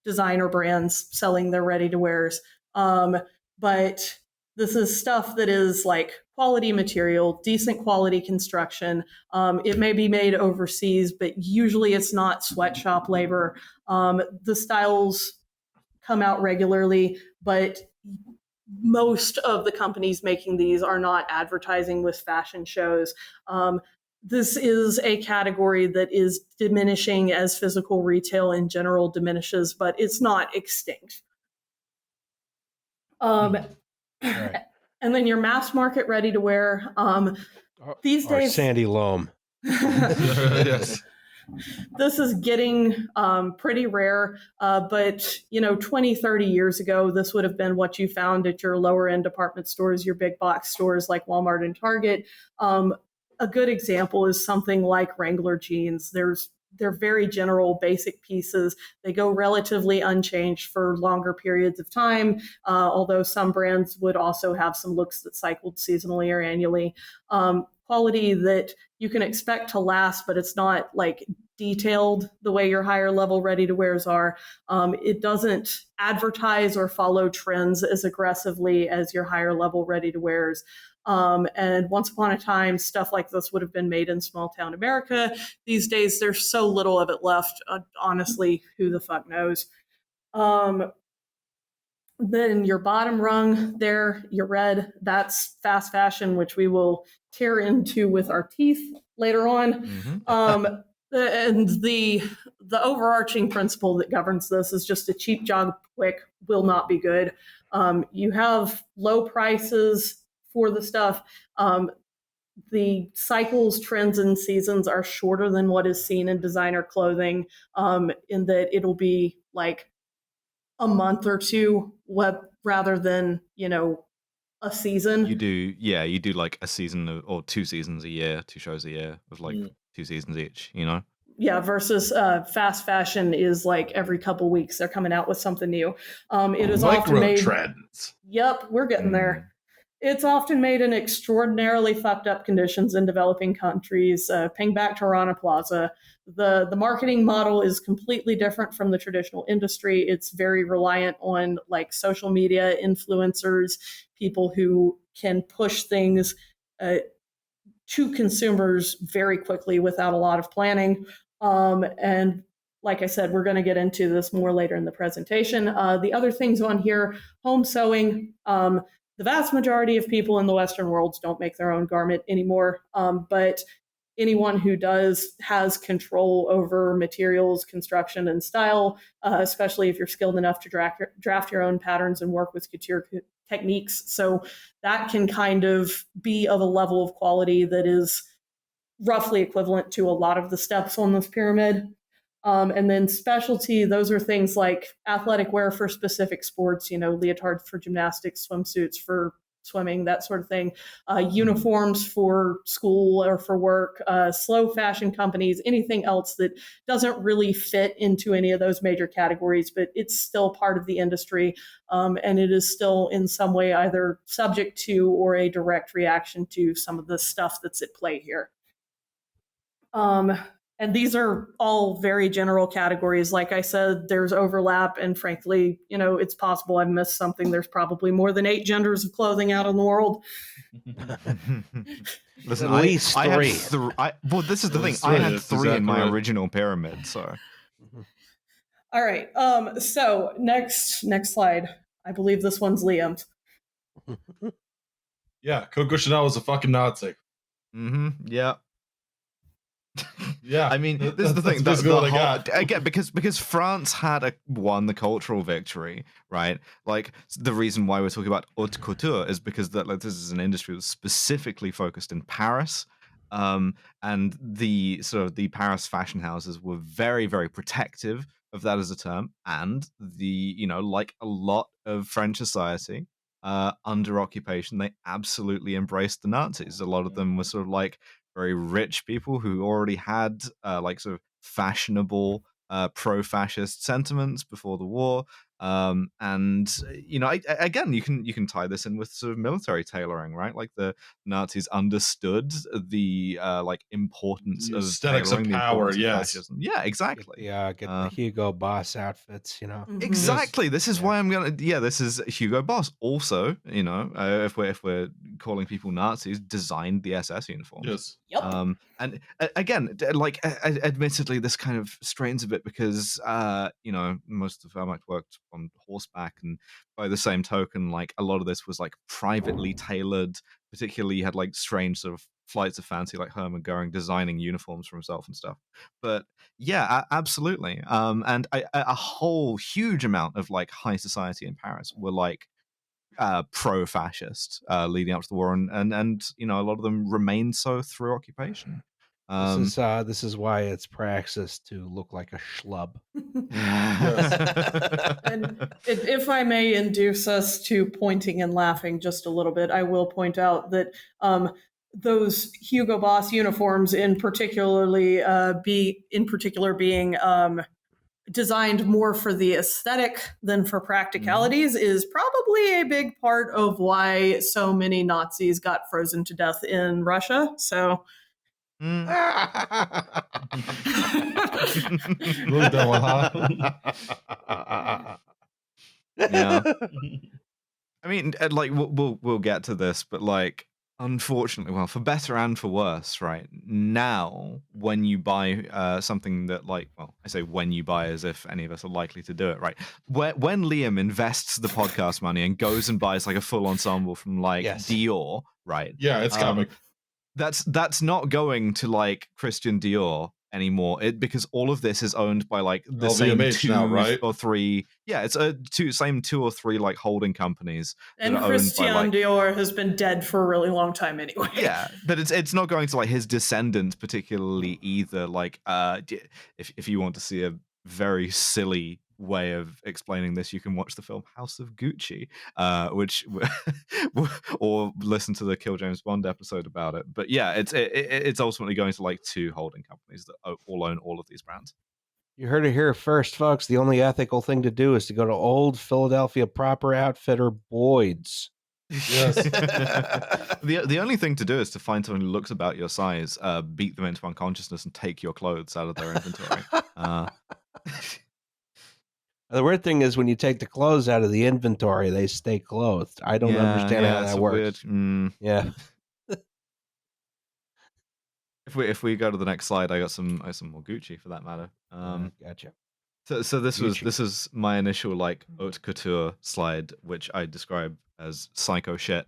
designer brands selling their ready-to-wears. But this is stuff that is like quality material, decent quality construction. It may be made overseas, but usually it's not sweatshop labor. The styles come out regularly, but most of the companies making these are not advertising with fashion shows. This is a category that is diminishing as physical retail in general diminishes, but it's not extinct. Right. And then your mass market ready to wear. These days, Sandy Loam. Yes. This is getting pretty rare, but 20, 30 years ago, this would have been what you found at your lower end department stores, your big box stores like Walmart and Target. A good example is something like Wrangler jeans. They're very general, basic pieces. They go relatively unchanged for longer periods of time, although some brands would also have some looks that cycled seasonally or annually. Quality that you can expect to last, but it's not like detailed the way your higher level ready-to-wears are. It doesn't advertise or follow trends as aggressively as your higher level ready-to-wears. And once upon a time, stuff like this would have been made in small town America. These days, there's so little of it left. Honestly, who the fuck knows? Then your bottom rung there, your red, that's fast fashion, which we will tear into with our teeth later on. Mm-hmm. And the overarching principle that governs this is just a cheap job quick will not be good. You have low prices for the stuff. The cycles, trends, and seasons are shorter than what is seen in designer clothing, in that it'll be like a month or two rather than, a season. You do like a season or 2 seasons a year, 2 shows a year of like 2 seasons each, Yeah, versus fast fashion is like every couple weeks they're coming out with something new. It is often made trends. Yep, we're getting there. It's often made in extraordinarily fucked up conditions in developing countries. Ping back to Rana Plaza. The marketing model is completely different from the traditional industry. It's very reliant on like social media influencers, people who can push things to consumers very quickly without a lot of planning. And like I said, we're going to get into this more later in the presentation. The other things on here, home sewing. The vast majority of people in the Western worlds don't make their own garment anymore, but anyone who does has control over materials, construction, and style, especially if you're skilled enough to draft your own patterns and work with couture techniques. So that can kind of be of a level of quality that is roughly equivalent to a lot of the steps on this pyramid. And then specialty, those are things like athletic wear for specific sports, leotards for gymnastics, swimsuits for swimming, that sort of thing, uniforms for school or for work, slow fashion companies, anything else that doesn't really fit into any of those major categories, but it's still part of the industry, and it is still in some way either subject to or a direct reaction to some of the stuff that's at play here. And these are all very general categories. Like I said, there's overlap, and frankly, it's possible I've missed something. There's probably more than 8 genders of clothing out in the world. Listen, at least 3. Well, this is the thing. I had 3 in my original pyramid, so. All right. So next slide. I believe this one's Liam's. Yeah, Coco Chanel was a fucking Nazi. Yeah. Yeah, I mean, this is the thing. Again, because France had won the cultural victory, right? Like, the reason why we're talking about haute couture is because this is an industry that's specifically focused in Paris, and the Paris fashion houses were very, very protective of that as a term, and like a lot of French society, under occupation, they absolutely embraced the Nazis. A lot of them were sort of like very rich people who already had like sort of fashionable pro-fascist sentiments before the war, and again, you can tie this in with sort of military tailoring, right? Like the Nazis understood the like importance the of aesthetics of power. Yes, fascism. Yeah, exactly. Get the Hugo Boss outfits, Exactly. This is why I'm gonna. Yeah, this is Hugo Boss. Also, if we're calling people Nazis, designed the SS uniforms. Yes. Yep. And again, like, admittedly, this kind of strains a bit because most of Wehrmacht worked on horseback, and by the same token, like a lot of this was like privately tailored. Particularly, you had like strange sort of flights of fancy, like Hermann Goering designing uniforms for himself and stuff. But yeah, absolutely. And a whole huge amount of like high society in Paris were like pro-fascist leading up to the war, and a lot of them remained so through occupation. This is why it's praxis to look like a schlub. And if I may induce us to pointing and laughing just a little bit, I will point out that those Hugo Boss uniforms, in particular being designed more for the aesthetic than for practicalities, is probably a big part of why so many Nazis got frozen to death in Russia. So. Yeah. I mean, like we'll get to this, but like, unfortunately, well, for better and for worse, right now, when you buy something that, like, well, I say when you buy as if any of us are likely to do it, right? When Liam invests the podcast money and goes and buys like a full ensemble from like Dior, right? Yeah, it's coming. That's not going to like Christian Dior anymore, because all of this is owned by like the same LVMH 2 now, right? or 3. Yeah, it's same 2 or 3 like holding companies. And Christian Dior has been dead for a really long time anyway. Yeah, but it's not going to like his descendants particularly either. Like, if you want to see a very silly way of explaining this, you can watch the film House of Gucci, which or listen to the Kill James Bond episode about it. But yeah, it's ultimately going to like 2 holding companies that all own all of these brands. You heard it here first, folks. The only ethical thing to do is to go to Old Philadelphia Proper Outfitter Boyd's. Yes. The only thing to do is to find someone who looks about your size, beat them into unconsciousness, and take your clothes out of their inventory. The weird thing is when you take the clothes out of the inventory, they stay clothed. I don't understand how that works. Yeah. If we go to the next slide, I got some more Gucci for that matter. Gotcha. So this is my initial like haute couture slide, which I describe as psycho shit.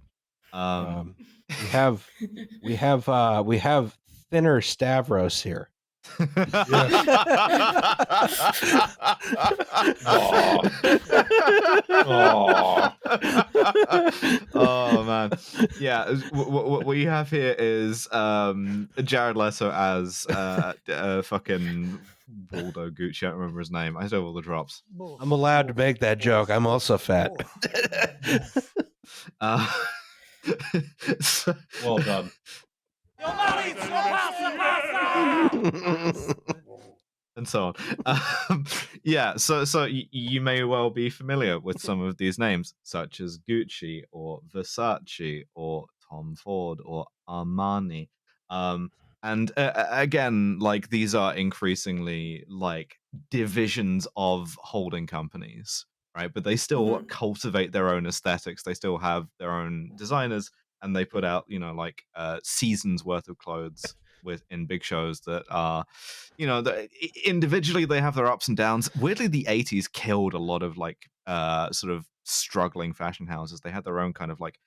We have thinner Stavros here. Oh man, yeah. What we have here is Jared Leto as fucking Waldo Gucci. I don't remember his name. I have all the drops. I'm allowed to make that joke. I'm also fat. Well done. And so on. Yeah, so you may well be familiar with some of these names, such as Gucci or Versace or Tom Ford or Armani. And again, like these are increasingly like divisions of holding companies, right? But they still cultivate their own aesthetics. They still have their own designers, and they put out, like seasons worth of clothes in big shows that are, individually they have their ups and downs. Weirdly, the 80s killed a lot of like sort of struggling fashion houses. They had their own kind of like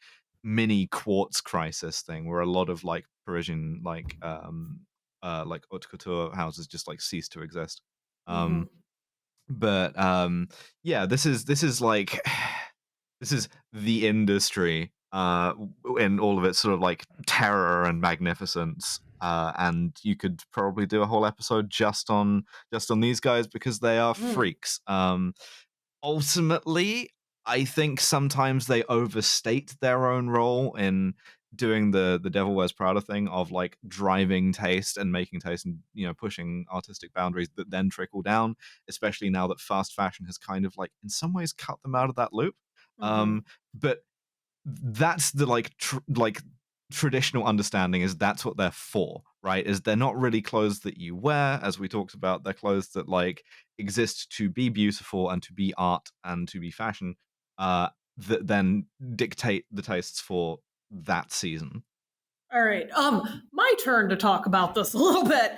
mini quartz crisis thing where a lot of like Parisian like haute couture houses just like ceased to exist. But yeah, this is like this is the industry in all of its sort of like terror and magnificence. And you could probably do a whole episode just on these guys because they are freaks. Ultimately, I think sometimes they overstate their own role in doing the Devil Wears Prada thing of like driving taste and making taste and pushing artistic boundaries that then trickle down, especially now that fast fashion has kind of like in some ways cut them out of that loop. But that's the like traditional understanding is that's what they're for, right? Is they're not really clothes that you wear, as we talked about. They're clothes that like exist to be beautiful and to be art and to be fashion, that then dictate the tastes for that season. All right. My turn to talk about this a little bit.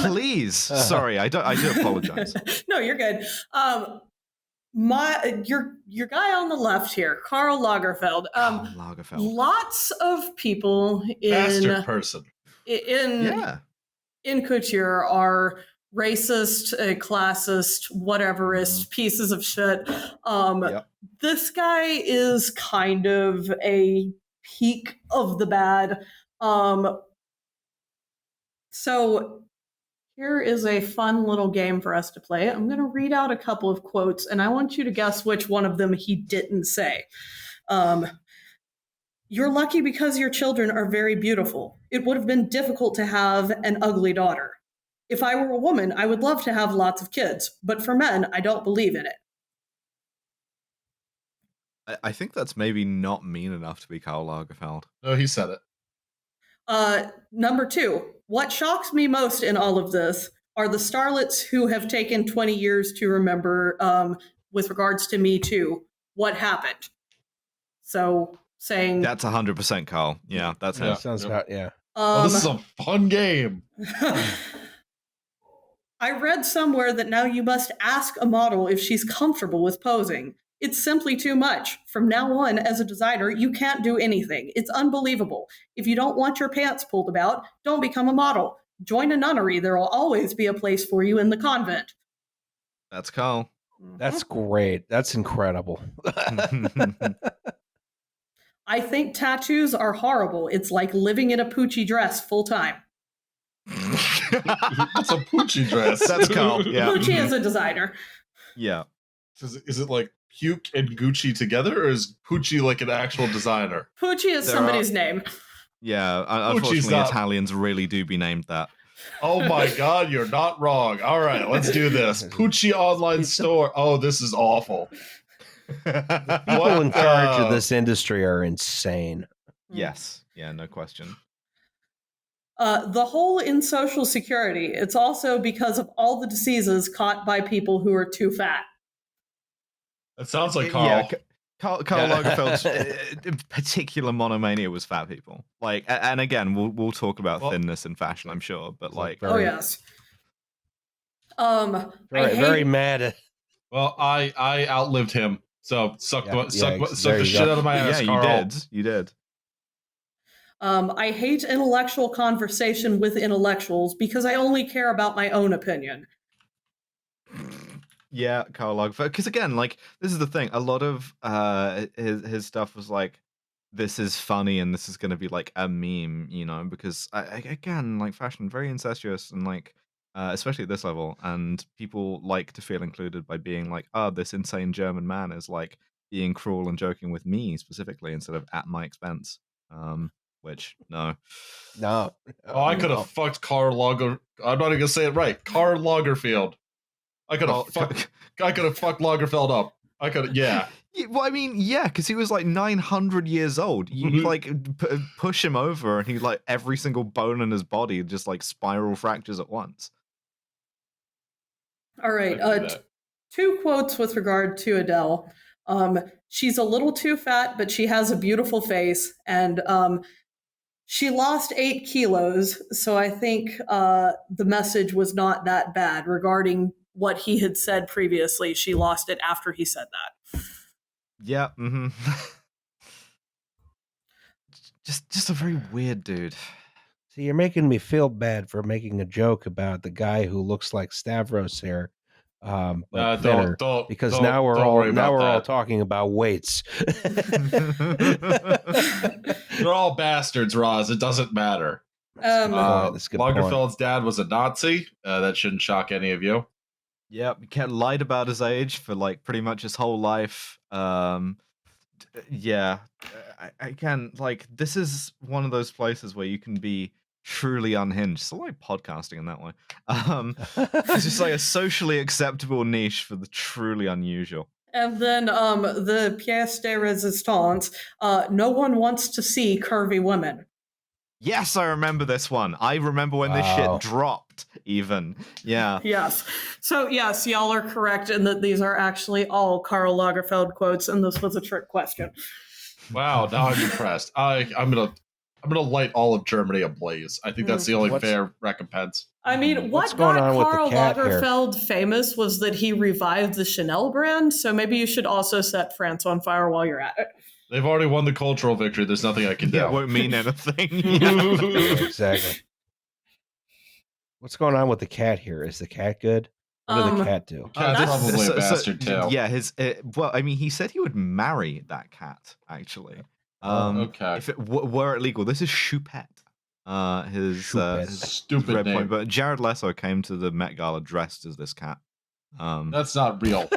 Please. Sorry, I do apologize. No, you're good. Your guy on the left here, Karl Lagerfeld. Lots of people in couture are racist, classist, whateverist pieces of shit. This guy is kind of a peak of the bad. So here is a fun little game for us to play. I'm going to read out a couple of quotes, and I want you to guess which one of them he didn't say. You're lucky because your children are very beautiful. It would have been difficult to have an ugly daughter. If I were a woman, I would love to have lots of kids, but for men, I don't believe in it. I think that's maybe not mean enough to be Karl Lagerfeld. No, he said it. Number 2, what shocks me most in all of this are the starlets who have taken 20 years to remember with regards to Me Too, what happened. So saying... That's 100% Karl. Yeah, that's it. Sounds about, yeah. This is a fun game. I read somewhere that now you must ask a model if she's comfortable with posing. It's simply too much. From now on, as a designer, you can't do anything. It's unbelievable. If you don't want your pants pulled about, don't become a model. Join a nunnery. There will always be a place for you in the convent. That's Karl. That's great. That's incredible. I think tattoos are horrible. It's like living in a Poochie dress full time. It's a Poochie dress. That's Karl. Yeah. Poochie is a designer. Yeah. Is it like Puke and Gucci together, or is Poochie like an actual designer? Poochie is somebody's name. Yeah, unfortunately, Italians really do be named that. Oh my God, you're not wrong. All right, let's do this. Poochie online store. Oh, this is awful. People in charge of this industry are insane. Yes. Yeah, no question. The hole in Social Security, it's also because of all the diseases caught by people who are too fat. That sounds like Karl. Yeah, Karl Lagerfeld's particular monomania was fat people. Like, and again, we'll talk about thinness in fashion, I'm sure, but like, yes. Very mad at. Well, I outlived him, so suck the shit out of my ass, Karl. Yeah, you did. I hate intellectual conversation with intellectuals because I only care about my own opinion. Yeah, Karl Lagerfeld. Because again, like, this is the thing. A lot of his stuff was like, this is funny and this is going to be like a meme, because again, like, fashion, very incestuous and like, especially at this level. And people like to feel included by being like, oh, this insane German man is like being cruel and joking with me specifically instead of at my expense. Which no. Oh, I could have fucked Karl Lager. I'm not even gonna say it right. Karl Lagerfeld. I could have fucked Lagerfeld up. I could, yeah. Well, I mean, yeah, because he was like 900 years old. You like push him over, and he like every single bone in his body just like spiral fractures at once. All right, two quotes with regard to Adele. She's a little too fat, but she has a beautiful face, and she lost 8 kilos. So I think the message was not that bad regarding what he had said previously. She lost it after he said that. Yeah. Mm-hmm. just a very weird dude. See, you're making me feel bad for making a joke about the guy who looks like Stavros here, but thinner, because now we're all talking about weights. They're all bastards, Roz. It doesn't matter. Lagerfeld's dad was a Nazi. That shouldn't shock any of you. Yep, he lied about his age for like pretty much his whole life. Yeah, I can like this is one of those places where you can be truly unhinged. So like podcasting in that way. It's just like a socially acceptable niche for the truly unusual. And then the pièce de résistance. No one wants to see curvy women. Yes, I remember this one. I remember when this shit dropped, even. Yeah. Yes. So, yes, y'all are correct in that these are actually all Karl Lagerfeld quotes, and this was a trick question. Wow, now I'm impressed. I'm gonna light all of Germany ablaze. I think that's the only fair recompense. I mean, what got Karl Lagerfeld famous was that he revived the Chanel brand, so maybe you should also set France on fire while you're at it. They've already won the cultural victory. There's nothing I can do. It won't mean anything. Exactly. What's going on with the cat here? Is the cat good? What did the cat do? Cat's probably a bastard too. Yeah, well, I mean, he said he would marry that cat. Actually, okay. If it were illegal, this is Choupette. His stupid red name. point. But Jared Leto came to the Met Gala dressed as this cat. That's not real.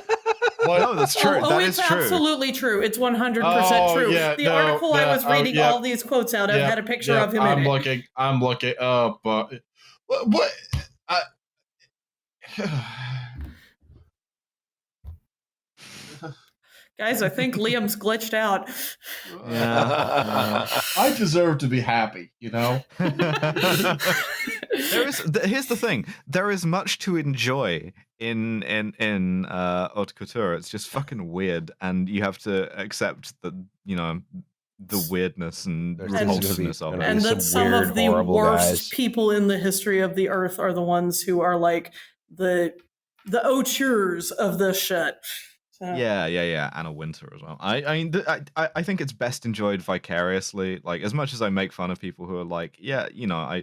No, that's true. That is true. It's absolutely true. It's 100% true. Yeah, the article I was reading all these quotes out of had a picture of him in it. I'm looking. But what? Guys, I think Liam's glitched out. Yeah. I deserve to be happy, you know? Here's the thing. There is much to enjoy in haute couture. It's just fucking weird, and you have to accept that, you know, the weirdness and repulsiveness of it. And that some of the worst people in the history of the earth are the ones who are like the auteurs of this shit. So. Yeah. Anna Wintour as well. I think it's best enjoyed vicariously. Like, as much as I make fun of people who are like, yeah, you know,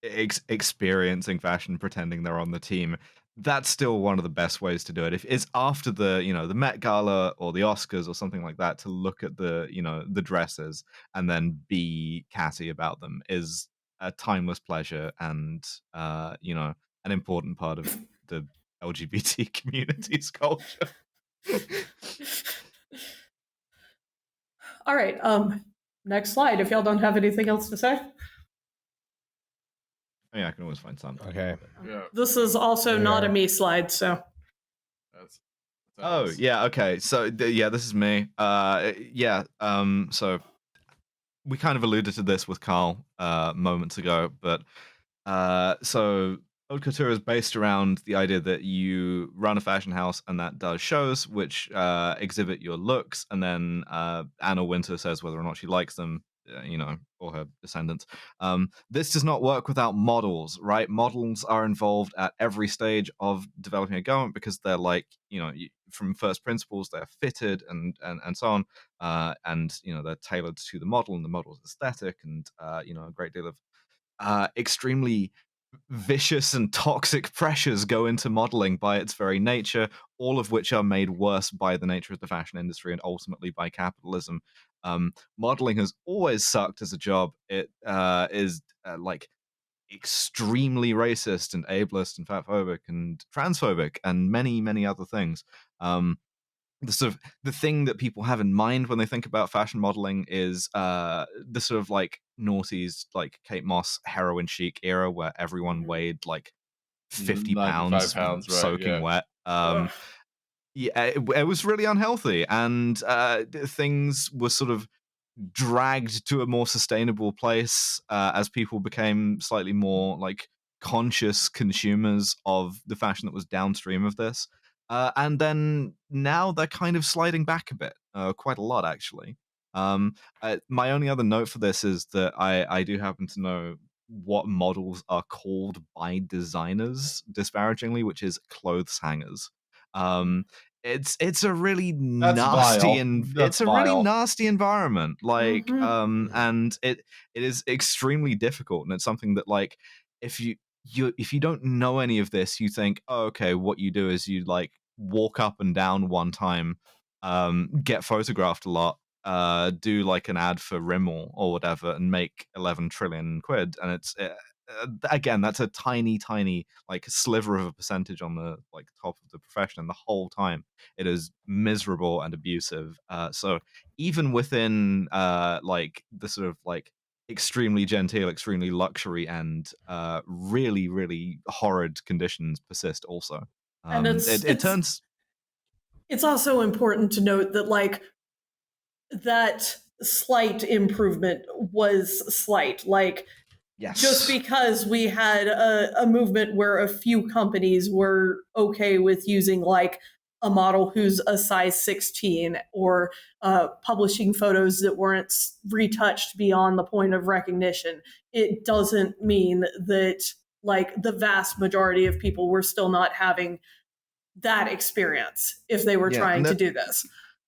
experiencing fashion, pretending they're on the team. That's still one of the best ways to do it. If it's after the Met Gala or the Oscars or something like that, to look at the dresses and then be catty about them is a timeless pleasure and an important part of the LGBT community's culture. All right. Next slide. If y'all don't have anything else to say. Yeah, I can always find something. Okay. Yeah. This is also not a me slide, so. Okay. So this is me. So we kind of alluded to this with Carl moments ago, but so haute couture is based around the idea that you run a fashion house and that does shows which exhibit your looks, and then Anna Wintour says whether or not she likes them, or her descendants. This does not work without models, right? Models are involved at every stage of developing a garment because they're like, from first principles, they're fitted and so on, and they're tailored to the model and the model's aesthetic, and a great deal of extremely vicious and toxic pressures go into modeling by its very nature, all of which are made worse by the nature of the fashion industry and ultimately by capitalism. Modeling has always sucked as a job. It is like extremely racist and ableist and fatphobic and transphobic and many, many other things. the thing that people have in mind when they think about fashion modeling is the sort of like noughties, like Kate Moss heroin chic era where everyone weighed like 50 pounds right, soaking wet. Yeah, it was really unhealthy, and things were sort of dragged to a more sustainable place as people became slightly more like conscious consumers of the fashion that was downstream of this. And then now they're kind of sliding back a bit, quite a lot actually. My only other note for this is that I do happen to know what models are called by designers disparagingly, which is clothes hangers. It's a really nasty and it's a really nasty environment, like and it is extremely difficult, and it's something that like if you don't know any of this, you think, oh, okay, what you do is you like walk up and down one time, get photographed a lot, do like an ad for Rimmel or whatever, and make 11 trillion quid, and it's again, that's a tiny like sliver of a percentage on the like top of the profession, and the whole time it is miserable and abusive. So even within like the sort of like extremely genteel, extremely luxury, and really horrid conditions persist also. And it turns. It's also important to note that like that slight improvement was slight. Like, yes. Just because we had a movement where a few companies were okay with using like a model who's a size 16 or publishing photos that weren't retouched beyond the point of recognition, it doesn't mean that like the vast majority of people were still not having that experience if they were trying to do this.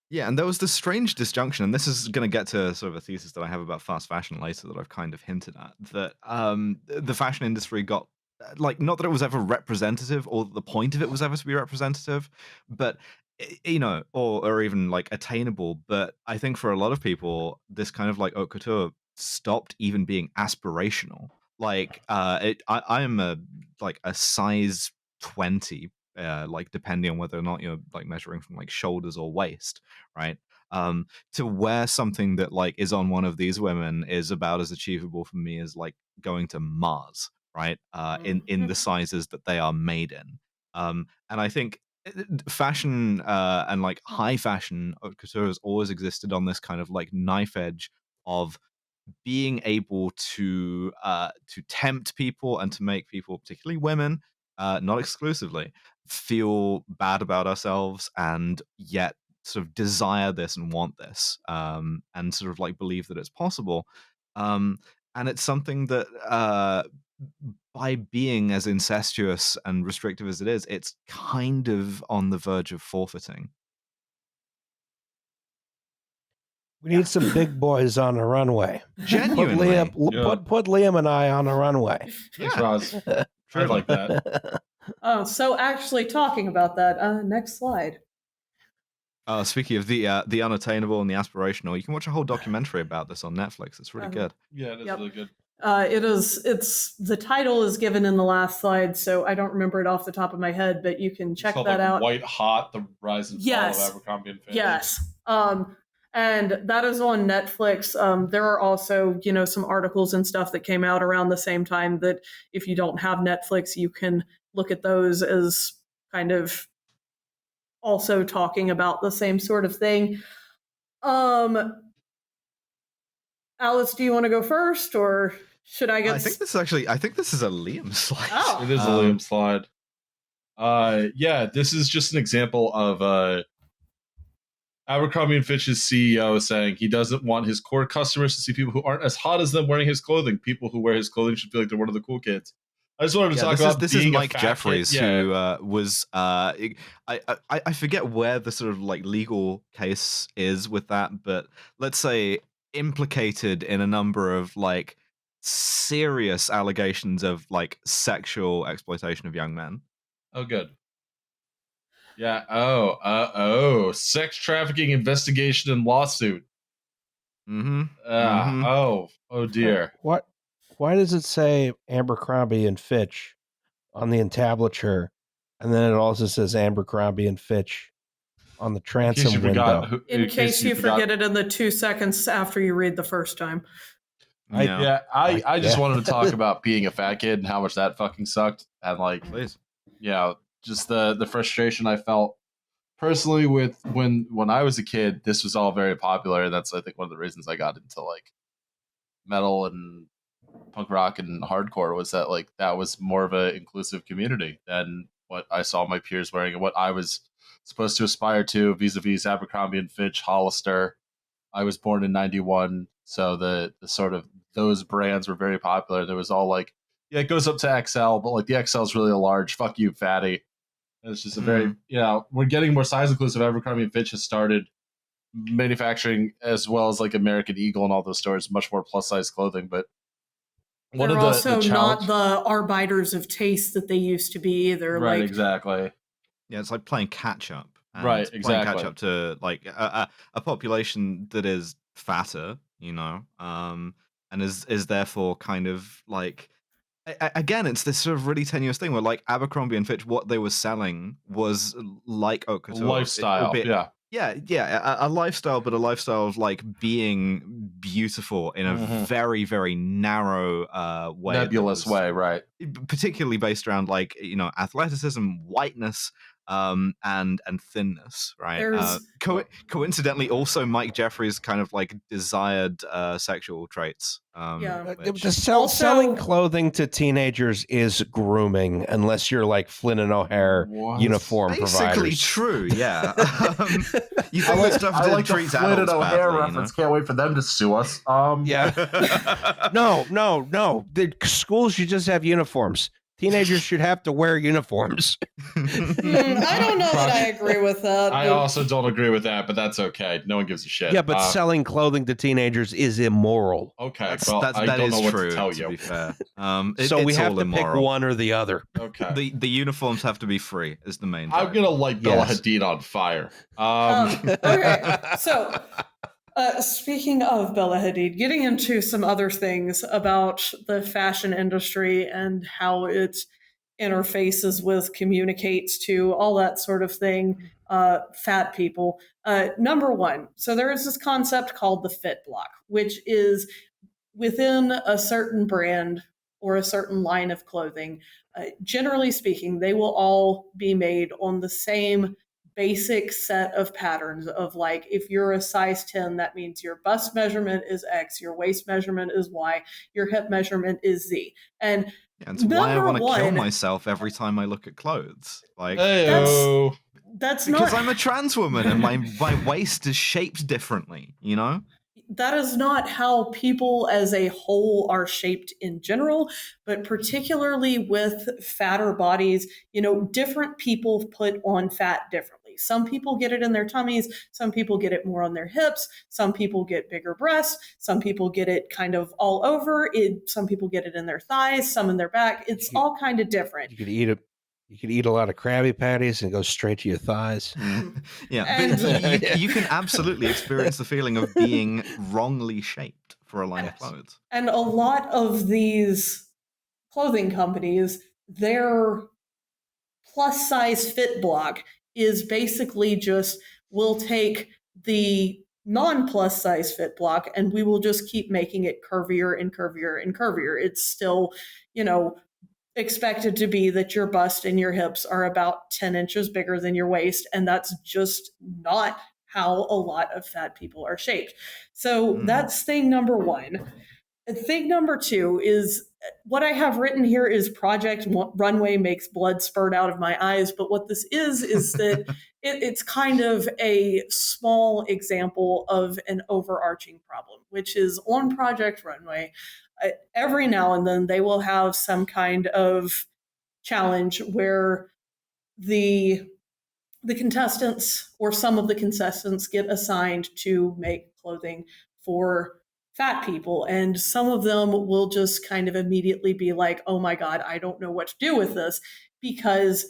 Yeah, and there was this strange disjunction, and this is going to get to sort of a thesis that I have about fast fashion later that I've kind of hinted at, that the fashion industry got, like, not that it was ever representative or the point of it was ever to be representative, but, you know, or even, like, attainable, but I think for a lot of people, this kind of, like, haute couture stopped even being aspirational. Like, I am a size 20, like depending on whether or not you're like measuring from like shoulders or waist, right? To wear something that like is on one of these women is about as achievable for me as like going to Mars, right? In the sizes that they are made in. And I think fashion and like high fashion haute couture has always existed on this kind of like knife edge of being able to tempt people and to make people, particularly women, not exclusively, feel bad about ourselves and yet sort of desire this and want this, and sort of like believe that it's possible. And it's something that by being as incestuous and restrictive as it is, it's kind of on the verge of forfeiting. We need some big boys on the runway. Genuinely. Put Liam and I on the runway. Thanks, Roz. I like that. Oh, so actually talking about that, next slide. Speaking of the unattainable and the aspirational, you can watch a whole documentary about this on Netflix. It's really good. Yeah, it is really good. It's the title is given in the last slide, so I don't remember it off the top of my head, but you can check that out. White Hot: The Rise and Fall of Abercrombie & Fitch. Yes. And that is on Netflix. There are also, some articles and stuff that came out around the same time that if you don't have Netflix, you can look at those as kind of also talking about the same sort of thing. Alice, do you want to go first, or should I get? I think this is a Liam slide. Oh. It is a Liam slide. Yeah, this is just an example of Abercrombie & Fitch's CEO saying he doesn't want his core customers to see people who aren't as hot as them wearing his clothing. People who wear his clothing should feel like they're one of the cool kids. I just wanted to talk about this is Mike Jeffries, who was I forget where the sort of like legal case is with that, but let's say implicated in a number of like serious allegations of like sexual exploitation of young men. Oh, good. Yeah. Sex trafficking investigation and lawsuit. Oh dear. What? Why does it say Abercrombie and Fitch on the entablature, and then it also says Abercrombie and Fitch on the transom window. In case you forget it in the 2 seconds after you read the first time. I just wanted to talk about being a fat kid and how much that fucking sucked. And like, please. Yeah, just the frustration I felt personally with when I was a kid. This was all very popular, and that's I think one of the reasons I got into like metal and punk rock and hardcore was that like that was more of an inclusive community than what I saw my peers wearing and what I was supposed to aspire to vis-a-vis Abercrombie and Fitch, Hollister. I was born in '91, so the sort of those brands were very popular. There was all like, yeah, it goes up to XL, but like the XL is really a large. Fuck you, fatty. And it's just a very, we're getting more size inclusive. Abercrombie and Fitch has started manufacturing as well as like American Eagle and all those stores, much more plus size clothing. But they're also not the arbiters of taste that they used to be either. Right, exactly. Yeah, it's like playing catch up. Right, exactly. Playing catch up to like a population that is fatter, and is therefore kind of like. Again, it's this sort of really tenuous thing where, like, Abercrombie and Fitch, what they were selling was like haute couture, lifestyle. A lifestyle, but a lifestyle of like being beautiful in a very, very narrow way, nebulous way, right? Particularly based around like athleticism, whiteness, and thinness, right? Coincidentally, also Mike Jeffries' kind of like desired sexual traits. Selling clothing to teenagers is grooming, unless you're like Flynn and O'Hare uniform basically providers. True, yeah. You think I stuff like the treats Flynn and O'Hare badly, reference. Can't wait for them to sue us. Yeah. No. The schools should just have uniforms. Teenagers should have to wear uniforms. I don't know that I agree with that. I also don't agree with that, but that's okay. No one gives a shit. Yeah, but selling clothing to teenagers is immoral. Okay, I don't know what to tell you. To be fair, so we have to pick one or the other. Okay. The uniforms have to be free. Is the main. I'm gonna light Bella Hadid on fire. Okay, so. Speaking of Bella Hadid, getting into some other things about the fashion industry and how it interfaces with, communicates to, all that sort of thing, fat people. Number one, so there is this concept called the fit block, which is within a certain brand or a certain line of clothing. Generally speaking, they will all be made on the same basic set of patterns of like, if you're a size 10, that means your bust measurement is X, your waist measurement is Y, your hip measurement is Z. And it's why I want to kill myself every time I look at clothes. Like, that's because I'm a trans woman and my waist is shaped differently, That is not how people as a whole are shaped in general, but particularly with fatter bodies, different people put on fat differently. Some people get it in their tummies. Some people get it more on their hips. Some people get bigger breasts. Some people get it kind of all over. Some people get it in their thighs, some in their back. It's all kind of different. You could eat a lot of Krabby Patties and go straight to your thighs. But you can absolutely experience the feeling of being wrongly shaped for a line of clothes. And a lot of these clothing companies, their plus size fit block is basically just, we'll take the non-plus size fit block and we will just keep making it curvier and curvier and curvier. It's still, expected to be that your bust and your hips are about 10 inches bigger than your waist, and that's just not how a lot of fat people are shaped. So that's thing number one. Thing number two is, what I have written here is Project Runway makes blood spurt out of my eyes, but what this is that it's kind of a small example of an overarching problem, which is on Project Runway, every now and then they will have some kind of challenge where the contestants or some of the contestants get assigned to make clothing for fat people. And some of them will just kind of immediately be like, oh my God, I don't know what to do with this, because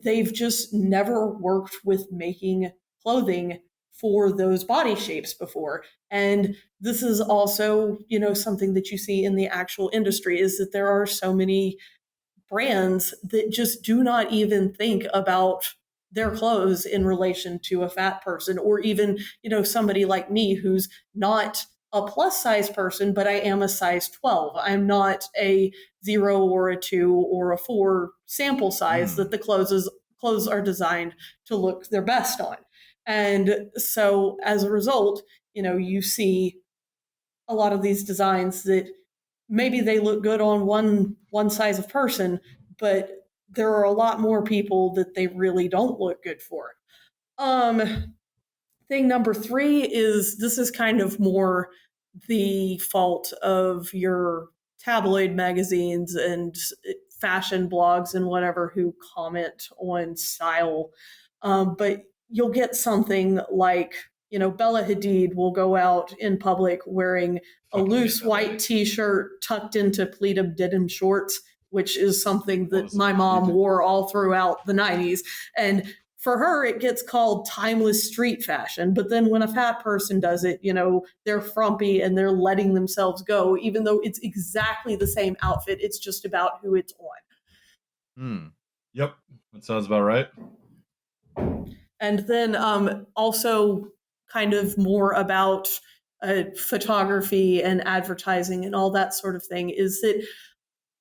they've just never worked with making clothing for those body shapes before. And this is also, something that you see in the actual industry, is that there are so many brands that just do not even think about their clothes in relation to a fat person, or even, somebody like me who's not a plus size person, but I am a size 12. I'm not a 0 or a 2 or a 4 sample size that the clothes are designed to look their best on. And so as a result, you see a lot of these designs that maybe they look good on one size of person, but there are a lot more people that they really don't look good for. Thing number 3 is, this is kind of more the fault of your tabloid magazines and fashion blogs and whatever who comment on style. But you'll get something like, Bella Hadid will go out in public wearing a loose white t-shirt tucked into pleated denim shorts, which is something that my mom wore all throughout the 90s. And for her, it gets called timeless street fashion. But then when a fat person does it, they're frumpy and they're letting themselves go, even though it's exactly the same outfit. It's just about who it's on. Yep, that sounds about right. And then also kind of more about photography and advertising and all that sort of thing is that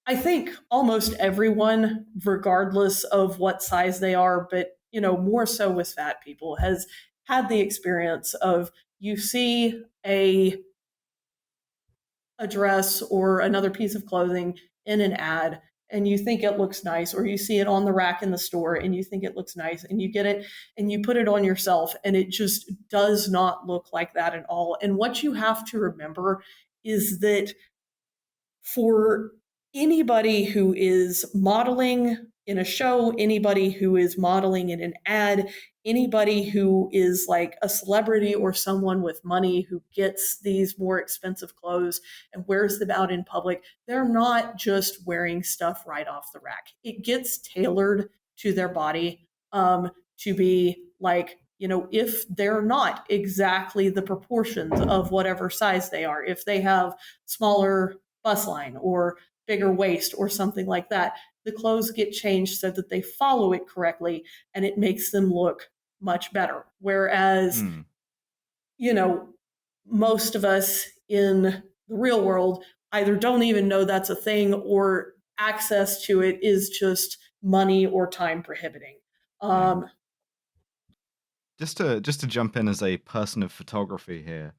I think almost everyone, regardless of what size they are, but more so with fat people, has had the experience of, you see a dress or another piece of clothing in an ad and you think it looks nice, or you see it on the rack in the store and you think it looks nice, and you get it and you put it on yourself and it just does not look like that at all. And what you have to remember is that for anybody who is modeling in a show, anybody who is modeling in an ad, anybody who is like a celebrity or someone with money who gets these more expensive clothes and wears them out in public, they're not just wearing stuff right off the rack. It gets tailored to their body to be like, if they're not exactly the proportions of whatever size they are, if they have smaller bust line or bigger waist or something like that, the clothes get changed so that they follow it correctly and it makes them look much better. Whereas, most of us in the real world either don't even know that's a thing, or access to it is just money or time prohibiting. Just to jump in as a person of photography here,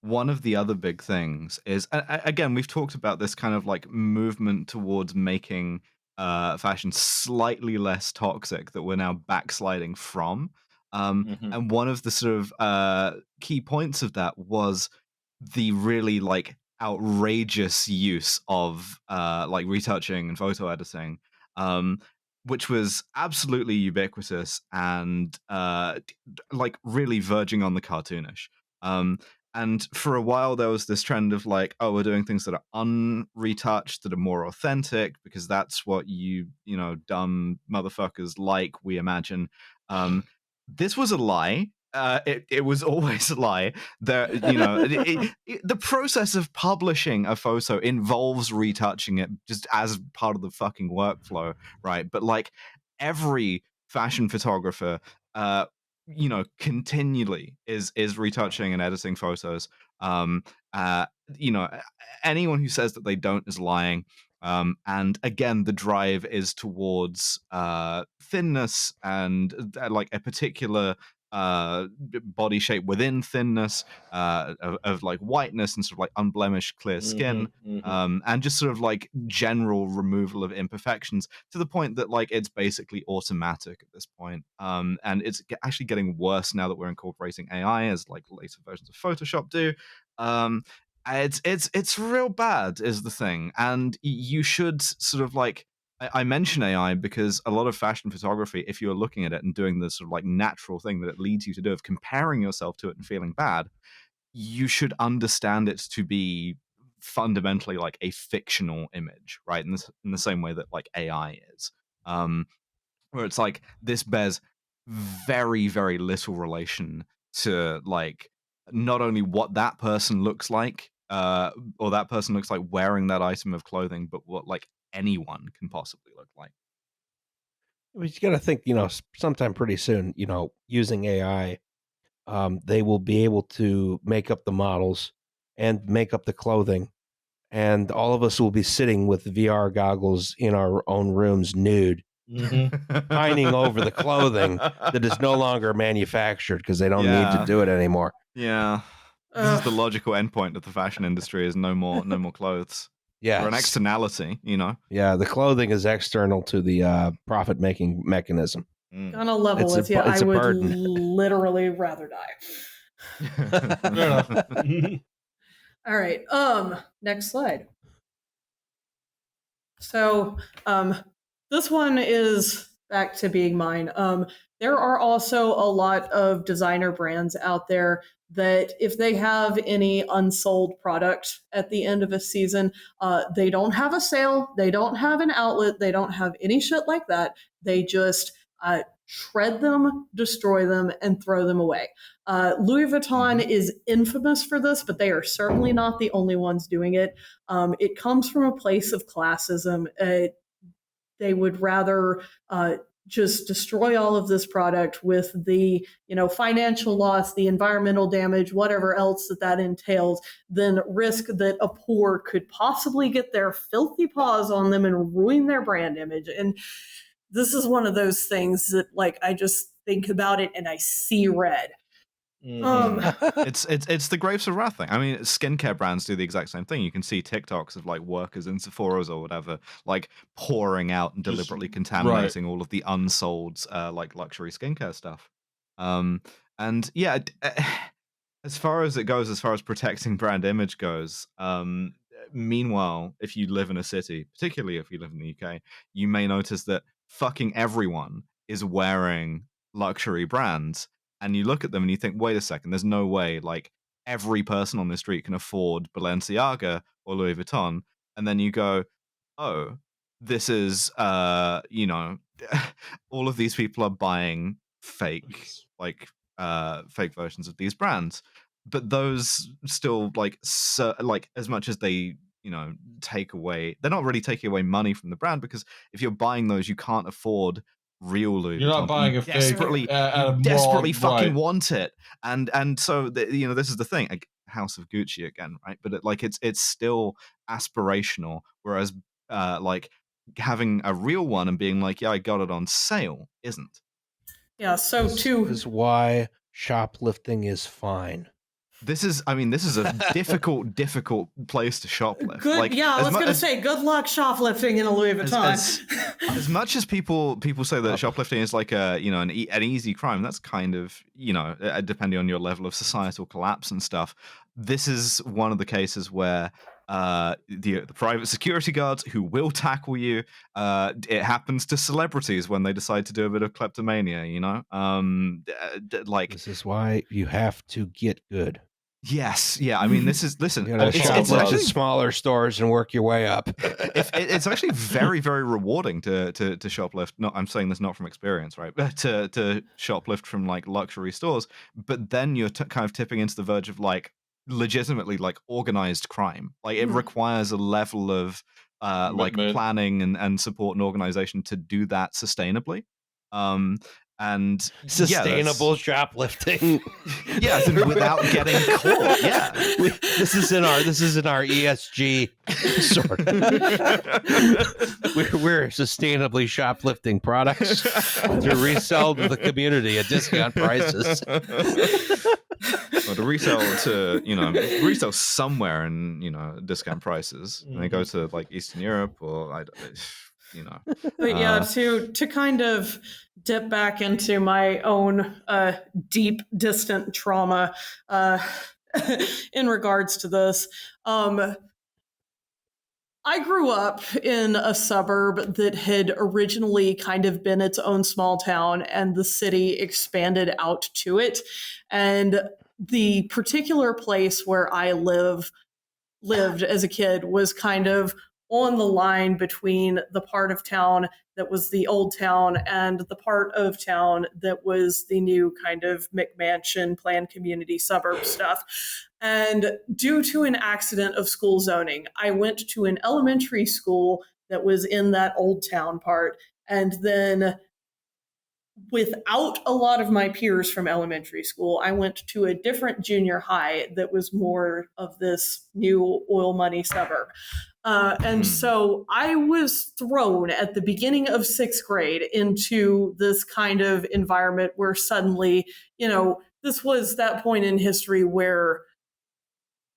one of the other big things is, again, we've talked about this kind of like movement towards making fashion slightly less toxic that we're now backsliding from. And one of the sort of key points of that was the really like outrageous use of like retouching and photo editing, which was absolutely ubiquitous and like really verging on the cartoonish. And for a while there was this trend of like, oh, we're doing things that are unretouched, that are more authentic, because that's what you dumb motherfuckers like, we imagine. This was a lie. It was always a lie. The process of publishing a photo involves retouching it just as part of the fucking workflow, right? But like every fashion photographer, continually is retouching and editing photos. Anyone who says that they don't is lying. And again, the drive is towards thinness and like a particular body shape within thinness, of like whiteness and sort of like unblemished clear skin, and just sort of like general removal of imperfections, to the point that like it's basically automatic at this point. And it's actually getting worse now that we're incorporating AI, as like later versions of Photoshop do. It's real bad is the thing, and you should sort of like, I mention AI because a lot of fashion photography, if you're looking at it and doing this sort of like natural thing that it leads you to do of comparing yourself to it and feeling bad, you should understand it to be fundamentally like a fictional image, right? In the same way that like AI is, where it's like this bears very, very little relation to like not only what that person looks like, or that person looks like wearing that item of clothing, but what like anyone can possibly look like. You got to think, sometime pretty soon, using AI, they will be able to make up the models and make up the clothing. And all of us will be sitting with VR goggles in our own rooms, nude, pining over the clothing that is no longer manufactured because they don't need to do it anymore. Yeah. This is the logical endpoint of the fashion industry: is no more clothes. Yeah, or an externality, Yeah, the clothing is external to the profit-making mechanism. On a level with you, I would literally rather die. All right. Next slide. So, this one is back to being mine. There are also a lot of designer brands out there that if they have any unsold product at the end of a season, they don't have a sale, they don't have an outlet, they don't have any shit like that. They just shred them, destroy them, and throw them away. Louis Vuitton is infamous for this, but they are certainly not the only ones doing it. It comes from a place of classism. They would rather just destroy all of this product with the financial loss, the environmental damage, whatever else that entails, than risk that a poor could possibly get their filthy paws on them and ruin their brand image. And this is one of those things that, like, I just think about it and I see red. It's the Grapes of Wrath thing. I mean, skincare brands do the exact same thing. You can see TikToks of like workers in Sephora's or whatever, like pouring out and deliberately contaminating all of the unsold like luxury skincare stuff. And yeah, as far as it goes, as far as protecting brand image goes, meanwhile, if you live in a city, particularly if you live in the UK, you may notice that fucking everyone is wearing luxury brands. And you look at them and you think, wait a second, there's no way like every person on the street can afford Balenciaga or Louis Vuitton. And then you go, oh, this is, all of these people are buying fake versions of these brands. But those still like as much as they take away, they're not really taking away money from the brand, because if you're buying those, you can't afford real Louis Vuitton. You're not buying a desperately, fake, desperately fucking want it, and so this is the thing. Like, House of Gucci again, right? But it's still aspirational, whereas like having a real one and being like, yeah, I got it on sale, isn't. Yeah. So too is why shoplifting is fine. This is a difficult place to shoplift. Good, I was going to say, good luck shoplifting in a Louis Vuitton. As much as people say that shoplifting is like an easy crime, that's kind of depending on your level of societal collapse and stuff. This is one of the cases where the private security guards who will tackle you, it happens to celebrities when they decide to do a bit of kleptomania. This is why you have to get good. Yes, yeah. I mean, listen. It's actually smaller stores and work your way up. It's actually very, very rewarding to shoplift. No, I'm saying this not from experience, right? But to shoplift from like luxury stores. But then you're kind of tipping into the verge of like legitimately like organized crime. Like it requires a level of like planning and support and organization to do that sustainably. And sustainable shoplifting, without getting caught. Yeah, this is in our ESG sort of. we're sustainably shoplifting products to resell to the community at discount prices. Or to resell somewhere in discount prices, and they go to like Eastern Europe or But yeah, to kind of dip back into my own deep, distant trauma in regards to this. I grew up in a suburb that had originally kind of been its own small town, and the city expanded out to it. And the particular place where I lived as a kid was kind of on the line between the part of town that was the old town and the part of town that was the new kind of McMansion planned community suburb stuff. And due to an accident of school zoning, I went to an elementary school that was in that old town part. And then without a lot of my peers from elementary school, I went to a different junior high that was more of this new oil money suburb. And so I was thrown at the beginning of 6th grade into this kind of environment where suddenly, this was that point in history where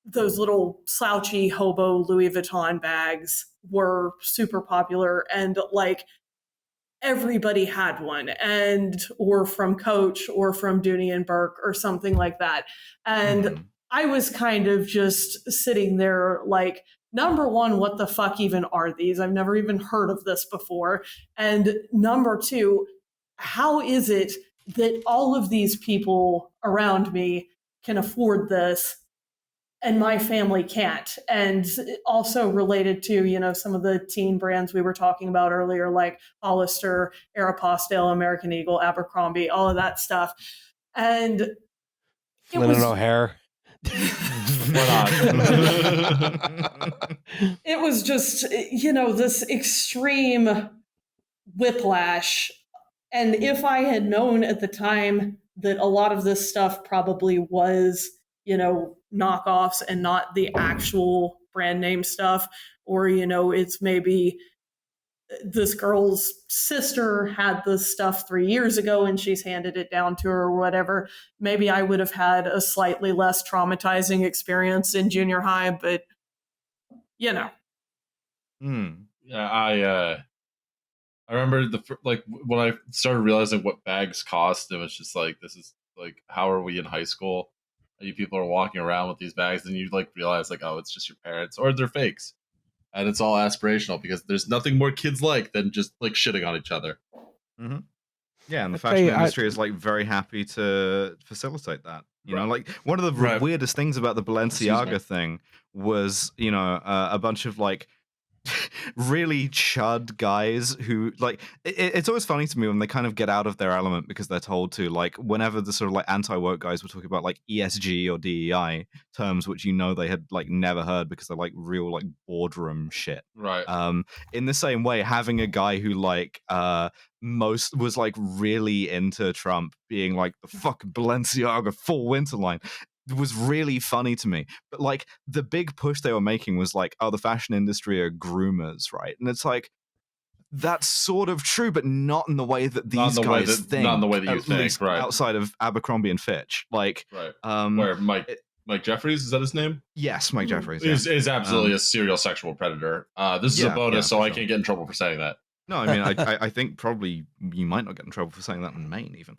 those little slouchy hobo Louis Vuitton bags were super popular, and like everybody had one, or from Coach or from Dooney and Burke or something like that. And I was kind of just sitting there like, number one, what the fuck even are these? I've never even heard of this before. And number two, how is it that all of these people around me can afford this and my family can't? And also related to, some of the teen brands we were talking about earlier, like Hollister, Aeropostale, American Eagle, Abercrombie, all of that stuff. And Flynn and O'Hare. It was just, this extreme whiplash. And if I had known at the time that a lot of this stuff probably was, knockoffs and not the actual brand name stuff, or, it's maybe this girl's sister had this stuff 3 years ago and she's handed it down to her or whatever, maybe I would have had a slightly less traumatizing experience in junior high, but Yeah, I remember when I started realizing what bags cost, it was just like, this is like, how are we in high school? You people are walking around with these bags, and you realize oh, it's just your parents, or they're fakes. And it's all aspirational because there's nothing more kids like than just shitting on each other. Mm-hmm. Yeah, and the fashion industry is very happy to facilitate that. One of the weirdest things about the Balenciaga thing was, a bunch of really chud guys who it's always funny to me when they kind of get out of their element because they're told to, whenever the sort of anti-woke guys were talking about ESG or DEI terms, which they had never heard because they're real boardroom shit. Right. In the same way, having a guy who most was really into Trump being the fucking Balenciaga full winter line was really funny to me. But the big push they were making was oh, the fashion industry are groomers, right? And it's that's sort of true, but not in the way that these guys think. Not in the way that you think, right? Outside of Abercrombie and Fitch, right. Where Mike Jeffries, is that his name? Yes, Mike Jeffries is absolutely a serial sexual predator. This is a bonus, so I can't get in trouble for saying that. No, I mean, I think probably you might not get in trouble for saying that in Maine, even.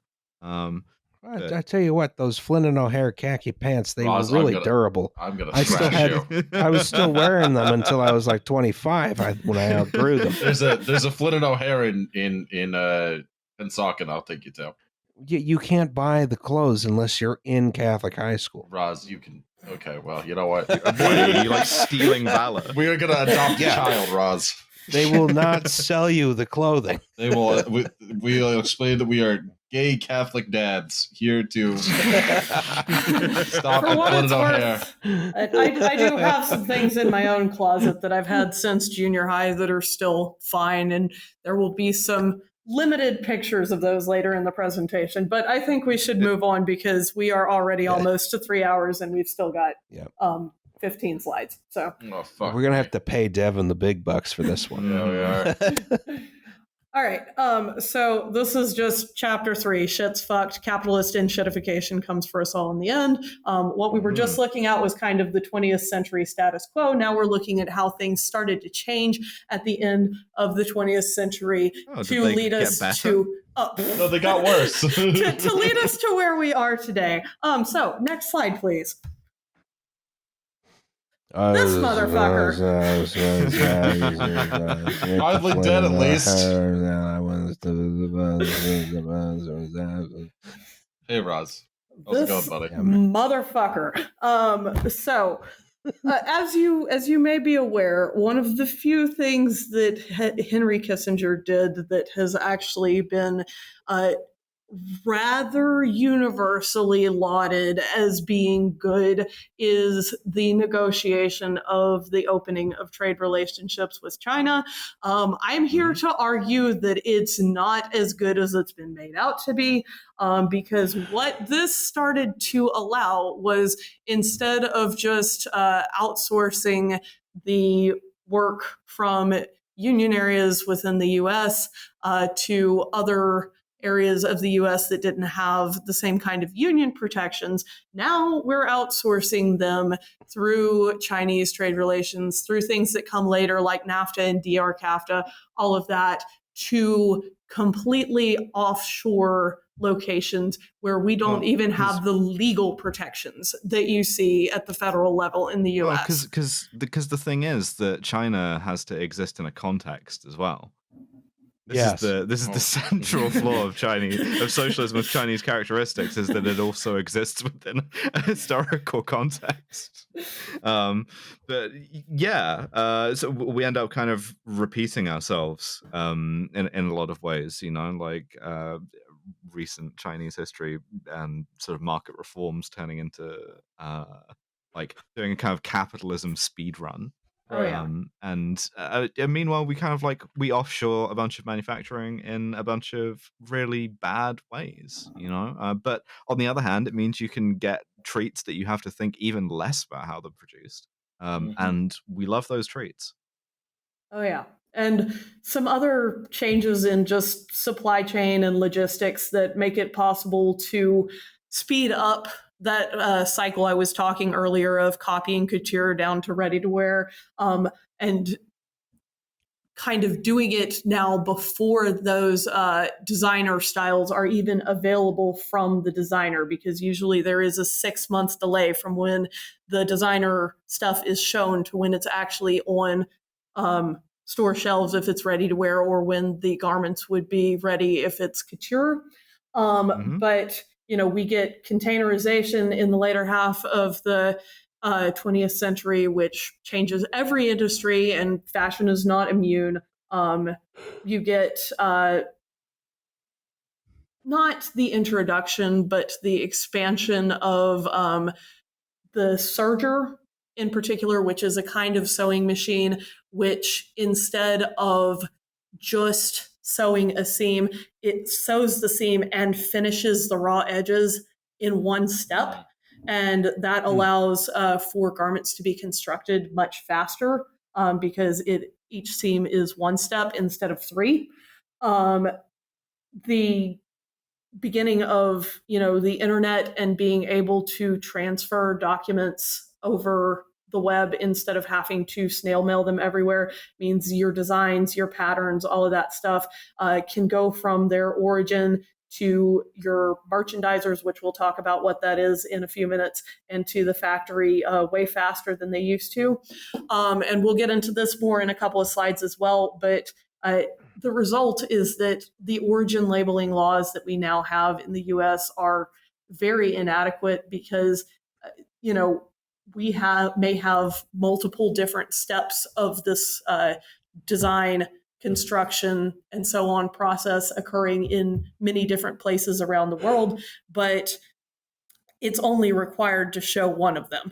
I tell you what, those Flynn and O'Hare khaki pants, they were really durable. I was still wearing them until I was 25 when I outgrew them. There's a Flynn and O'Hare in Pennsauken I'll take you to. You can't buy the clothes unless you're in Catholic high school. Roz, you can. Okay, well, you know what? You stealing valor. We are going to adopt a child, Roz. They will not sell you the clothing. They will. We'll explain that we are gay Catholic dads here to stop For what it's worth, I do have some things in my own closet that I've had since junior high that are still fine, and there will be some limited pictures of those later in the presentation. But I think we should move on because we are already almost to 3 hours, and we've still got 15 slides. So we're going to have to pay Devin the big bucks for this one. Yeah, we are. All right. So this is just chapter 3. Shit's fucked. Capitalist shitification comes for us all in the end. What we were just looking at was kind of the 20th century status quo. Now we're looking at how things started to change at the end of the 20th century to lead us to no, they got worse. to lead us to where we are today. So next slide, please. This motherfucker. Hardly dead, at least. Hey, Roz. How's it going, buddy? Motherfucker. So, as you may be aware, one of the few things that Henry Kissinger did that has actually been rather universally lauded as being good is the negotiation of the opening of trade relationships with China. I'm here to argue that it's not as good as it's been made out to be, because what this started to allow was, instead of just outsourcing the work from union areas within the U.S. To other areas of the US that didn't have the same kind of union protections, now we're outsourcing them through Chinese trade relations, through things that come later like NAFTA and DR-CAFTA, all of that, to completely offshore locations where we don't even have the legal protections that you see at the federal level in the US. Because the thing is that China has to exist in a context as well. This is the central flaw of socialism with Chinese characteristics, is that it also exists within a historical context. But yeah, so we end up kind of repeating ourselves in a lot of ways, like recent Chinese history and sort of market reforms turning into like doing a kind of capitalism speed run. Oh, yeah. And meanwhile, we offshore a bunch of manufacturing in a bunch of really bad ways, but on the other hand, it means you can get treats that you have to think even less about how they're produced. And we love those treats. Oh, yeah. And some other changes in just supply chain and logistics that make it possible to speed up that cycle I was talking earlier of copying couture down to ready to wear, and kind of doing it now before those designer styles are even available from the designer, because usually there is a 6 month delay from when the designer stuff is shown to when it's actually on store shelves if it's ready to wear, or when the garments would be ready if it's couture. But we get containerization in the later half of the 20th century, which changes every industry, and fashion is not immune. You get not the introduction, but the expansion of the serger in particular, which is a kind of sewing machine, which instead of just sewing a seam, it sews the seam and finishes the raw edges in one step. And that allows for garments to be constructed much faster, because each seam is one step instead of three. The beginning of the internet and being able to transfer documents over the web instead of having to snail mail them everywhere means your designs, your patterns, all of that stuff can go from their origin to your merchandisers, which we'll talk about what that is in a few minutes, and to the factory way faster than they used to. And we'll get into this more in a couple of slides as well, but the result is that the origin labeling laws that we now have in the US are very inadequate, because we may have multiple different steps of this design, construction, and so on process occurring in many different places around the world, but it's only required to show one of them.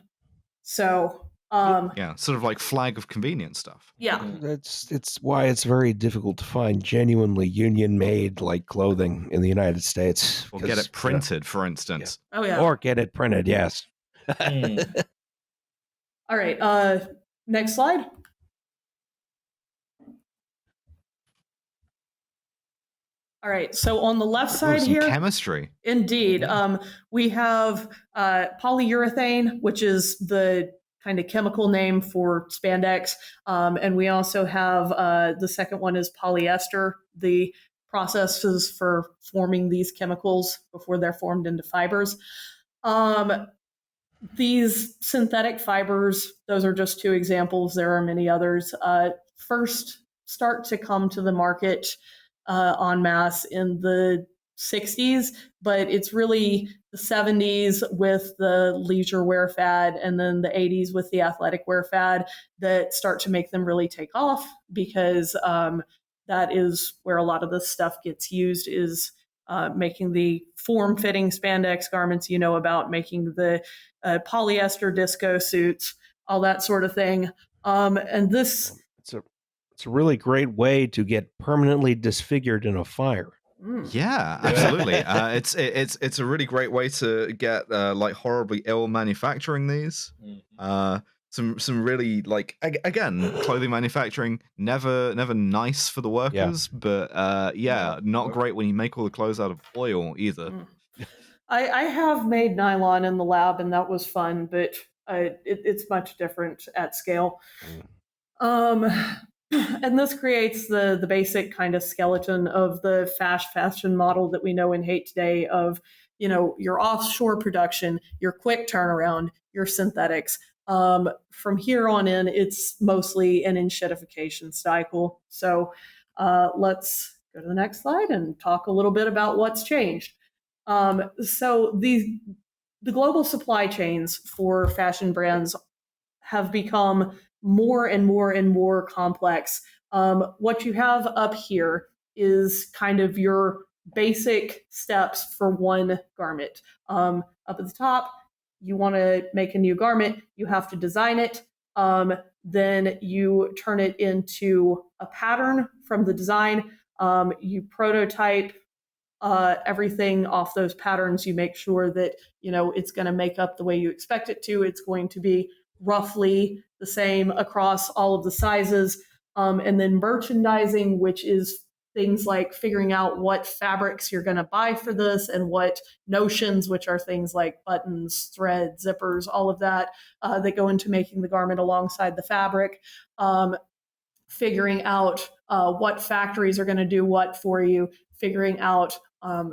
So sort of like flag of convenience stuff. Yeah, it's why it's very difficult to find genuinely union made like clothing in the United States. Or get it printed, for instance. Yeah. Oh yeah. Or get it printed, yes. All right, next slide. All right, so on the left side here, chemistry. Indeed, we have polyurethane, which is the kind of chemical name for spandex, and we also have the second one is polyester, the processes for forming these chemicals before they're formed into fibers. These synthetic fibers, those are just two examples. There are many others. First start to come to the market en masse in the 60s, but it's really the 70s with the leisure wear fad, and then the 80s with the athletic wear fad that start to make them really take off, because that is where a lot of this stuff gets used, is making the form-fitting spandex garments you know about, making the polyester disco suits, all that sort of thing. And this... It's a really great way to get permanently disfigured in a fire. Yeah, absolutely. It's a really great way to get like horribly ill manufacturing these. Some really, like, again, clothing manufacturing never nice for the workers, but not great when you make all the clothes out of oil either. I have made nylon in the lab, and that was fun, but it's much different at scale. And this creates the basic kind of skeleton of the fast fashion model that we know and hate today of, your offshore production, your quick turnaround, your synthetics. From here on in, it's mostly an enshittification cycle. So let's go to the next slide and talk a little bit about what's changed. So the global supply chains for fashion brands have become more and more and more complex. What you have up here is kind of your basic steps for one garment. Up at the top, you want to make a new garment, you have to design it. Then you turn it into a pattern from the design. You prototype everything off those patterns. You make sure that it's going to make up the way you expect it to. It's going to be roughly the same across all of the sizes. And then merchandising, which is things like figuring out what fabrics you're going to buy for this and what notions, which are things like buttons, threads, zippers, all of that that go into making the garment alongside the fabric. Figuring out what factories are going to do what for you, figuring out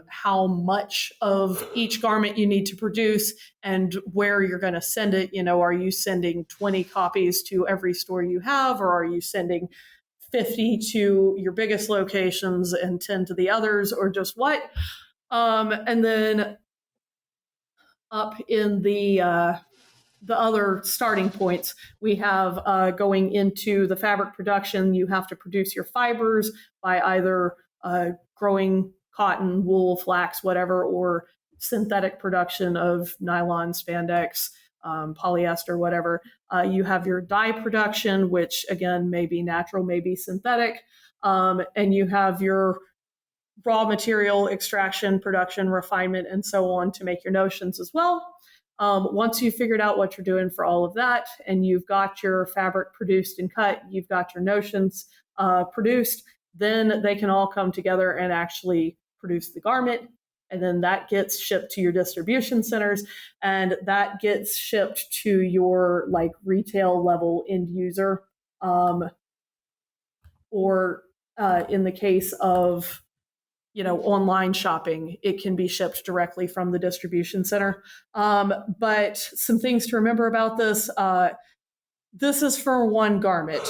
how much of each garment you need to produce and where you're going to send it. Are you sending 20 copies to every store you have, or are you sending 50 to your biggest locations and 10 to the others, or just what? And then up in the other starting points, we have going into the fabric production, you have to produce your fibers by either growing cotton, wool, flax, whatever, or synthetic production of nylon, spandex, polyester, whatever. You have your dye production, which again may be natural, may be synthetic, and you have your raw material extraction, production, refinement, and so on to make your notions as well. Once you've figured out what you're doing for all of that, and you've got your fabric produced and cut, you've got your notions produced, then they can all come together and actually produce the garment. And then that gets shipped to your distribution centers, and that gets shipped to your retail level end user. Or in the case of online shopping, it can be shipped directly from the distribution center. But some things to remember about this. This is for one garment.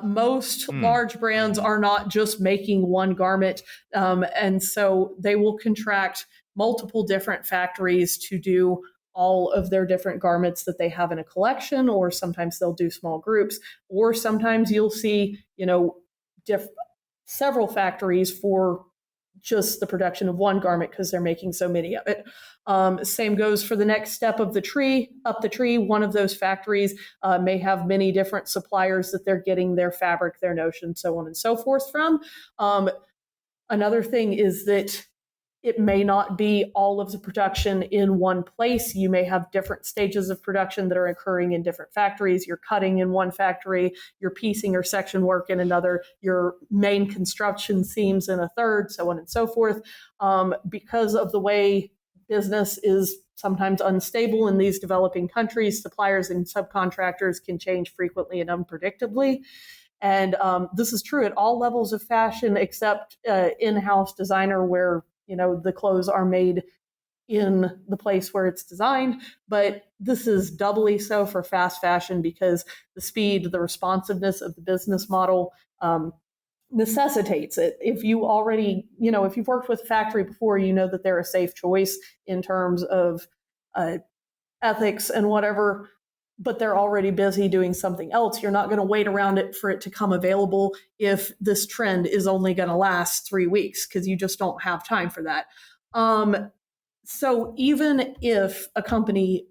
Most large brands are not just making one garment, and so they will contract multiple different factories to do all of their different garments that they have in a collection, or sometimes they'll do small groups, or sometimes you'll see, several factories for just the production of one garment because they're making so many of it. Same goes for the next step of the tree. Up the tree, one of those factories may have many different suppliers that they're getting their fabric, their notion, so on and so forth from. Another thing is that it may not be all of the production in one place. You may have different stages of production that are occurring in different factories. You're cutting in one factory, you're piecing or section work in another, your main construction seams in a third, so on and so forth. Because of the way business is sometimes unstable in these developing countries, suppliers and subcontractors can change frequently and unpredictably. And this is true at all levels of fashion except in-house designer, where the clothes are made in the place where it's designed. But this is doubly so for fast fashion because the speed, the responsiveness of the business model necessitates it. If you already, if you've worked with a factory before, you know that they're a safe choice in terms of ethics and whatever. but they're already busy doing something else. You're not going to wait around it for it to come available if this trend is only going to last 3 weeks, because you just don't have time for that. So even if a company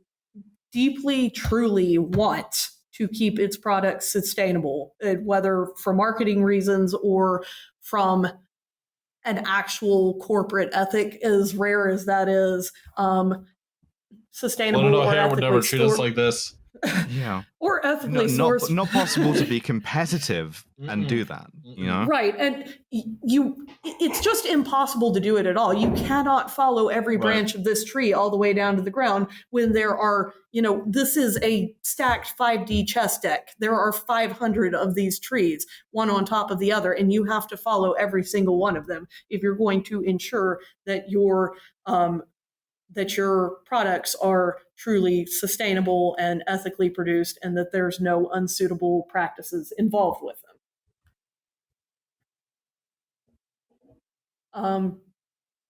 deeply, truly wants to keep its products sustainable, whether for marketing reasons or from an actual corporate ethic, as rare as that is, sustainable or ethically would never treat us like this. Yeah. Or ethically sourced. Not possible to be competitive and do that, you know? Right. And it's just impossible to do it at all. You cannot follow every branch of this tree all the way down to the ground when there are, this is a stacked 5D chess deck. There are 500 of these trees, one on top of the other, and you have to follow every single one of them if you're going to ensure that your products are truly sustainable and ethically produced, and that there's no unsuitable practices involved with them.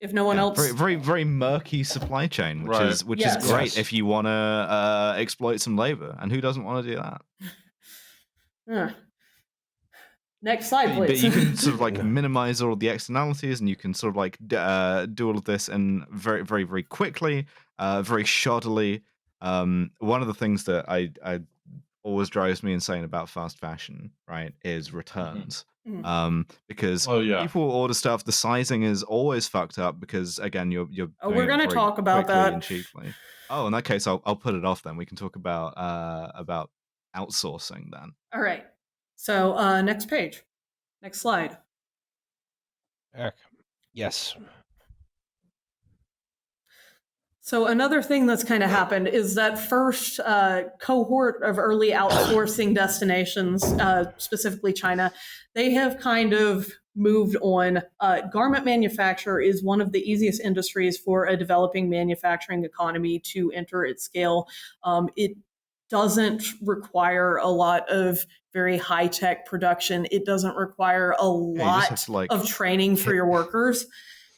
If no one else, very, very, very murky supply chain, which is great if you want to exploit some labor, and who doesn't want to do that? Next slide, please. But you can sort of like minimize all of the externalities, and you can sort of like do all of this in very, very, very quickly, very shoddily. One of the things that I always drives me insane about fast fashion, right, is returns. Because people order stuff, the sizing is always fucked up because, again, you're we're going to talk about that and cheaply. In that case, I'll put it off then. We can talk about outsourcing then. All right. So next page, next slide. Yes. So another thing that's kind of happened is that first cohort of early outsourcing destinations, specifically China, they have kind of moved on. Garment manufacture is one of the easiest industries for a developing manufacturing economy to enter at scale. It doesn't require a lot of very high-tech production. It doesn't require a lot of training for your workers.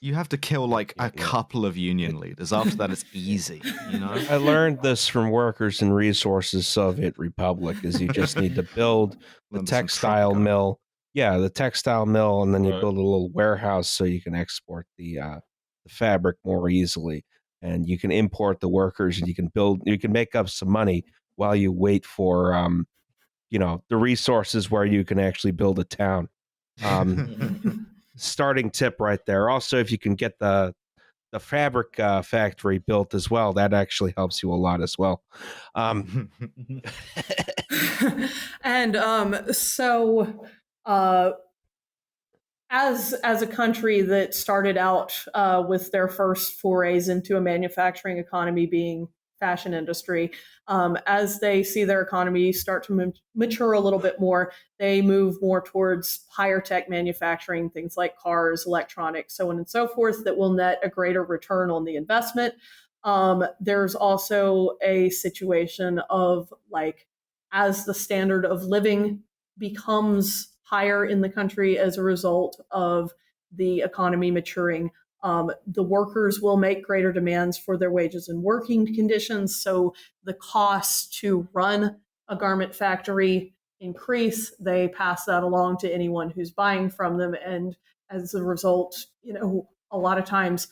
You have to kill like a couple of union leaders. After that, it's easy, you know? I learned this from Workers and Resources Soviet Republic, is you just need to build the textile mill. Yeah, the textile mill, and then you build a little warehouse so you can export the fabric more easily. And you can import the workers, and you can make up some money while you wait for the resources where you can actually build a town. Starting tip right there. Also, if you can get the fabric factory built as well, that actually helps you a lot as well. And so as a country that started out with their first forays into a manufacturing economy being fashion industry, as they see their economy start to mature a little bit more, they move more towards higher tech manufacturing, things like cars, electronics, so on and so forth, that will net a greater return on the investment. There's also a situation of as the standard of living becomes higher in the country as a result of the economy maturing, the workers will make greater demands for their wages and working conditions. So the costs to run a garment factory increase. They pass that along to anyone who's buying from them. And as a result, a lot of times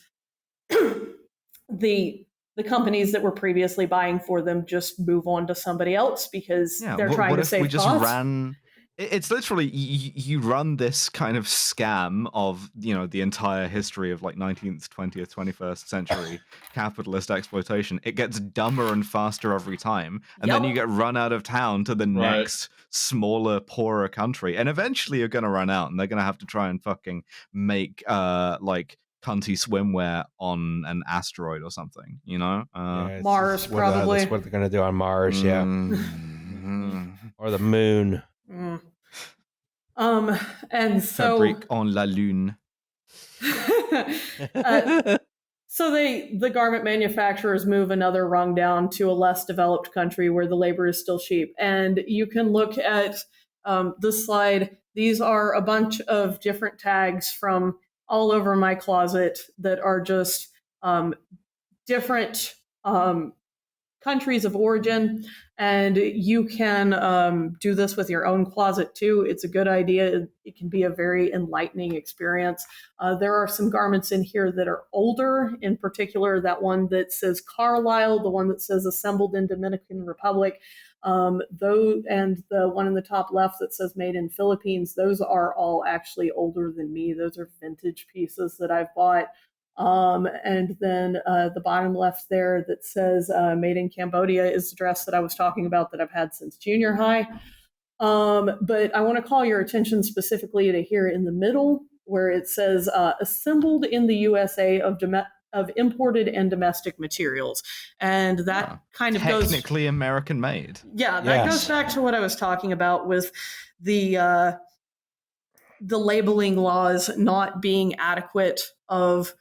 the companies that were previously buying for them just move on to somebody else because they're trying to save costs. It's literally you run this kind of scam of the entire history of 19th, 20th, 21st century capitalist exploitation. It gets dumber and faster every time, and then you get run out of town to the next smaller, poorer country, and eventually you're gonna run out, and they're gonna have to try and fucking make cunty swimwear on an asteroid or something, Mars probably. That's what they're gonna do on Mars, or the moon. And so Fabrique en la lune. So the garment manufacturers move another rung down to a less developed country where the labor is still cheap. And you can look at this slide. These are a bunch of different tags from all over my closet that are just different countries of origin. And you can do this with your own closet too. It's a good idea. It can be a very enlightening experience. There are some garments in here that are older, in particular that one that says Carlisle, the one that says assembled in Dominican Republic. Those and the one in the top left that says made in Philippines, those are all actually older than me. Those are vintage pieces that I've bought. And then the bottom left there that says made in Cambodia is the dress that I was talking about that I've had since junior high. But I want to call your attention specifically to here in the middle where it says assembled in the USA of imported and domestic materials. And that kind of goes technically American made. Yeah, that goes back to what I was talking about with the labeling laws not being adequate of,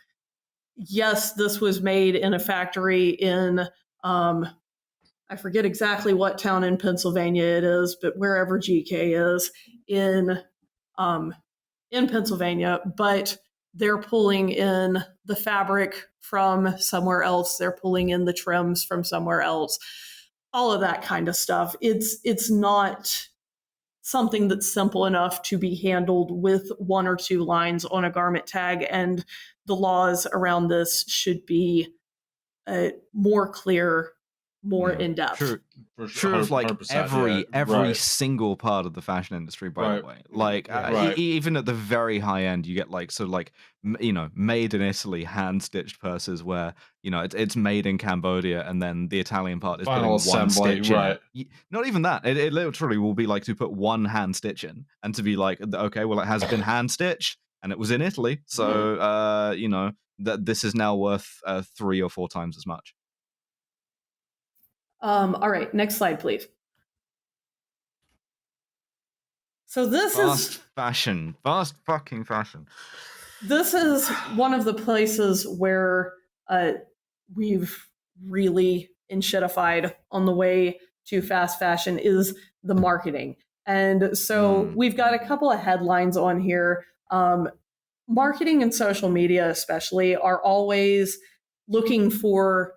yes, this was made in a factory in I forget exactly what town in Pennsylvania it is, but wherever GK is in Pennsylvania, but they're pulling in the fabric from somewhere else. They're pulling in the trims from somewhere else. All of that kind of stuff. It's not something that's simple enough to be handled with one or two lines on a garment tag, and the laws around this should be more clear, more in depth. True of like every single part of the fashion industry, by the way. Like even at the very high end, you get like made in Italy hand stitched purses where it's made in Cambodia, and then the Italian part is final putting one assembly, stitch in. Not even that. It literally will be like to put one hand stitch in, and to be like, okay, well, it has been hand stitched and it was in Italy, so that this is now worth 3 or 4 times as much. All right, next slide, please. So this is fast fucking fashion. This is one of the places where we've really enshittified on the way to fast fashion is the marketing. And so we've got a couple of headlines on here. Marketing and social media especially are always looking for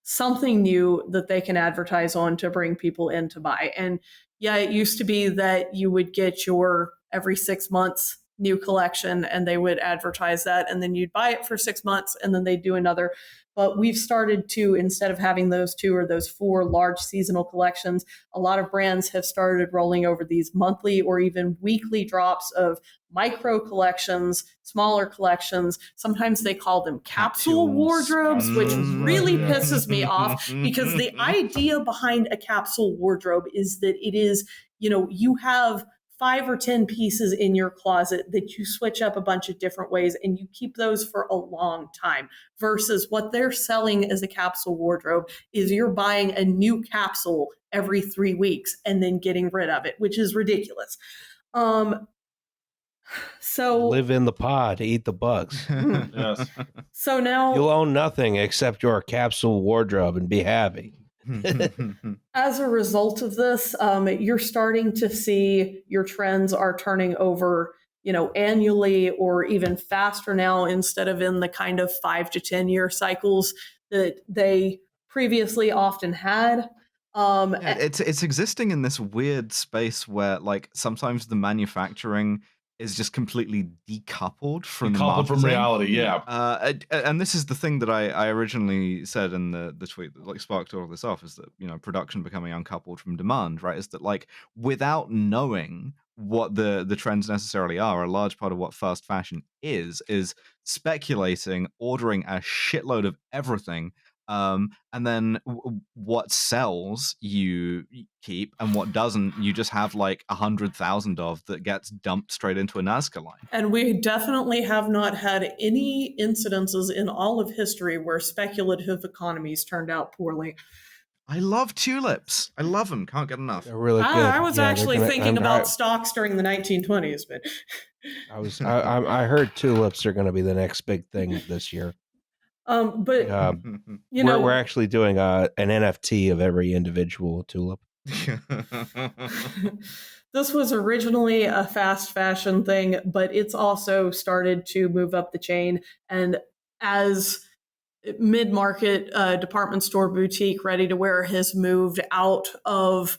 something new that they can advertise on to bring people in to buy. And yeah, it used to be that you would get your every 6 months new collection and they would advertise that, and then you'd buy it for 6 months and then they'd do another. But we've started to, instead of having those 2 or those 4 large seasonal collections, a lot of brands have started rolling over these monthly or even weekly drops of micro collections, smaller collections. Sometimes they call them capsule wardrobes, which really pisses me off, because the idea behind a capsule wardrobe is that it is, you have 5 or 10 pieces in your closet that you switch up a bunch of different ways and you keep those for a long time, versus what they're selling as a capsule wardrobe is you're buying a new capsule every 3 weeks and then getting rid of it, which is ridiculous. So live in the pod, eat the bugs. Yes. So now you'll own nothing except your capsule wardrobe and be happy. As a result of this, you're starting to see your trends are turning over, annually or even faster now, instead of in the kind of 5 to 10 year cycles that they previously often had. It's existing in this weird space where, like, sometimes the manufacturing is just completely decoupled from reality. Yeah. And this is the thing that I originally said in the tweet that like sparked all of this off, is that production becoming uncoupled from demand, right? Is that, like, without knowing what the trends necessarily are, a large part of what fast fashion is speculating, ordering a shitload of everything. And then what sells you keep, and what doesn't you just have like 100,000 of that gets dumped straight into a Nazca line. And we definitely have not had any incidences in all of history where speculative economies turned out poorly. I love tulips. I love them. Can't get enough. They're really good. I was actually thinking about stocks during the 1920s, but I heard tulips are going to be the next big thing this year. But we're actually doing an NFT of every individual tulip. This was originally a fast fashion thing, but it's also started to move up the chain. And as mid-market department store boutique ready to wear has moved out of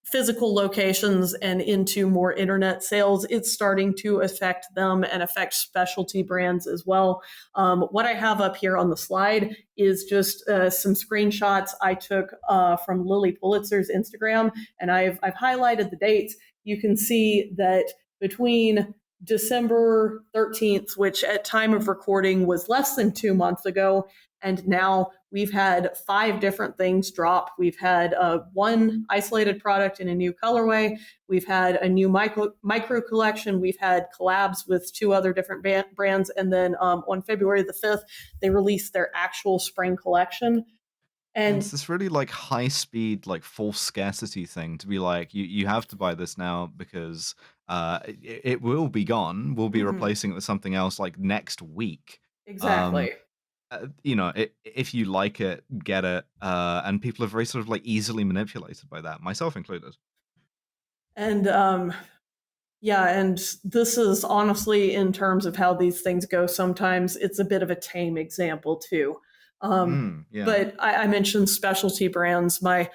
physical locations and into more internet sales, it's starting to affect them and affect specialty brands as well. What I have up here on the slide is just some screenshots I took from Lily Pulitzer's Instagram, and I've highlighted the dates. You can see that between December 13th, which at time of recording was less than 2 months ago, and now we've had 5 different things drop. We've had one isolated product in a new colorway. We've had a new micro collection. We've had collabs with 2 other different brands. And then on February the 5th, they released their actual spring collection. And it's this really like high speed, like false scarcity thing to be like, you have to buy this now because it will be gone. We'll be replacing it with something else like next week. Exactly. If you like it, get it. And people are very sort of like easily manipulated by that, myself included. And and this is honestly, in terms of how these things go, sometimes it's a bit of a tame example too. But I mentioned specialty brands. My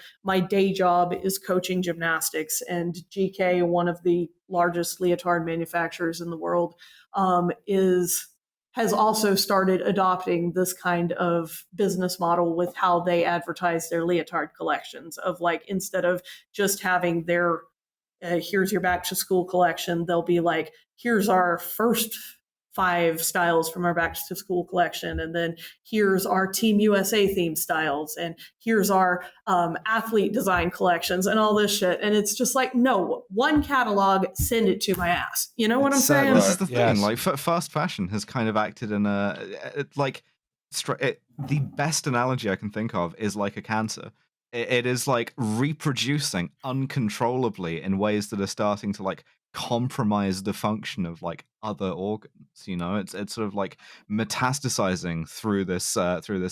day job is coaching gymnastics, and GK, one of the largest leotard manufacturers in the world, has also started adopting this kind of business model with how they advertise their leotard collections, of like, instead of just having their here's your back to school collection, they'll be like, here's our first 5 styles from our back to school collection, and then here's our Team USA themed styles, and here's our athlete design collections, and all this shit. And it's just like, no, one catalog, send it to my ass. You know what I'm saying? This is the thing. Like, fast fashion has kind of acted in the best analogy I can think of is like a cancer. It is like reproducing uncontrollably in ways that are starting to like compromise the function of like other organs. It's sort of like metastasizing through this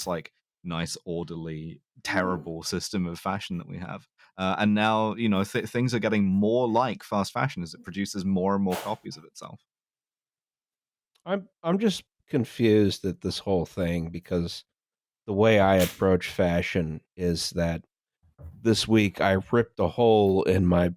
like nice, orderly, terrible system of fashion that we have. And now things are getting more like fast fashion as it produces more and more copies of itself. I'm just confused at this whole thing, because the way I approach fashion is that this week I ripped a hole in my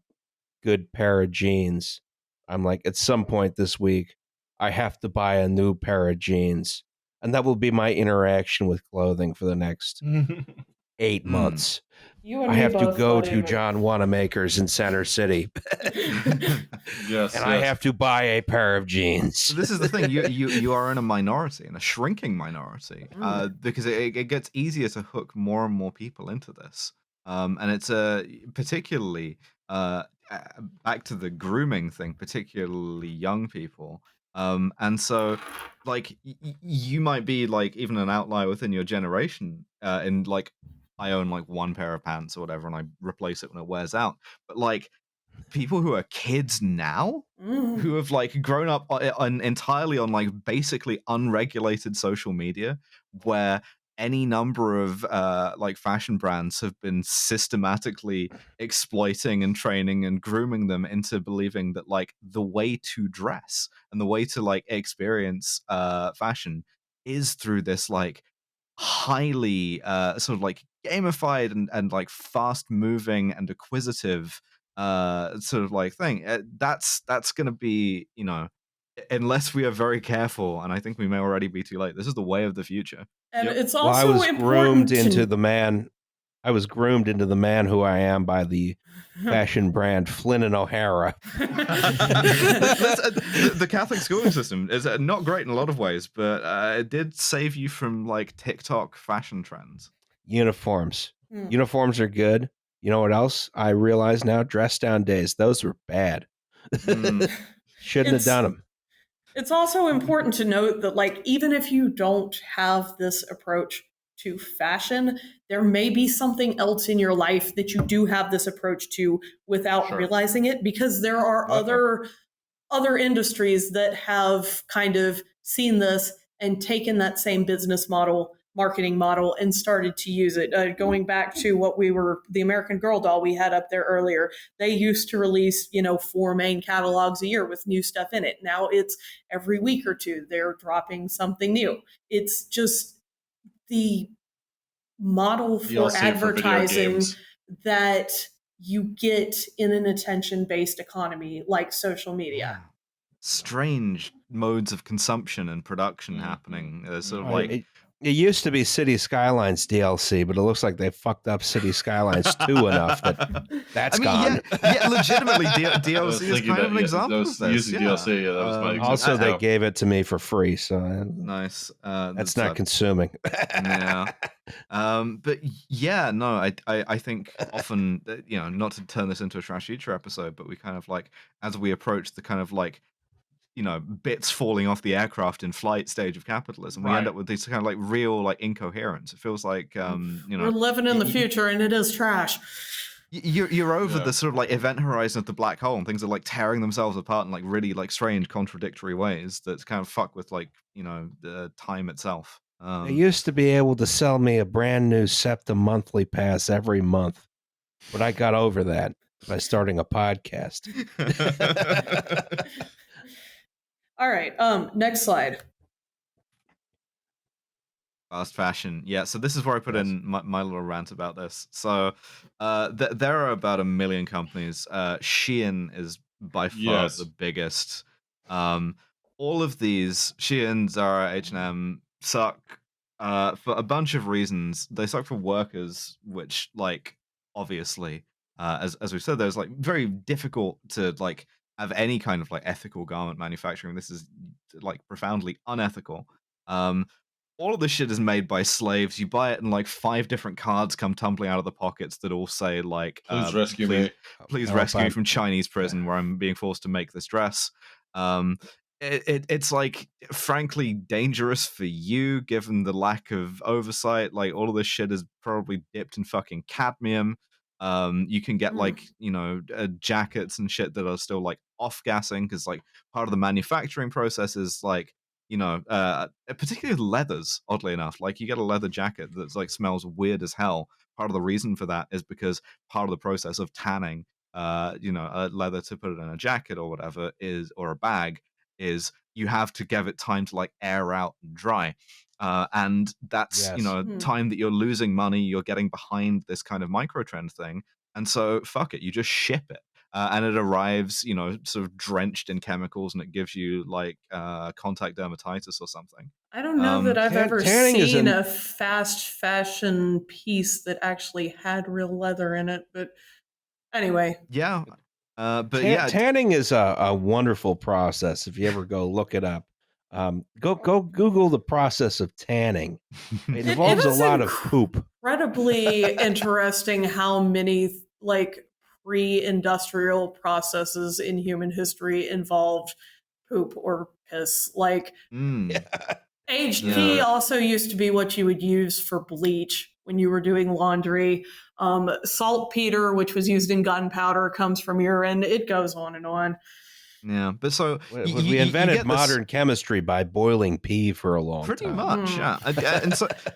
good pair of jeans. I'm like, at some point this week, I have to buy a new pair of jeans. And that will be my interaction with clothing for the next 8 months. I have to go to John Wanamaker's in Center City. Yes. And I have to buy a pair of jeans. So this is the thing. You are in a minority, in a shrinking minority, because it gets easier to hook more and more people into this. And it's particularly back to the grooming thing, particularly young people. And so like you might be like even an outlier within your generation in like, I own like 1 pair of pants or whatever, and I replace it when it wears out. But like people who are kids now, who have like grown up entirely on like basically unregulated social media, where any number of like fashion brands have been systematically exploiting and training and grooming them into believing that like the way to dress and the way to like experience fashion is through this like highly sort of like gamified and like fast moving and acquisitive sort of like thing. That's gonna be, unless we are very careful, and I think we may already be too late, this is the way of the future. And it's also I was groomed into the man who I am by the fashion brand Flynn and O'Hara. The Catholic schooling system is not great in a lot of ways, but it did save you from like TikTok fashion trends. Uniforms. Uniforms are good. You know what else I realize now? Dress down days. Those were bad. Shouldn't have done them. It's also important to note that, like, even if you don't have this approach to fashion, there may be something else in your life that you do have this approach to without realizing it, because there are other industries that have kind of seen this and taken that same business model, marketing model, and started to use it. Going back to the American Girl doll we had up there earlier, they used to release, 4 main catalogs a year with new stuff in it. Now it's every week or 2, they're dropping something new. It's just, the model for advertising that you get in an attention-based economy like social media. Strange modes of consumption and production happening. Sort of like it used to be City Skylines DLC, but it looks like they fucked up City Skylines 2 enough that's gone. Yeah, legitimately, DLC is kind of an example of this. Using DLC, that was my example. Also, they gave it to me for free, so nice. That's not consuming. Yeah. But yeah, no, I think often, not to turn this into a Trash Future episode, but we kind of like, as we approach the kind of like, bits falling off the aircraft in flight stage of capitalism, we end up with this kind of like real like incoherence. It feels like we're living in the future and it is trash. You're over the sort of like event horizon of the black hole, and things are like tearing themselves apart in like really like strange contradictory ways that kind of fuck with like the time itself. They used to be able to sell me a brand new SEPTA monthly pass every month, but I got over that by starting a podcast. All right. Next slide. Fast fashion. Yeah. So this is where I put in my little rant about this. So there are about 1 million companies. Shein is by far the biggest. All of these, Shein, Zara, H&M, suck for a bunch of reasons. They suck for workers, which like obviously, as we said, there's like very difficult to like have any kind of like ethical garment manufacturing. This is like profoundly unethical. All of this shit is made by slaves. You buy it and like 5 different cards come tumbling out of the pockets that all say like, please rescue me. Please rescue me from Chinese prison where I'm being forced to make this dress. It's like frankly dangerous for you given the lack of oversight. Like all of this shit is probably dipped in fucking cadmium. You can get like jackets and shit that are still like off-gassing because like part of the manufacturing process is like particularly leathers, oddly enough. Like you get a leather jacket that's like smells weird as hell. Part of the reason for that is because part of the process of tanning a leather to put it in a jacket or whatever or a bag is you have to give it time to like air out and dry. And that's time that you're losing money, you're getting behind this kind of micro trend thing, and so fuck it, you just ship it, and it arrives sort of drenched in chemicals, and it gives you like contact dermatitis or something. I don't know that I've ever seen a fast fashion piece that actually had real leather in it, but anyway. Yeah. But tanning is a wonderful process. If you ever go look it up, go Google the process of tanning. It involves a lot of poop. Incredibly interesting how many like pre-industrial processes in human history involved poop or piss. Like HP also used to be what you would use for bleach when you were doing laundry. Saltpeter, which was used in gunpowder, comes from urine. It goes on and on. Yeah, but so we invented modern chemistry by boiling pee for a long time. Pretty much, yeah.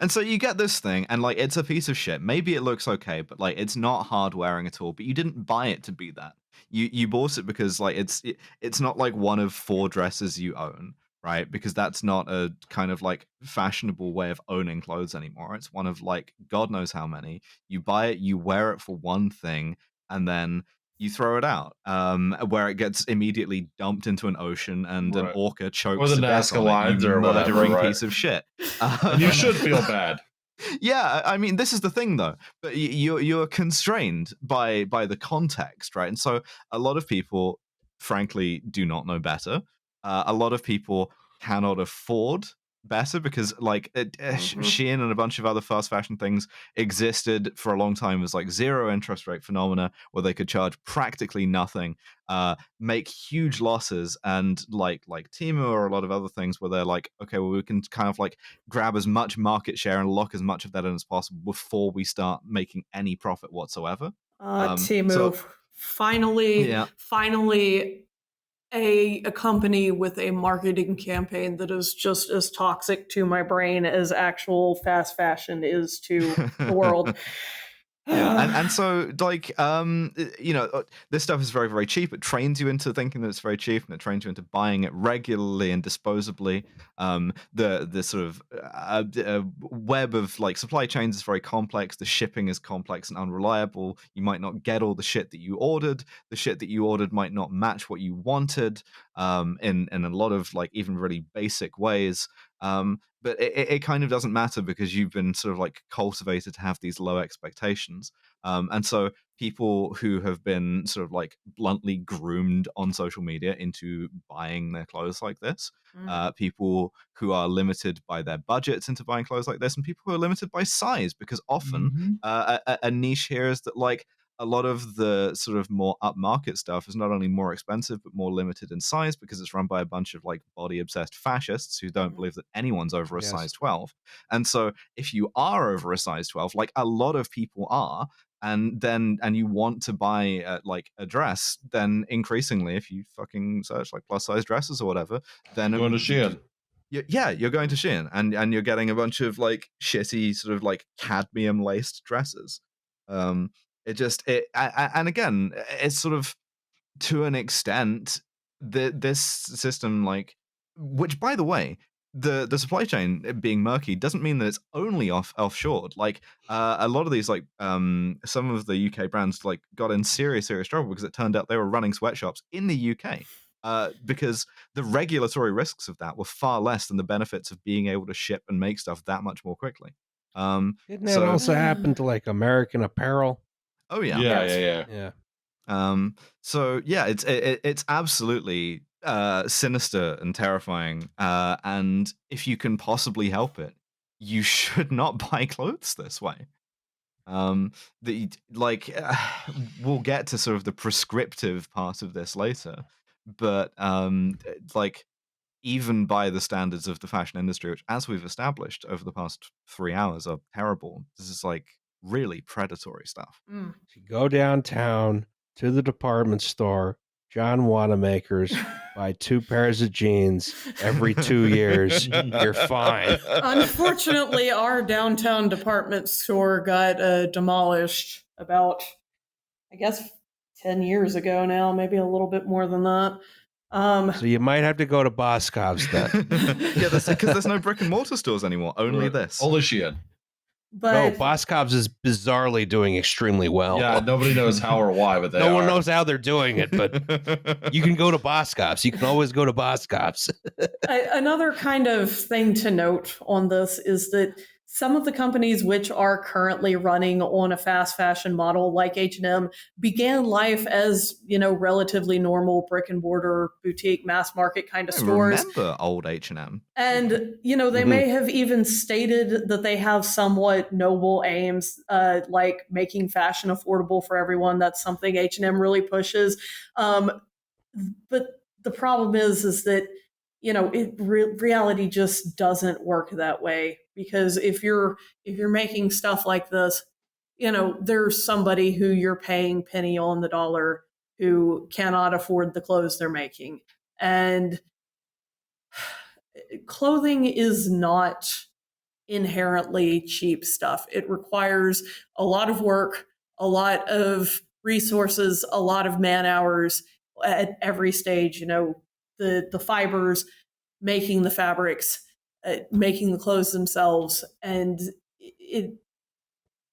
And so you get this thing, and like it's a piece of shit. Maybe it looks okay, but like it's not hard wearing at all. But you didn't buy it to be that. You bought it because like it's not like one of 4 dresses you own, right? Because that's not a kind of like fashionable way of owning clothes anymore. It's one of like God knows how many. You buy it, you wear it for one thing, and then you throw it out, where it gets immediately dumped into an ocean and an orca chokes to death on it, you murdering piece of shit. You should feel bad. Yeah, I mean, this is the thing, though. But you're constrained by the context, right? And so a lot of people, frankly, do not know better. A lot of people cannot afford better because like Shein and a bunch of other fast fashion things existed for a long time as like 0 interest rate phenomena where they could charge practically nothing, make huge losses, and like Temu or a lot of other things where they're like, okay, well, we can kind of like grab as much market share and lock as much of that in as possible before we start making any profit whatsoever. Temu, finally a company with a marketing campaign that is just as toxic to my brain as actual fast fashion is to the world. Yeah, and so like this stuff is very, very cheap. It trains you into thinking that it's very cheap, and it trains you into buying it regularly and disposably. The sort of web of like supply chains is very complex. The shipping is complex and unreliable. You might not get all the shit that you ordered. The shit that you ordered might not match what you wanted. In a lot of like even really basic ways. But it kind of doesn't matter because you've been sort of like cultivated to have these low expectations. And so people who have been sort of like bluntly groomed on social media into buying their clothes like this, people who are limited by their budgets into buying clothes like this, and people who are limited by size, because often a niche here is that like a lot of the sort of more upmarket stuff is not only more expensive but more limited in size because it's run by a bunch of like body obsessed fascists who don't believe that anyone's over a size 12. And so if you are over a size 12, like a lot of people are, and you want to buy like a dress, then increasingly if you fucking search like plus size dresses or whatever, then going to Shein. You're going to Shein, and you're getting a bunch of like shitty sort of like cadmium laced dresses. And again, it's sort of to an extent this system, like, which by the way, the supply chain being murky doesn't mean that it's only offshored. Like a lot of these, like some of the UK brands, like got in serious trouble because it turned out they were running sweatshops in the UK. Because the regulatory risks of that were far less than the benefits of being able to ship and make stuff that much more quickly. Didn't that also happen to like American Apparel? Oh yeah. Yeah. So yeah, it's absolutely sinister and terrifying. And if you can possibly help it, you should not buy clothes this way. We'll get to sort of the prescriptive part of this later, but like even by the standards of the fashion industry, which as we've established over the past 3 hours are terrible, this is like really predatory stuff. You go downtown to the department store, John Wanamaker's, buy 2 pairs of jeans every 2 years. You're fine. Unfortunately, our downtown department store got demolished about, I guess, 10 years ago now, maybe a little bit more than that. So you might have to go to Boscov's then. Yeah, because there's no brick and mortar stores anymore. Only this. Only Shein. But Boscov's is bizarrely doing extremely well. Yeah, nobody knows how or why, but no one knows how they're doing it. But you can go to Boscov's. You can always go to Boscov's. Another kind of thing to note on this is that some of the companies which are currently running on a fast fashion model like H&M began life as, relatively normal brick and mortar boutique mass market kind of stores. Remember old H&M. And, they may have even stated that they have somewhat noble aims, like making fashion affordable for everyone. That's something H&M really pushes. But the problem is that, reality just doesn't work that way. Because if you're making stuff like this, there's somebody who you're paying penny on the dollar who cannot afford the clothes they're making. And clothing is not inherently cheap stuff. It requires a lot of work, a lot of resources, a lot of man hours at every stage, the fibers, making the fabrics, making the clothes themselves, and it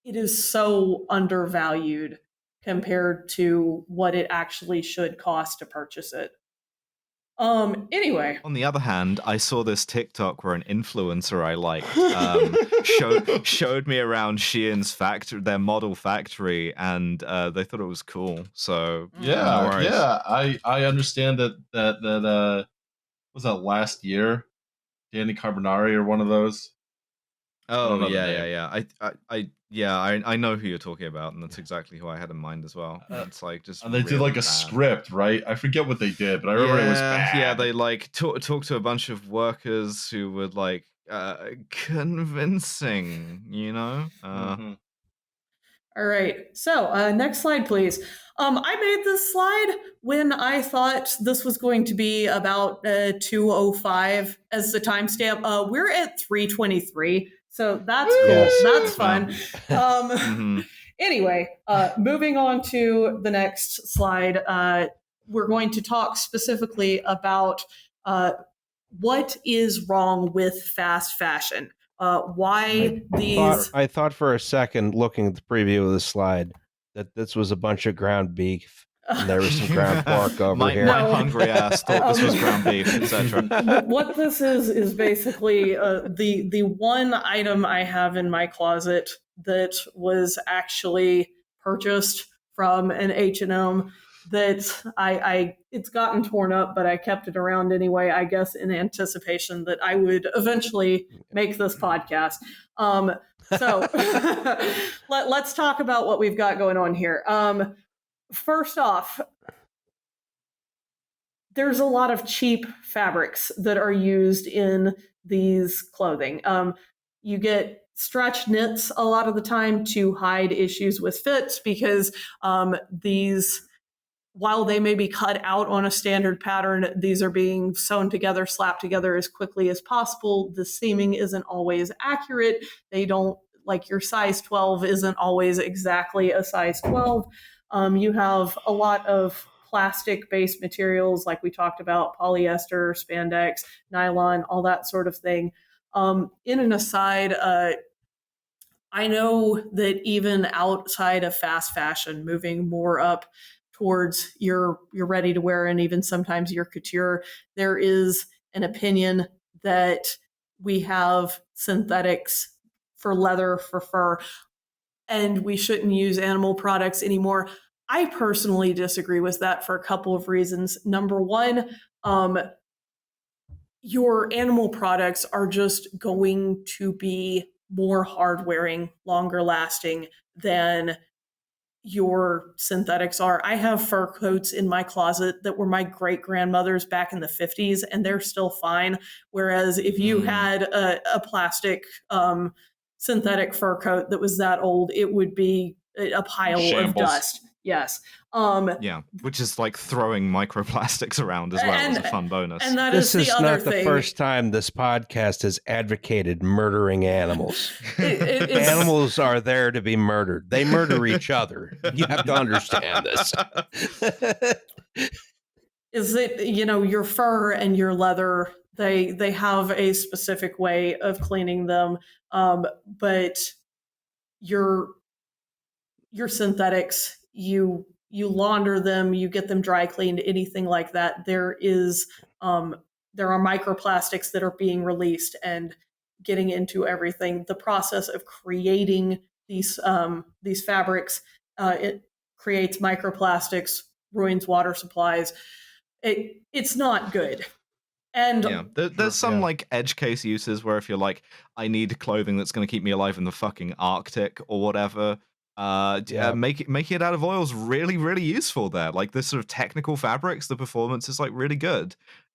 is so undervalued compared to what it actually should cost to purchase it. Anyway. On the other hand, I saw this TikTok where an influencer I liked showed me around Shein's factory, their model factory, and they thought it was cool. So I understand that was that last year, Danny Carbonari or one of those. Oh yeah. I know who you're talking about, and that's exactly who I had in mind as well. It's like just and they did like a script, right? I forget what they did, but I remember it was bad. Yeah, they like talked to a bunch of workers who were like convincing, All right. So next slide, please. I made this slide when I thought this was going to be about 2:05 as the timestamp. We're at 3:23. So that's cool. Yes. That's fun. Anyway, moving on to the next slide, we're going to talk specifically about what is wrong with fast fashion. I thought for a second, looking at the preview of the slide, that this was a bunch of ground beef. And there was some ground pork over here. My hungry ass thought this was ground beef, etc. What this is basically the one item I have in my closet that was actually purchased from an H&M that it's gotten torn up, but I kept it around anyway, I guess in anticipation that I would eventually make this podcast. So let's talk about what we've got going on here. First off, there's a lot of cheap fabrics that are used in these clothing. You get stretch knits a lot of the time to hide issues with fits because these, while they may be cut out on a standard pattern, these are being sewn together, slapped together as quickly as possible. The seaming isn't always accurate. They don't, like your size 12 isn't always exactly a size 12. You have a lot of plastic-based materials, like we talked about, polyester, spandex, nylon, all that sort of thing. In an aside, I know that even outside of fast fashion, moving more up towards your ready-to-wear and even sometimes your couture, there is an opinion that we have synthetics for leather, for fur, and we shouldn't use animal products anymore. I personally disagree with that for a couple of reasons. Number one, your animal products are just going to be more hard-wearing, longer-lasting than your synthetics are. I have fur coats in my closet that were my great-grandmother's back in the 50s, and they're still fine. Whereas if you had a plastic synthetic fur coat that was that old, it would be a pile of dust. Yes. Yeah, which is like throwing microplastics around as well as a fun bonus. And that this is not the first time this podcast has advocated murdering animals. Animals are there to be murdered. They murder each other. You have to understand this. Is it, your fur and your leather, they have a specific way of cleaning them, but your synthetics, you launder them, you get them dry cleaned, anything like that. There are microplastics that are being released and getting into everything. The process of creating these fabrics, it creates microplastics, ruins water supplies. It's not good. And yeah, there's some like edge case uses where if you're like, I need clothing that's going to keep me alive in the fucking Arctic or whatever, making it out of oil is really, really useful there. Like this sort of technical fabrics, the performance is like really good.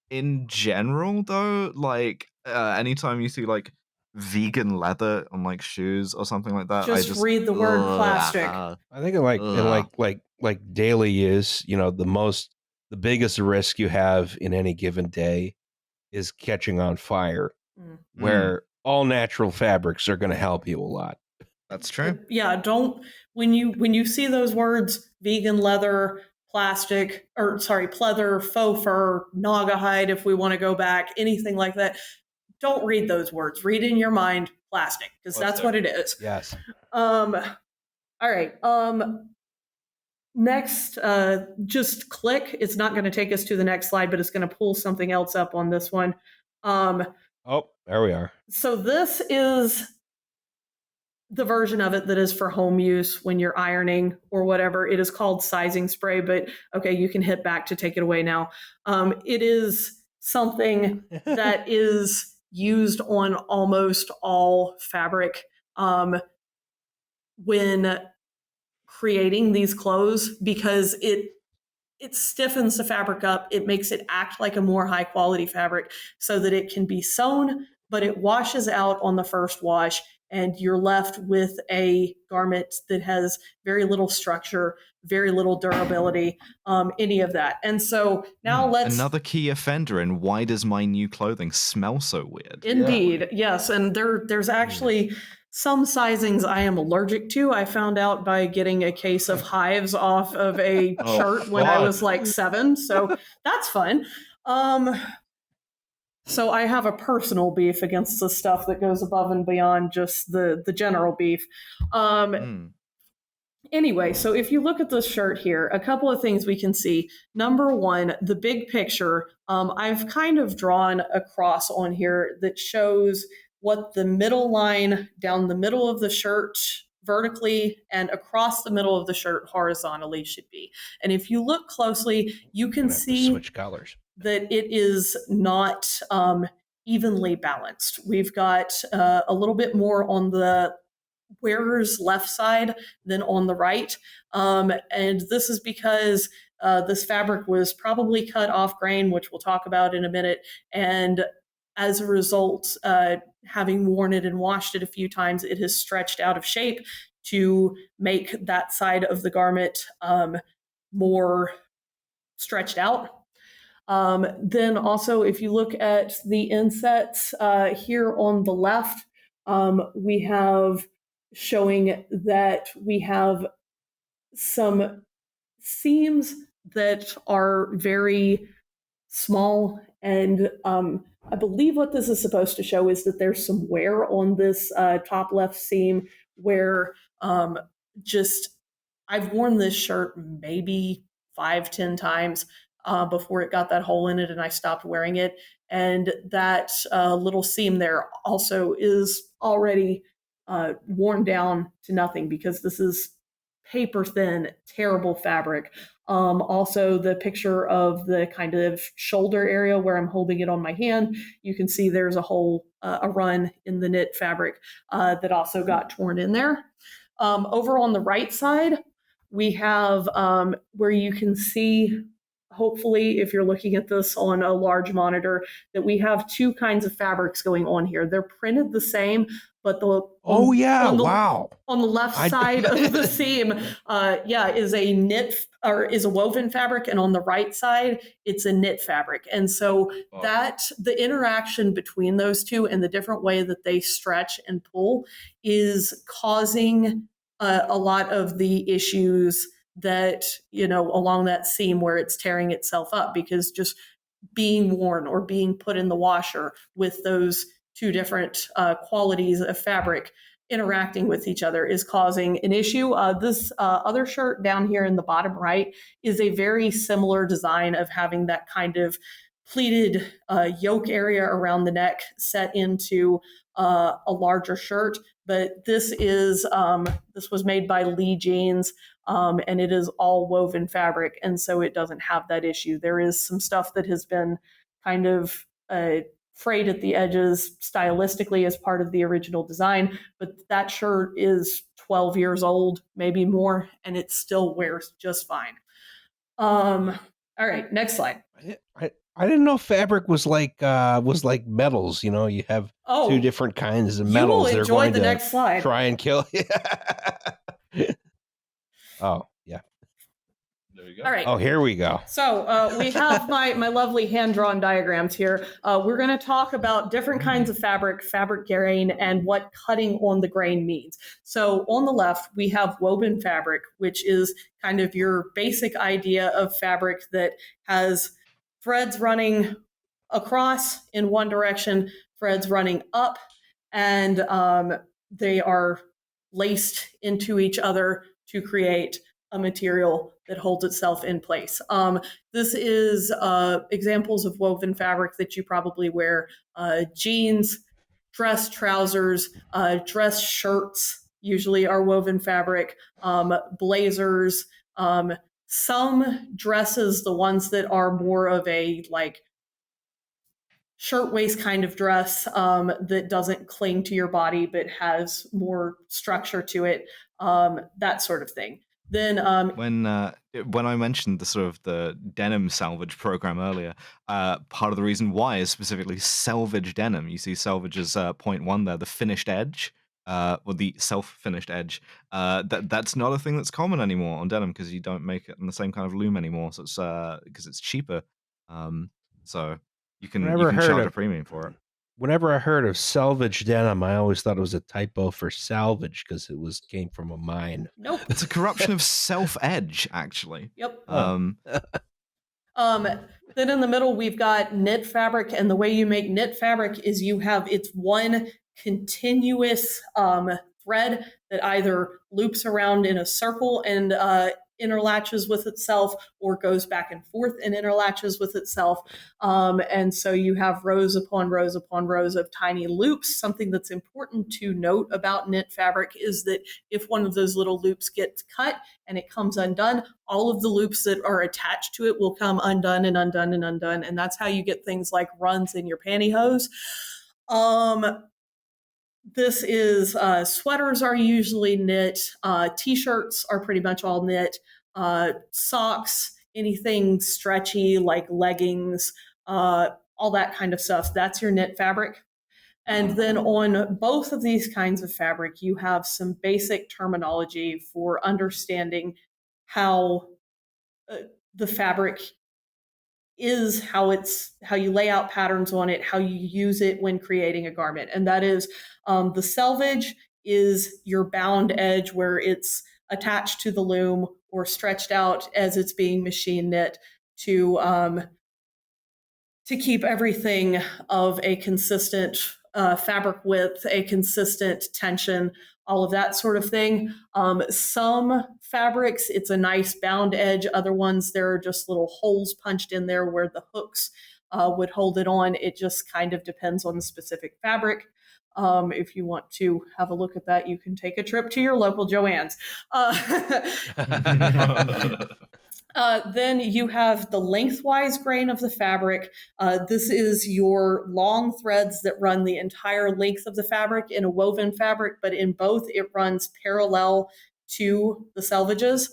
In general, though, like anytime you see like vegan leather on like shoes or something like that, just read the word plastic. I think in like daily use, the biggest risk you have in any given day is catching on fire, where all natural fabrics are going to help you a lot. That's true. Yeah, when you see those words, vegan leather, plastic, or sorry, pleather, faux fur, naugahyde, if we want to go back, anything like that, don't read those words. Read in your mind plastic, because that's what it is. Yes. All right. Next, just click. It's not going to take us to the next slide, but it's going to pull something else up on this one. Oh, there we are. So this is the version of it that is for home use when you're ironing or whatever. It is called sizing spray, but okay, you can hit back to take it away now. It is something that is used on almost all fabric when creating these clothes, because it stiffens the fabric up. It makes it act like a more high quality fabric so that it can be sewn, but it washes out on the first wash, and you're left with a garment that has very little structure, very little durability, any of that. And so now another key offender in why does my new clothing smell so weird? Indeed, yes. And there's actually Some sizings I am allergic to. I found out by getting a case of hives off of a shirt when I was like 7, so that's fun. So I have a personal beef against the stuff that goes above and beyond just the general beef. Anyway, so if you look at this shirt here, a couple of things we can see. Number one, the big picture. I've kind of drawn a cross on here that shows what the middle line down the middle of the shirt vertically and across the middle of the shirt horizontally should be. And if you look closely, you can see switch colors. That it is not evenly balanced. We've got a little bit more on the wearer's left side than on the right. And this is because this fabric was probably cut off grain, which we'll talk about in a minute. And as a result, having worn it and washed it a few times, it has stretched out of shape to make that side of the garment more stretched out. Then also, if you look at the insets here on the left, we have showing that we have some seams that are very small. And I believe what this is supposed to show is that there's some wear on this top left seam where I've worn this shirt maybe 5-10 times before it got that hole in it and I stopped wearing it. And that little seam there also is already worn down to nothing because this is paper thin, terrible fabric. Also, the picture of the kind of shoulder area where I'm holding it on my hand, you can see there's a hole, a run in the knit fabric that also got torn in there. Over on the right side, we have where you can see, hopefully, if you're looking at this on a large monitor, that we have two kinds of fabrics going on here. They're printed the same, but on the left side of the seam, is a knit or is a woven fabric, and on the right side, it's a knit fabric. And so that the interaction between those two and the different way that they stretch and pull is causing a lot of the issues that, along that seam where it's tearing itself up, because just being worn or being put in the washer with those two different qualities of fabric interacting with each other is causing an issue. This other shirt down here in the bottom right is a very similar design of having that kind of pleated yoke area around the neck set into a larger shirt. But this was made by Lee Jeans, and it is all woven fabric, and so it doesn't have that issue. There is some stuff that has been kind of frayed at the edges stylistically as part of the original design, but that shirt is 12 years old, maybe more, and it still wears just fine. All right, next slide. I didn't know fabric was like metals. You have two different kinds of metals. You will enjoy the next slide. Try and kill. Oh, yeah. There you go. All right. Oh, here we go. So we have my lovely hand-drawn diagrams here. We're going to talk about different kinds of fabric grain, and what cutting on the grain means. So on the left, we have woven fabric, which is kind of your basic idea of fabric that has threads running across in one direction, threads running up, and they are laced into each other to create a material that holds itself in place. This is examples of woven fabric that you probably wear. Jeans, dress trousers, dress shirts usually are woven fabric, blazers, some dresses, the ones that are more of a like shirtwaist kind of dress that doesn't cling to your body but has more structure to it, that sort of thing. Then when I mentioned the sort of the denim salvage program earlier, part of the reason why is specifically salvage denim. You see salvage as point one there, the finished edge. Or the self-finished edge. That's not a thing that's common anymore on denim because you don't make it in the same kind of loom anymore. So it's because it's cheaper. So you can charge a premium for it. whenever I heard of selvage denim, I always thought it was a typo for salvage because came from a mine. Nope. It's a corruption of self-edge, actually. Yep. Then in the middle, we've got knit fabric. And the way you make knit fabric is it's one continuous thread that either loops around in a circle and interlatches with itself, or goes back and forth and interlatches with itself. And so you have rows upon rows upon rows of tiny loops. Something that's important to note about knit fabric is that if one of those little loops gets cut and it comes undone, all of the loops that are attached to it will come undone and undone and undone. And that's how you get things like runs in your pantyhose. This is sweaters are usually knit. T-shirts are pretty much all knit. Socks, anything stretchy like leggings, all that kind of stuff. That's your knit fabric. And then on both of these kinds of fabric, you have some basic terminology for understanding how the fabric is, how you lay out patterns on it, how you use it when creating a garment. And that is the selvage is your bound edge where it's attached to the loom or stretched out as it's being machine knit to keep everything of a consistent fabric width, a consistent tension, all of that sort of thing. Some fabrics, it's a nice bound edge. Other ones, there are just little holes punched in there where the hooks would hold it on. It just kind of depends on the specific fabric. If you want to have a look at that, you can take a trip to your local Joann's. Then you have the lengthwise grain of the fabric. This is your long threads that run the entire length of the fabric in a woven fabric, but in both it runs parallel to the selvages.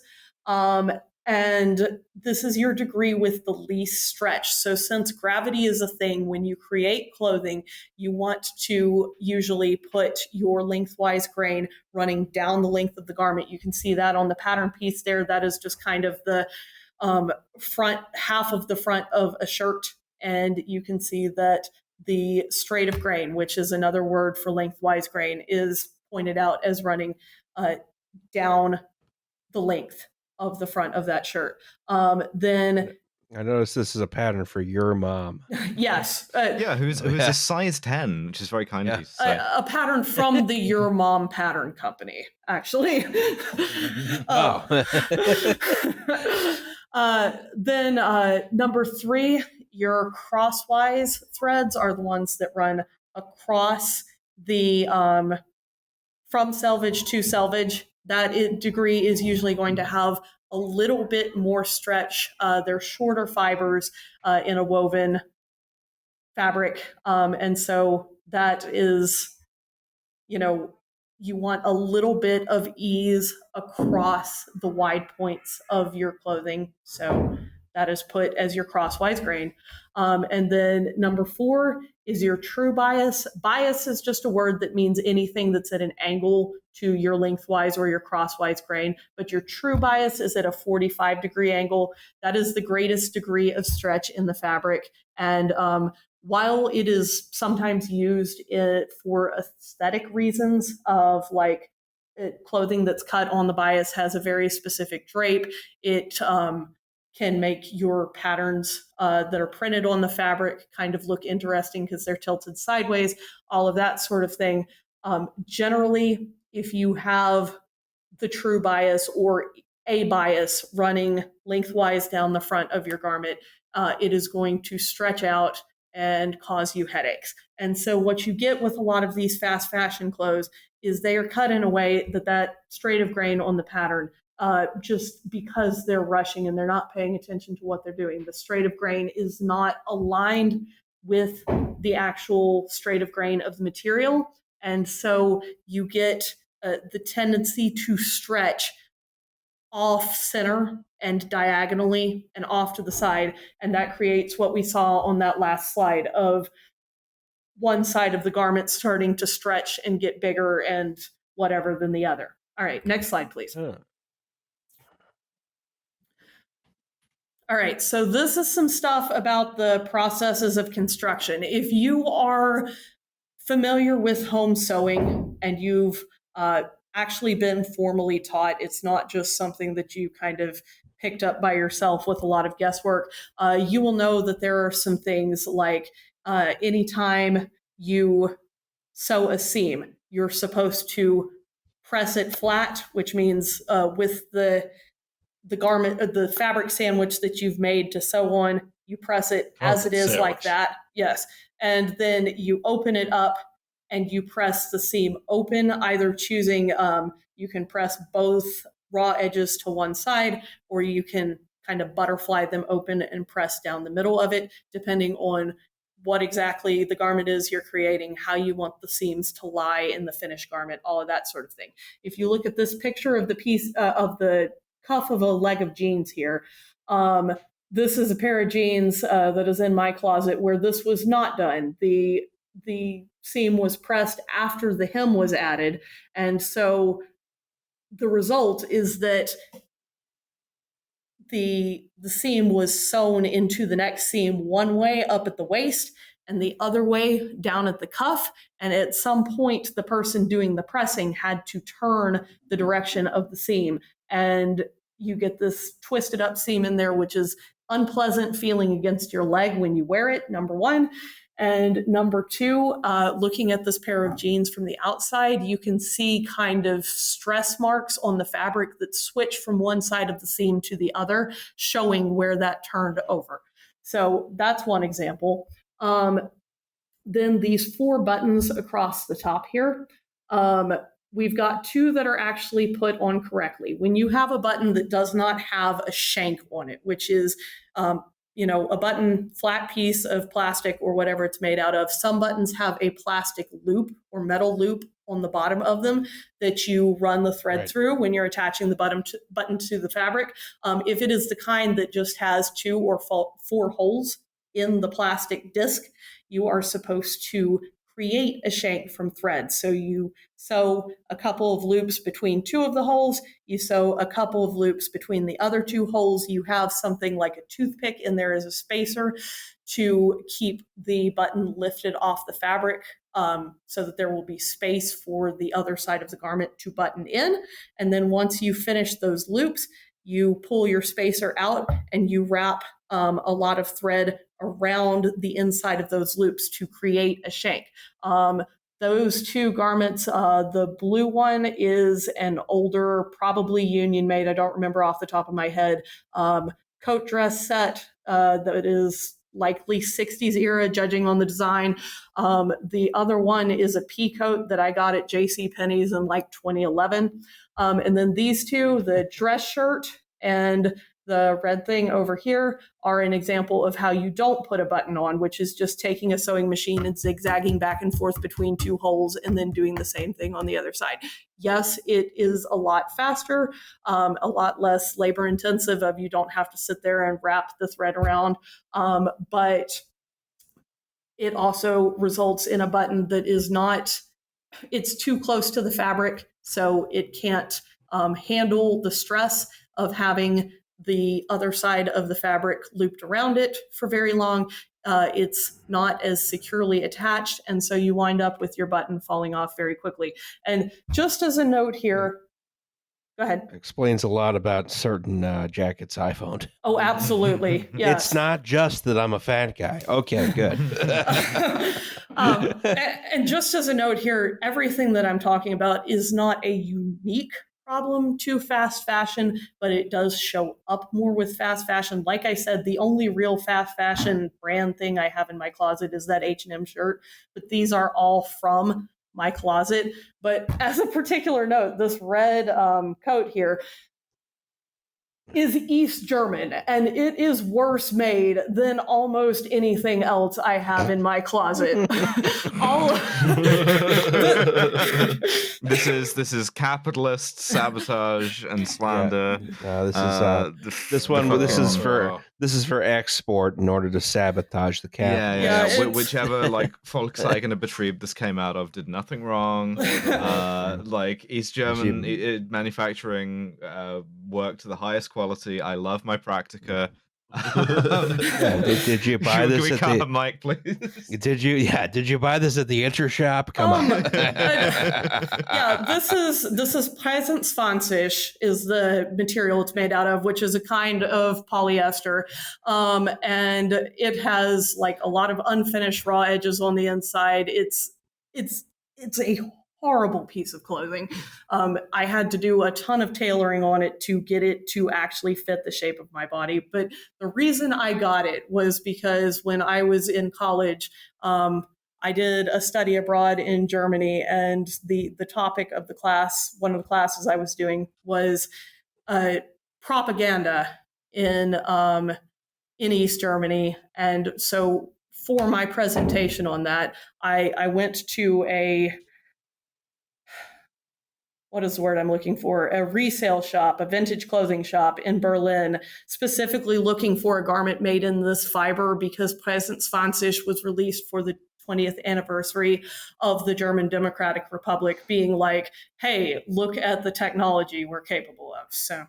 And this is your degree with the least stretch. So since gravity is a thing, when you create clothing, you want to usually put your lengthwise grain running down the length of the garment. You can see that on the pattern piece there. That is just kind of the front half of the front of a shirt. And you can see that the straight of grain, which is another word for lengthwise grain, is pointed out as running down the length of the front of that shirt. Then I noticed this is a pattern for your mom. Yes. Who's a size 10, which is very kind of you to say. A pattern from the Your Mom Pattern Company, actually. Then number 3, your crosswise threads are the ones that run across the from selvage to selvage. That degree is usually going to have a little bit more stretch. They're shorter fibers in a woven fabric. And so that is, you want a little bit of ease across the wide points of your clothing. So that is put as your crosswise grain. And then number 4 is your true bias. Bias is just a word that means anything that's at an angle to your lengthwise or your crosswise grain. But your true bias is at a 45-degree angle. That is the greatest degree of stretch in the fabric. And while it is sometimes used for aesthetic reasons of like clothing that's cut on the bias has a very specific drape, it can make your patterns that are printed on the fabric kind of look interesting because they're tilted sideways, all of that sort of thing. Generally, if you have the true bias or a bias running lengthwise down the front of your garment, it is going to stretch out and cause you headaches. And so what you get with a lot of these fast fashion clothes is they are cut in a way that straight of grain on the pattern, just because they're rushing and they're not paying attention to what they're doing. The straight of grain is not aligned with the actual straight of grain of the material. And so you get the tendency to stretch off center and diagonally and off to the side. And that creates what we saw on that last slide of one side of the garment starting to stretch and get bigger and whatever than the other. All right, next slide, please. All All right, so this is some stuff about the processes of construction. If you are familiar with home sewing and you've actually been formally taught, it's not just something that you kind of picked up by yourself with a lot of guesswork, you will know that there are some things like anytime you sew a seam, you're supposed to press it flat, which means with the garment, the fabric sandwich that you've made to sew on, you press it as it is sandwich. Like that. Yes. And then you open it up and you press the seam open, either choosing, you can press both raw edges to one side, or you can kind of butterfly them open and press down the middle of it, depending on what exactly the garment is you're creating, how you want the seams to lie in the finished garment, all of that sort of thing. If you look at this picture of the piece of the cuff of a leg of jeans here, this is a pair of jeans that is in my closet where this was not done. The seam was pressed after the hem was added, and so the result is that the seam was sewn into the next seam one way up at the waist and the other way down at the cuff. And at some point, the person doing the pressing had to turn the direction of the seam. And you get this twisted up seam in there, which is unpleasant feeling against your leg when you wear it, number one. And number two, looking at this pair of jeans from the outside, you can see kind of stress marks on the fabric that switch from one side of the seam to the other, showing where that turned over. So that's one example. Then these 4 buttons across the top here, we've got 2 that are actually put on correctly. When you have a button that does not have a shank on it, which is a button, flat piece of plastic or whatever it's made out of. Some buttons have a plastic loop or metal loop on the bottom of them that you run the thread through when you're attaching the button to the fabric. If it is the kind that just has 2 or 4 holes in the plastic disc, you are supposed to create a shank from thread. So you sew a couple of loops between 2 of the holes, you sew a couple of loops between the other 2 holes, you have something like a toothpick in there as a spacer to keep the button lifted off the fabric, so that there will be space for the other side of the garment to button in. And then once you finish those loops, you pull your spacer out and you wrap a lot of thread around the inside of those loops to create a shank. Those 2 garments, the blue one is an older, probably union made, I don't remember off the top of my head, coat dress set that is likely 60s era, judging on the design. The other one is a pea coat that I got at JCPenney's in like 2011. And then these 2, the dress shirt and the red thing over here, are an example of how you don't put a button on, which is just taking a sewing machine and zigzagging back and forth between 2 holes and then doing the same thing on the other side. Yes, it is a lot faster, a lot less labor intensive of you don't have to sit there and wrap the thread around, but it also results in a button that is not, it's too close to the fabric, so it can't handle the stress of having the other side of the fabric looped around it for very long. It's not as securely attached, and so you wind up with your button falling off very quickly. And just as a note here, go ahead. Explains a lot about certain jackets I've owned. Oh, absolutely. Yes. It's not just that I'm a fat guy. Okay, good. And just as a note here, everything that I'm talking about is not a unique problem to fast fashion, but it does show up more with fast fashion. Like I said, the only real fast fashion brand thing I have in my closet is that H&M shirt, but these are all from my closet. But as a particular note, this red coat here is East German, and it is worse made than almost anything else I have in my closet. This is capitalist sabotage and slander. This is for export in order to sabotage the capital. Whichever like Volkswagen Betrieb this came out of did nothing wrong. Like East German manufacturing work to the highest quality. I love my Praktika. Did you buy this at the mic, please? Did you buy this at the Inter Shop? Come on. This is Präsenzfancisch is the material it's made out of, which is a kind of polyester, and it has like a lot of unfinished raw edges on the inside. It's a horrible piece of clothing. I had to do a ton of tailoring on it to get it to actually fit the shape of my body. But the reason I got it was because when I was in college, I did a study abroad in Germany, and the topic of the class, one of the classes I was doing, was propaganda in East Germany. And so for my presentation on that, I went to what is the word I'm looking for? A resale shop, a vintage clothing shop in Berlin, specifically looking for a garment made in this fiber because Präsenzfancisch was released for the 20th anniversary of the German Democratic Republic, being like, hey, look at the technology we're capable of. So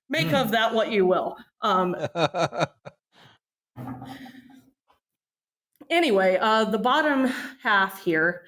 make of that what you will. Anyway, the bottom half here,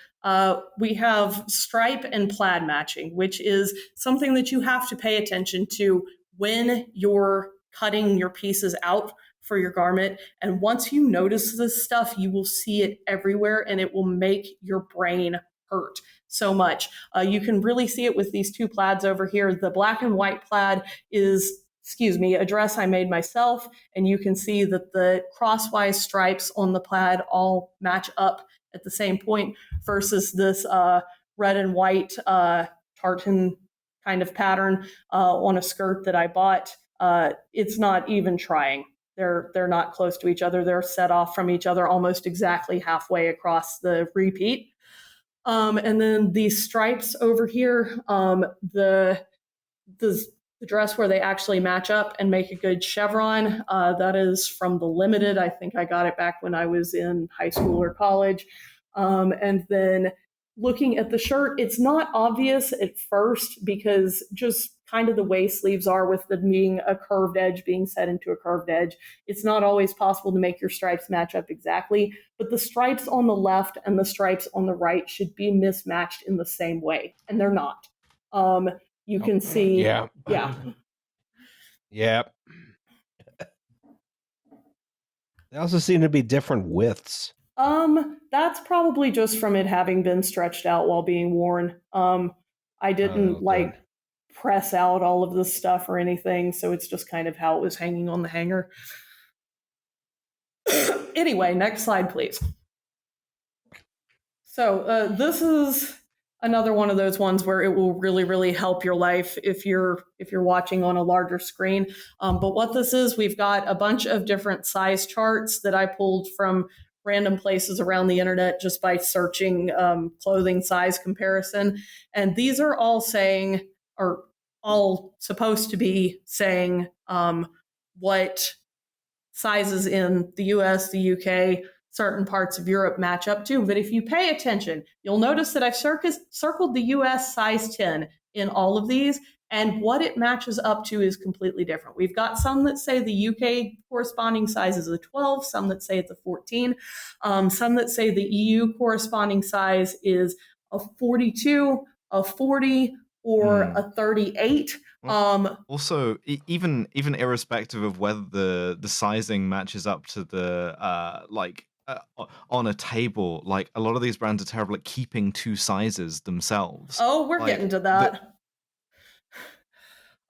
we have stripe and plaid matching, which is something that you have to pay attention to when you're cutting your pieces out for your garment. And once you notice this stuff, you will see it everywhere, and it will make your brain hurt so much. You can really see it with these two plaids over here. The black and white plaid is a dress I made myself, and you can see that the crosswise stripes on the plaid all match up at the same point versus this red and white tartan kind of pattern on a skirt that I bought. It's not even trying. They're not close to each other. They're set off from each other almost exactly halfway across the repeat. And then these stripes over here, the dress where they actually match up and make a good chevron, that is from the Limited. I think I got it back when I was in high school or college. And then looking at the shirt, it's not obvious at first because just kind of the way sleeves are with them being a curved edge being set into a curved edge. It's not always possible to make your stripes match up exactly, but the stripes on the left and the stripes on the right should be mismatched in the same way, and they're not. You can see. Yeah. They also seem to be different widths. That's probably just from it having been stretched out while being worn. I didn't press out all of this stuff or anything, so it's just kind of how it was hanging on the hanger. Anyway, next slide, please. So this is another one of those ones where it will really, really help your life if you're watching on a larger screen. But what this is, we've got a bunch of different size charts that I pulled from random places around the internet just by searching clothing size comparison. And these are all saying, or all supposed to be saying, what sizes in the US, the UK, certain parts of Europe match up to. But if you pay attention, you'll notice that I've circled the US size 10 in all of these, and what it matches up to is completely different. We've got some that say the UK corresponding size is a 12, some that say it's a 14, some that say the EU corresponding size is a 42, a 40, or a 38. Also, even irrespective of whether the sizing matches up to the on a table, like a lot of these brands are terrible at keeping two sizes themselves. Oh, we're getting to that.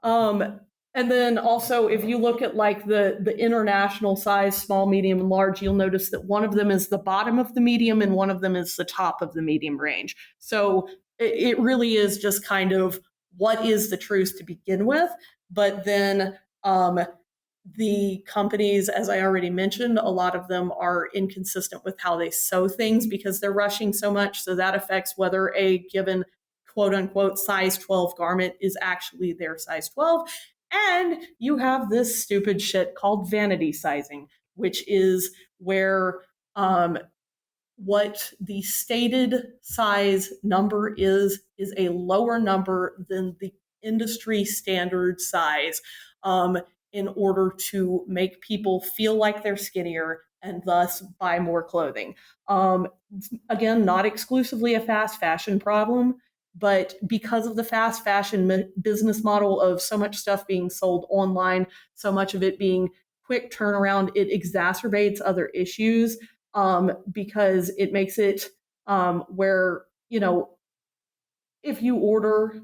And then also, if you look at like the international size, small, medium, and large, you'll notice that one of them is the bottom of the medium and one of them is the top of the medium range. So it really is just kind of what is the truth to begin with. But then the companies, as I already mentioned, a lot of them are inconsistent with how they sew things because they're rushing so much. So that affects whether a given quote unquote size 12 garment is actually their size 12. And you have this stupid shit called vanity sizing, which is where what the stated size number is a lower number than the industry standard size. in order to make people feel like they're skinnier and thus buy more clothing. Again, not exclusively a fast fashion problem, but because of the fast fashion business model of so much stuff being sold online, so much of it being quick turnaround, it exacerbates other issues because it makes it where, if you order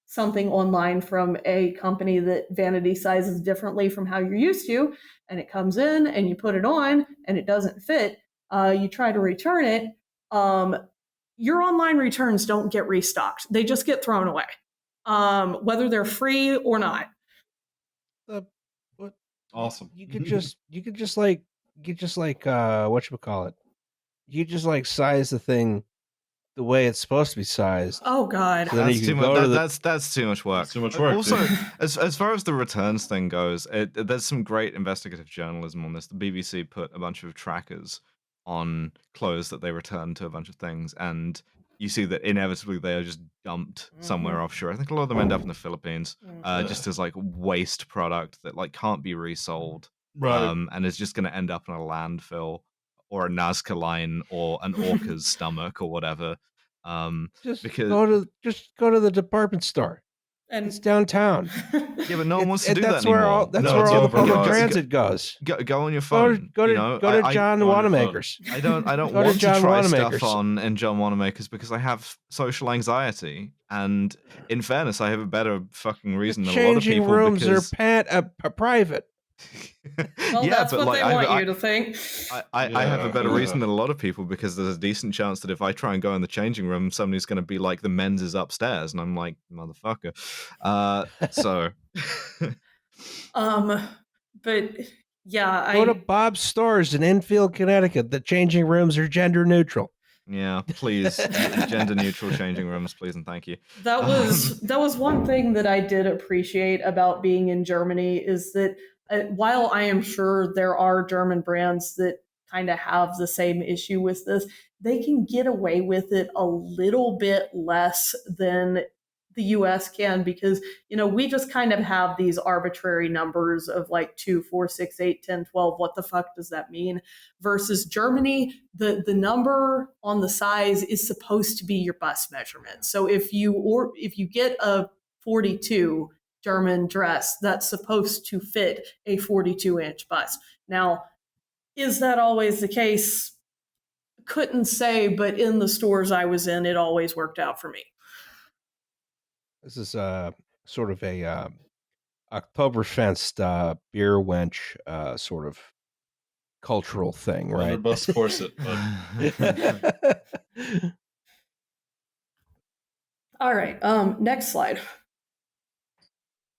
something online from a company that vanity sizes differently from how you're used to, and it comes in and you put it on and it doesn't fit, you try to return it, your online returns don't get restocked. They just get thrown away, whether they're free or not. Awesome. You could just whatchamacallit. You just like size the thing the way it's supposed to be sized. Oh God, so that's too much. That's too much work. That's too much work. Also, as far as the returns thing goes, there's some great investigative journalism on this. The BBC put a bunch of trackers on clothes that they return to a bunch of things, and you see that inevitably they are just dumped somewhere offshore. I think a lot of them end up in the Philippines, just as like waste product that like can't be resold, right? And is just going to end up in a landfill or a Nazca line or an orca's stomach or whatever. Just go to the department store. And it's downtown. Yeah, but no one wants to do that anymore. That's where all the public transit goes. Go on your phone. Go to John Wanamaker's. I don't want to try stuff on in John Wanamaker's because I have social anxiety, and in fairness, I have a better fucking reason than a lot of people. Changing rooms are private. Well, yeah, that's what they want you to think. I have a better reason than a lot of people because there's a decent chance that if I try and go in the changing room, somebody's going to be like, the men's is upstairs, and I'm like, motherfucker. So, but yeah, go to Bob's Stores in Enfield, Connecticut. The changing rooms are gender neutral. Yeah, please, gender neutral changing rooms, please and thank you. That was one thing that I did appreciate about being in Germany is that while I am sure there are German brands that kind of have the same issue with this, they can get away with it a little bit less than the US can because, we just kind of have these arbitrary numbers of like 2, 4, 6, 8, 10, 12. What the fuck does that mean? Versus Germany, the number on the size is supposed to be your bust measurement. So if you get a 42 German dress that's supposed to fit a 42-inch bust. Now, is that always the case? Couldn't say, but in the stores I was in, it always worked out for me. This is sort of a Oktoberfest beer wench sort of cultural thing, right? Bus corset. All right. Next slide.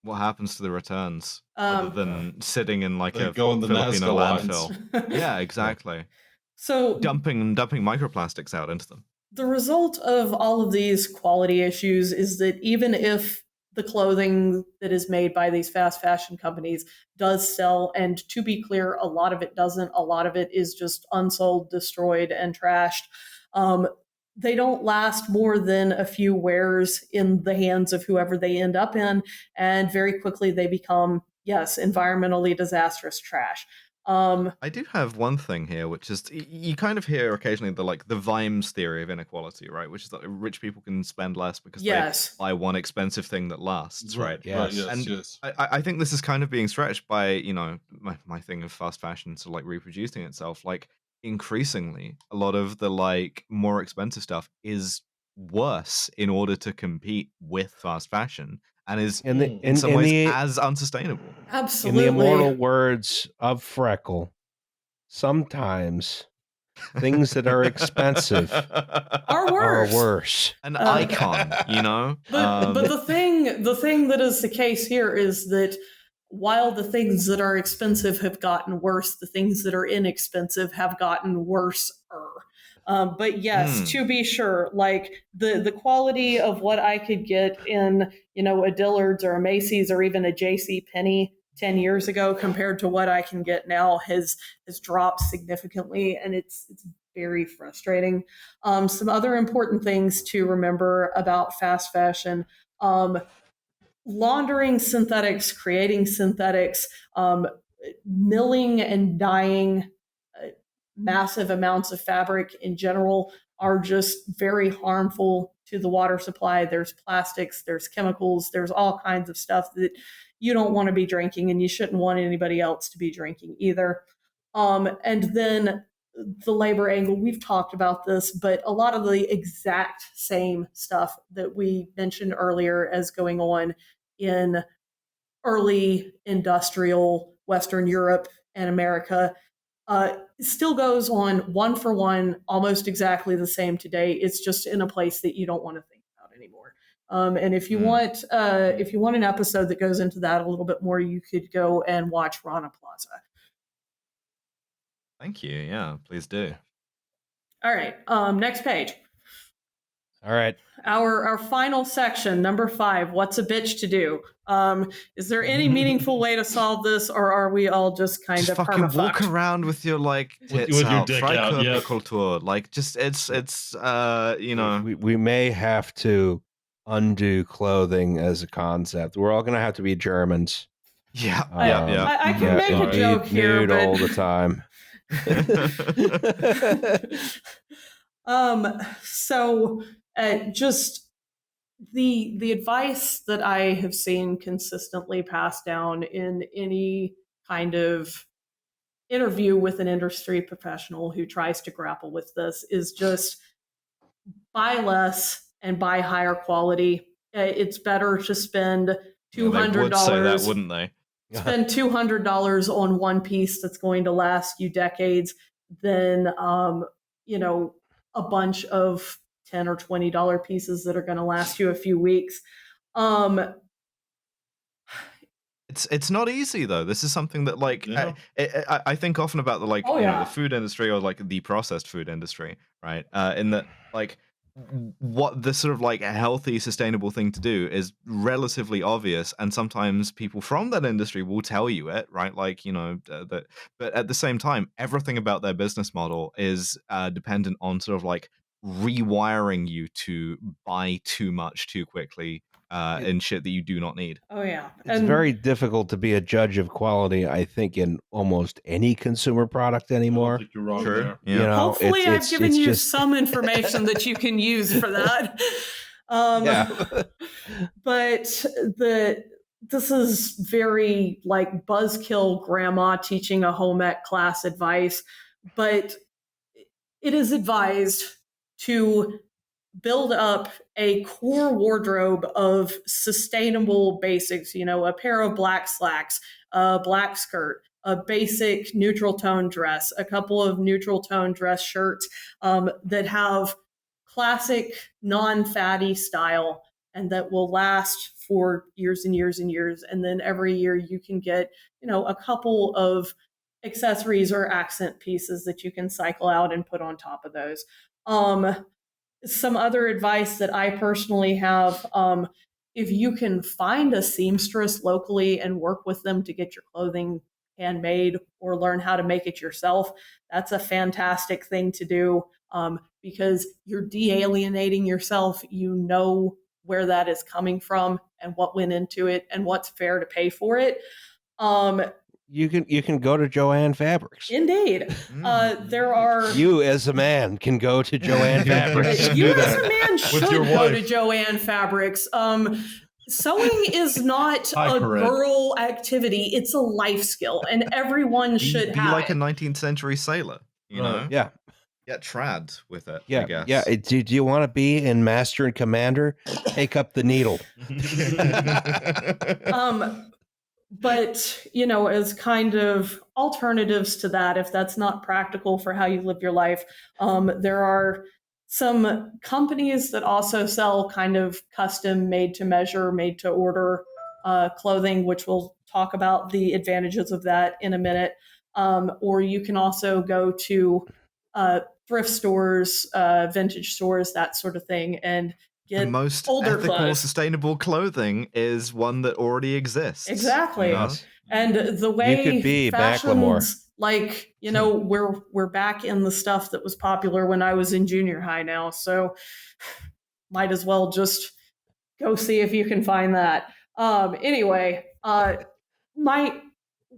What happens to the returns other than sitting in like a Filipino landfill? Yeah, exactly. So dumping microplastics out into them. The result of all of these quality issues is that even if the clothing that is made by these fast fashion companies does sell, and to be clear, a lot of it doesn't, a lot of it is just unsold, destroyed, and trashed. They don't last more than a few wears in the hands of whoever they end up in, and very quickly they become, yes, environmentally disastrous trash. I do have one thing here, which is you kind of hear occasionally the Vimes theory of inequality, right? Which is that rich people can spend less because they buy one expensive thing that lasts, right? Yes. Yes. I think this is kind of being stretched by my thing of fast fashion, so like reproducing itself. Like increasingly, a lot of the like more expensive stuff is worse in order to compete with fast fashion. And is in some ways as unsustainable. Absolutely. In the immortal words of Freckle, sometimes things that are expensive are worse. An icon, But the thing that is the case here is that while the things that are expensive have gotten worse, the things that are inexpensive have gotten worse. But yes, to be sure, like the quality of what I could get in, a Dillard's or a Macy's or even a JCPenney 10 years ago compared to what I can get now has dropped significantly, and it's very frustrating. Some other important things to remember about fast fashion. laundering synthetics, creating synthetics, milling and dyeing massive amounts of fabric in general are just very harmful to the water supply. There's plastics, there's chemicals, there's all kinds of stuff that you don't want to be drinking, and you shouldn't want anybody else to be drinking either. And then the labor angle, we've talked about this, but a lot of the exact same stuff that we mentioned earlier as going on in early industrial Western Europe and America still goes on one for one, almost exactly the same today. It's just in a place that you don't want to think about anymore. And if you want an episode that goes into that a little bit more, you could go and watch Rana Plaza. Thank you. Yeah, please do. All right. Next page. All right. Our final section, number 5, what's a bitch to do? Is there any meaningful way to solve this, or are we all just kind of fucking walk around with your tits with out, your dick out, yeah. Culture. It's you know. We may have to undo clothing as a concept. We're all gonna have to be Germans. Yeah, I can make a joke here, nude but all the time. So just the advice that I have seen consistently passed down in any kind of interview with an industry professional who tries to grapple with this is just buy less and buy higher quality. It's better to spend $200. They would say that, wouldn't they? Spend $200 on one piece that's going to last you decades than a bunch of $10 or $20 pieces that are going to last you a few weeks. It's not easy though. This is something that I think often about the the food industry or the processed food industry, right? In that what the sort of a healthy, sustainable thing to do is relatively obvious, and sometimes people from that industry will tell you it, right? That. But at the same time, everything about their business model is dependent on sort of rewiring you to buy too much too quickly in shit that you do not need. Oh yeah, it's very difficult to be a judge of quality, I think, in almost any consumer product anymore. I think you're wrong there. Yeah. You know, hopefully I've given you some information that you can use for that. But this is very buzzkill grandma teaching a home ec class advice, but it is advised to build up a core wardrobe of sustainable basics, a pair of black slacks, a black skirt, a basic neutral tone dress, a couple of neutral tone dress shirts that have classic non-fatty style and that will last for years and years and years. And then every year you can get, a couple of accessories or accent pieces that you can cycle out and put on top of those. Some other advice that I personally have, if you can find a seamstress locally and work with them to get your clothing handmade or learn how to make it yourself, that's a fantastic thing to do because you're de-alienating yourself. You know where that is coming from and what went into it and what's fair to pay for it. You can go to Joann Fabrics. Indeed. There are... You as a man can go to Joann Fabrics. You as a man should go to Joann Fabrics. Sewing is not a girl activity. It's a life skill, and everyone should be have like it. A 19th century sailor, you know? Yeah. Get trad with it, yeah, I guess. Yeah, do you want to be in Master and Commander? Take up the needle. But, as kind of alternatives to that, if that's not practical for how you live your life, there are some companies that also sell kind of custom made to measure, made to order clothing, which we'll talk about the advantages of that in a minute. Or you can also go to thrift stores, vintage stores, that sort of thing, and get the most older ethical, clothes. Sustainable clothing is one that already exists. Exactly. Yes. And the way you could be fashions, we're back in the stuff that was popular when I was in junior high now, so might as well just go see if you can find that. Anyway,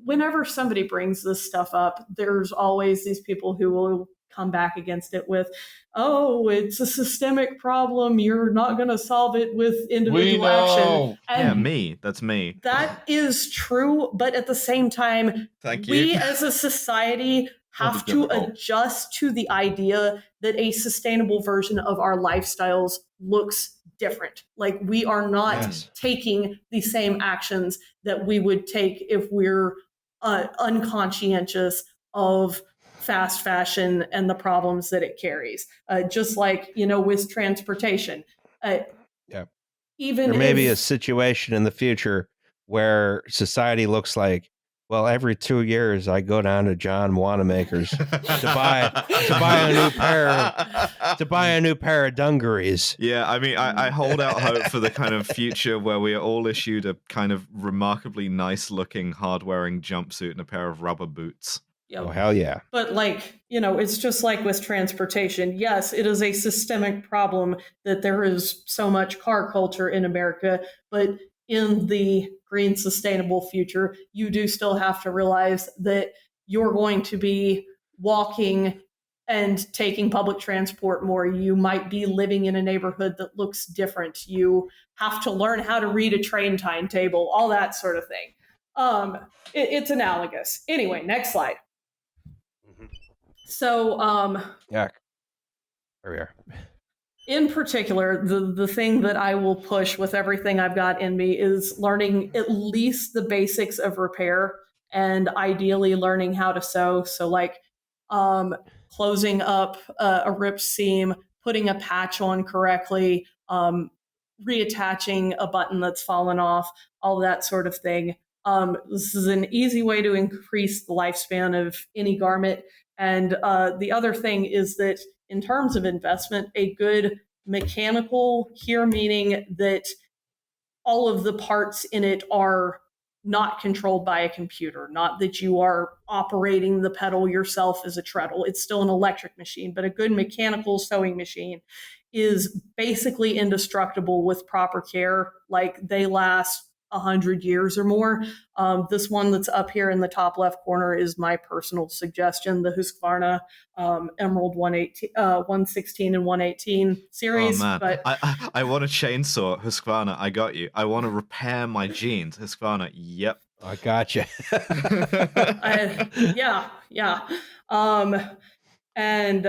whenever somebody brings this stuff up, there's always these people who will come back against it with, oh, it's a systemic problem. You're not going to solve it with individual action. And me. That's me. That is true. But at the same time, we as a society have to adjust to the idea that a sustainable version of our lifestyles looks different. Like, we are not taking the same actions that we would take if we're unconscientious of fast fashion and the problems that it carries. Just like, with transportation. Even there may be a situation in the future where society looks like, well, every 2 years I go down to John Wanamaker's to buy a new pair of dungarees. Yeah, I mean, I hold out hope for the kind of future where we are all issued a kind of remarkably nice-looking, hard-wearing jumpsuit and a pair of rubber boots. Yep. Oh, hell yeah. But it's just like with transportation. Yes, it is a systemic problem that there is so much car culture in America, but in the green sustainable future, you do still have to realize that you're going to be walking and taking public transport more. You might be living in a neighborhood that looks different. You have to learn how to read a train timetable, all that sort of thing. It's analogous. Anyway, next slide. So, yeah, there we are. In particular, the thing that I will push with everything I've got in me is learning at least the basics of repair, and ideally learning how to sew. So, like, closing up a ripped seam, putting a patch on correctly, reattaching a button that's fallen off, all that sort of thing. This is an easy way to increase the lifespan of any garment. And the other thing is that in terms of investment, a good mechanical here, meaning that all of the parts in it are not controlled by a computer, not that you are operating the pedal yourself as a treadle. It's still an electric machine, but a good mechanical sewing machine is basically indestructible with proper care. Like, they last 100 years or more. This one that's up here in the top left corner is my personal suggestion, the Husqvarna Emerald 116 and 118 series. Oh, man. But I want a chainsaw, Husqvarna. I got you. I want to repair my jeans, Husqvarna. Yep. I got you. Yeah. And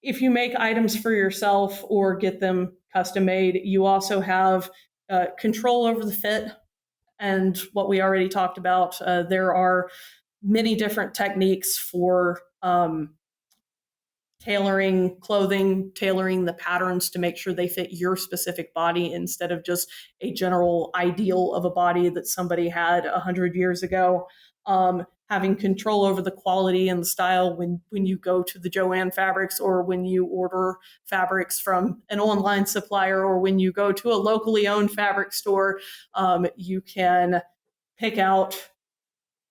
if you make items for yourself or get them custom made, you also have control over the fit. And what we already talked about, there are many different techniques for tailoring clothing, tailoring the patterns to make sure they fit your specific body instead of just a general ideal of a body that somebody had 100 years ago. Having control over the quality and the style when you go to the Joann Fabrics, or when you order fabrics from an online supplier, or when you go to a locally owned fabric store, you can pick out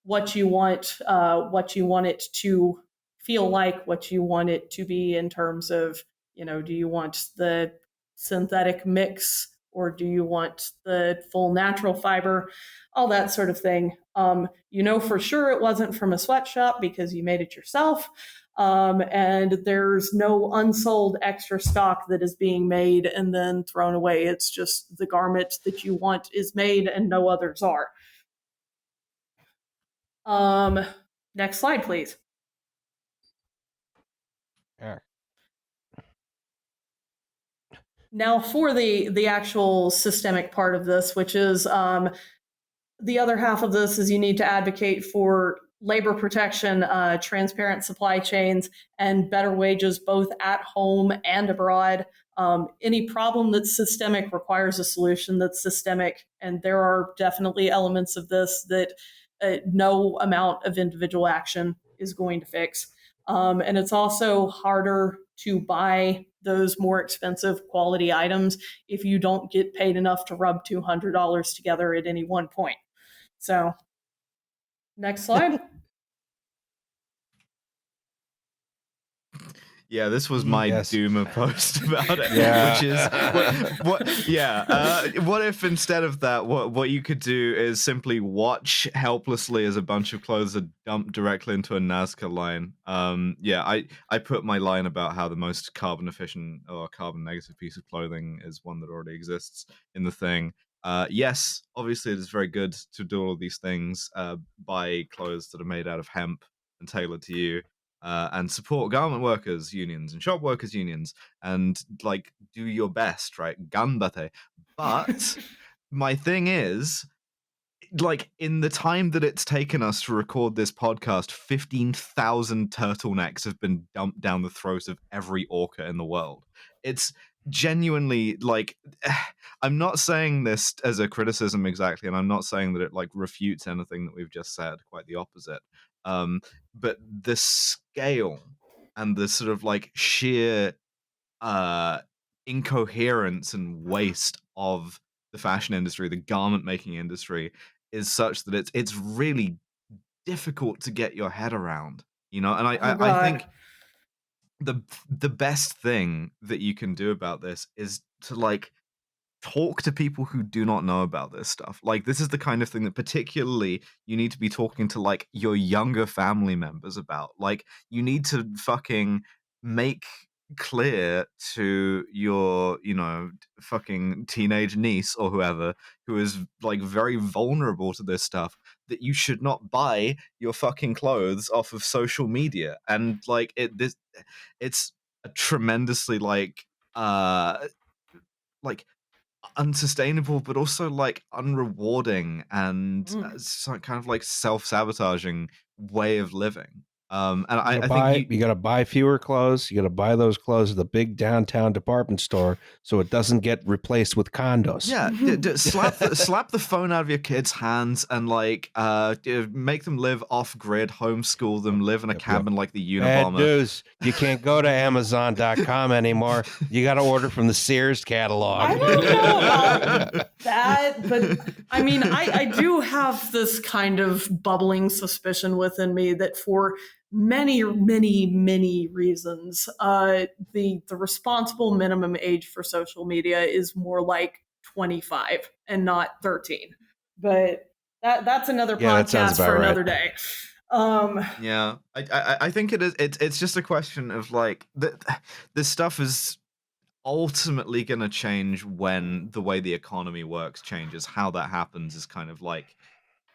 what you want it to feel like, what you want it to be in terms of, do you want the synthetic mix or do you want the full natural fiber, all that sort of thing. For sure it wasn't from a sweatshop because you made it yourself. And there's no unsold extra stock that is being made and then thrown away. It's just the garment that you want is made and no others are. Next slide, please. Yeah. Now for the actual systemic part of this, which is the other half of this, is you need to advocate for labor protection, transparent supply chains, and better wages both at home and abroad. Any problem that's systemic requires a solution that's systemic, and there are definitely elements of this that no amount of individual action is going to fix. And it's also harder to buy those more expensive quality items if you don't get paid enough to rub $200 together at any one point. So, next slide. Yeah, this was my doomer post about it. Yeah. Which is what if instead of that, what you could do is simply watch helplessly as a bunch of clothes are dumped directly into a Nazca line. I put my line about how the most carbon efficient or carbon negative piece of clothing is one that already exists in the thing. Yes, obviously it is very good to do all of these things, buy clothes that are made out of hemp and tailored to you. And support garment workers unions and shop workers unions, and like do your best, right? Ganbate. But my thing is, like, in the time that it's taken us to record this podcast, 15,000 turtlenecks have been dumped down the throat of every orca in the world. It's genuinely like, I'm not saying this as a criticism exactly, and I'm not saying that it like refutes anything that we've just said, quite the opposite. But the scale and the sort of like sheer incoherence and waste of the fashion industry, the garment making industry, is such that it's really difficult to get your head around, you know. And I think the best thing that you can do about this is to like talk to people who do not know about this stuff. Like, this is the kind of thing that particularly you need to be talking to like your younger family members about. Like, you need to fucking make clear to your, you know, fucking teenage niece or whoever who is like very vulnerable to this stuff, that you should not buy your fucking clothes off of social media. And like it's a tremendously like unsustainable, but also like unrewarding and kind of like self-sabotaging way of living. And I think you got to buy fewer clothes. You got to buy those clothes at the big downtown department store so it doesn't get replaced with condos. Yeah, slap the phone out of your kids' hands and like make them live off grid, homeschool them, live in a cabin like the Unabomber. Bad news. You can't go to Amazon.com anymore. You got to order from the Sears catalog. I don't know about that, but I mean, I do have this kind of bubbling suspicion within me that for many reasons, the responsible minimum age for social media is more like 25 and not 13. But that's another podcast for another day. Yeah, I think it is. It's just a question of like this stuff is ultimately going to change when the way the economy works changes. How that happens is kind of like,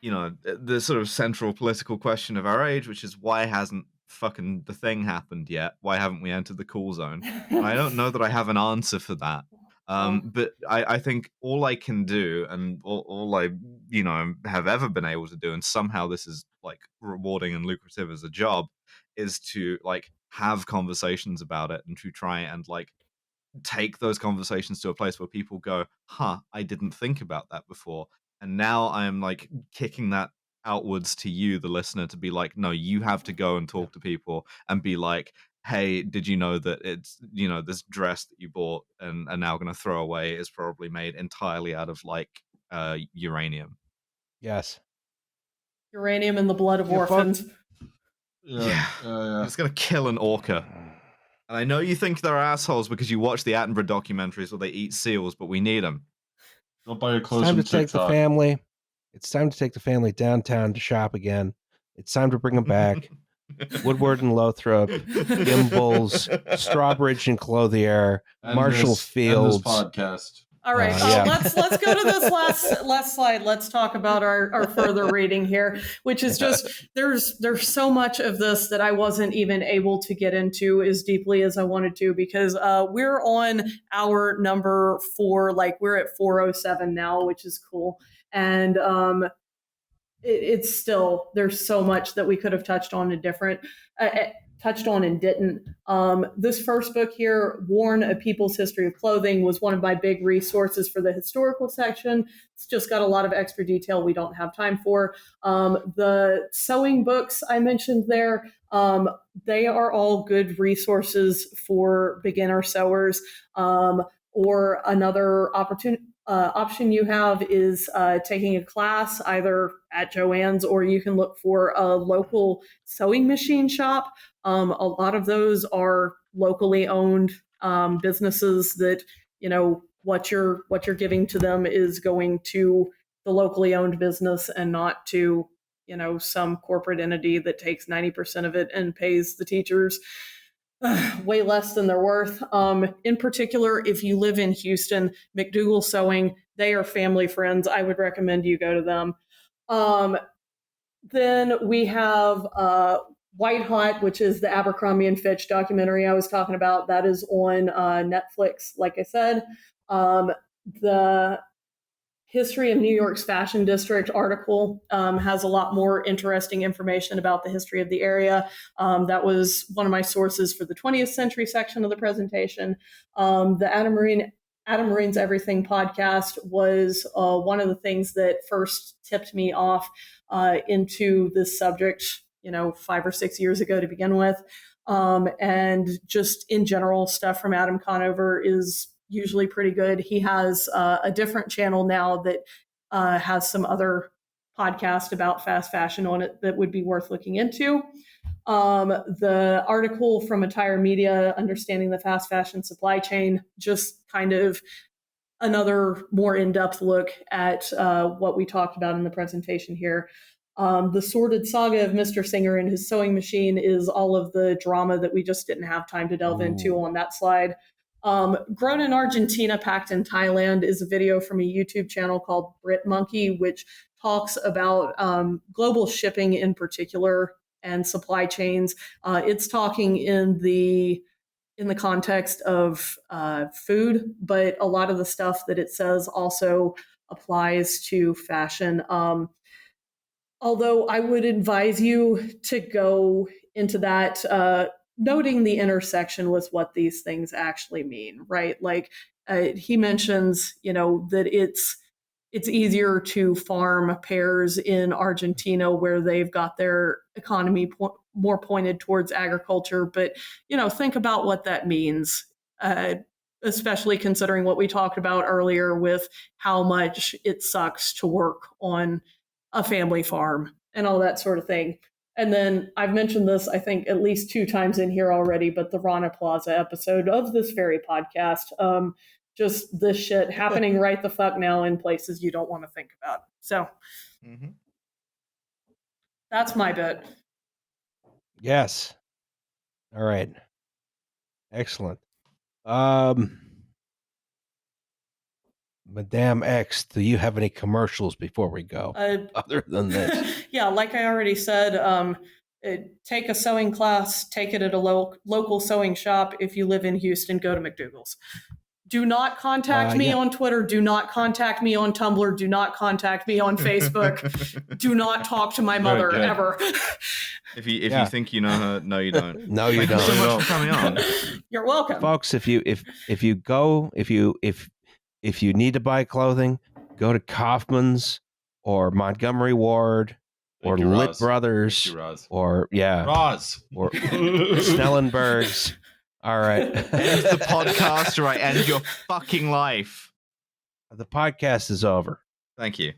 you know, the sort of central political question of our age, which is why hasn't fucking the thing happened yet? Why haven't we entered the cool zone? I don't know that I have an answer for that. But I think all I can do, and all I, you know, have ever been able to do, and somehow this is like rewarding and lucrative as a job, is to like have conversations about it and to try and like take those conversations to a place where people go, I didn't think about that before. And now I'm like kicking that outwards to you, the listener, to be like, no, you have to go and talk to people and be like, hey, did you know that it's, you know, this dress that you bought and are now going to throw away is probably made entirely out of like uranium. Yes. Uranium in the blood of orphans. Yeah. It's going to kill an orca. And I know you think they're assholes because you watch the Attenborough documentaries where they eat seals, but we need them. Don't buy your clothes. It's time to take the family. It's time to take the family downtown to shop again. It's time to bring them back. Woodward and Lothrop, Gimbals, Strawbridge and Clothier, Marshall Fields. Podcast. All right, let's go to this last slide. Let's talk about our further reading here, which is just there's so much of this that I wasn't even able to get into as deeply as I wanted to, because we're on our number 4, like we're at 407 now, which is cool, and it's still, there's so much that we could have touched on and didn't. This first book here, Worn: A People's History of Clothing, was one of my big resources for the historical section. It's just got a lot of extra detail we don't have time for. The sewing books I mentioned there, they are all good resources for beginner sewers. Or another option you have is taking a class either at Joann's, or you can look for a local sewing machine shop. A lot of those are locally owned businesses that, what you're giving to them is going to the locally owned business and not to, some corporate entity that takes 90% of it and pays the teachers way less than they're worth. In particular, if you live in Houston, McDougall Sewing, they are family friends. I would recommend you go to them. Then we have White Hot, which is the Abercrombie and Fitch documentary I was talking about. That is on Netflix, like I said. The History of New York's Fashion District article has a lot more interesting information about the history of the area. That was one of my sources for the 20th century section of the presentation. The Adam Marine's Everything podcast was one of the things that first tipped me off into this subject, 5 or 6 years ago to begin with. And just in general, stuff from Adam Conover is usually pretty good. He has a different channel now that has some other podcast about fast fashion on it that would be worth looking into. The article from Attire Media, Understanding the Fast Fashion Supply Chain, just kind of another more in-depth look at what we talked about in the presentation here. The sordid saga of Mr. Singer and his sewing machine is all of the drama that we just didn't have time to delve into on that slide. Grown in Argentina, packed in Thailand is a video from a YouTube channel called Brit Monkey, which talks about global shipping in particular and supply chains. It's talking in the context of food, but a lot of the stuff that it says also applies to fashion. Although I would advise you to go into that noting the intersection with what these things actually mean, right? Like he mentions, that it's easier to farm pears in Argentina where they've got their economy more pointed towards agriculture. But, think about what that means, especially considering what we talked about earlier with how much it sucks to work on a family farm and all that sort of thing. And then I've mentioned this, I think, at least 2 times in here already, but the Rana Plaza episode of this very podcast, just this shit happening right the fuck now in places you don't want to think about. So that's my bit. Yes. All right. Excellent. Madame X, do you have any commercials before we go? Other than this? Yeah, like I already said, take a sewing class, take it at a local sewing shop. If you live in Houston, go to McDougall's. Do not contact me on Twitter. Do not contact me on Tumblr. Do not contact me on Facebook. Do not talk to my mother ever. If you think you know her, no, you don't. No, you don't. So much for coming on. You're welcome, folks. If you need to buy clothing, go to Kaufman's or Montgomery Ward or Lit Brothers or Roz or Snellenberg's. All right. End the podcast or I end your fucking life. The podcast is over. Thank you.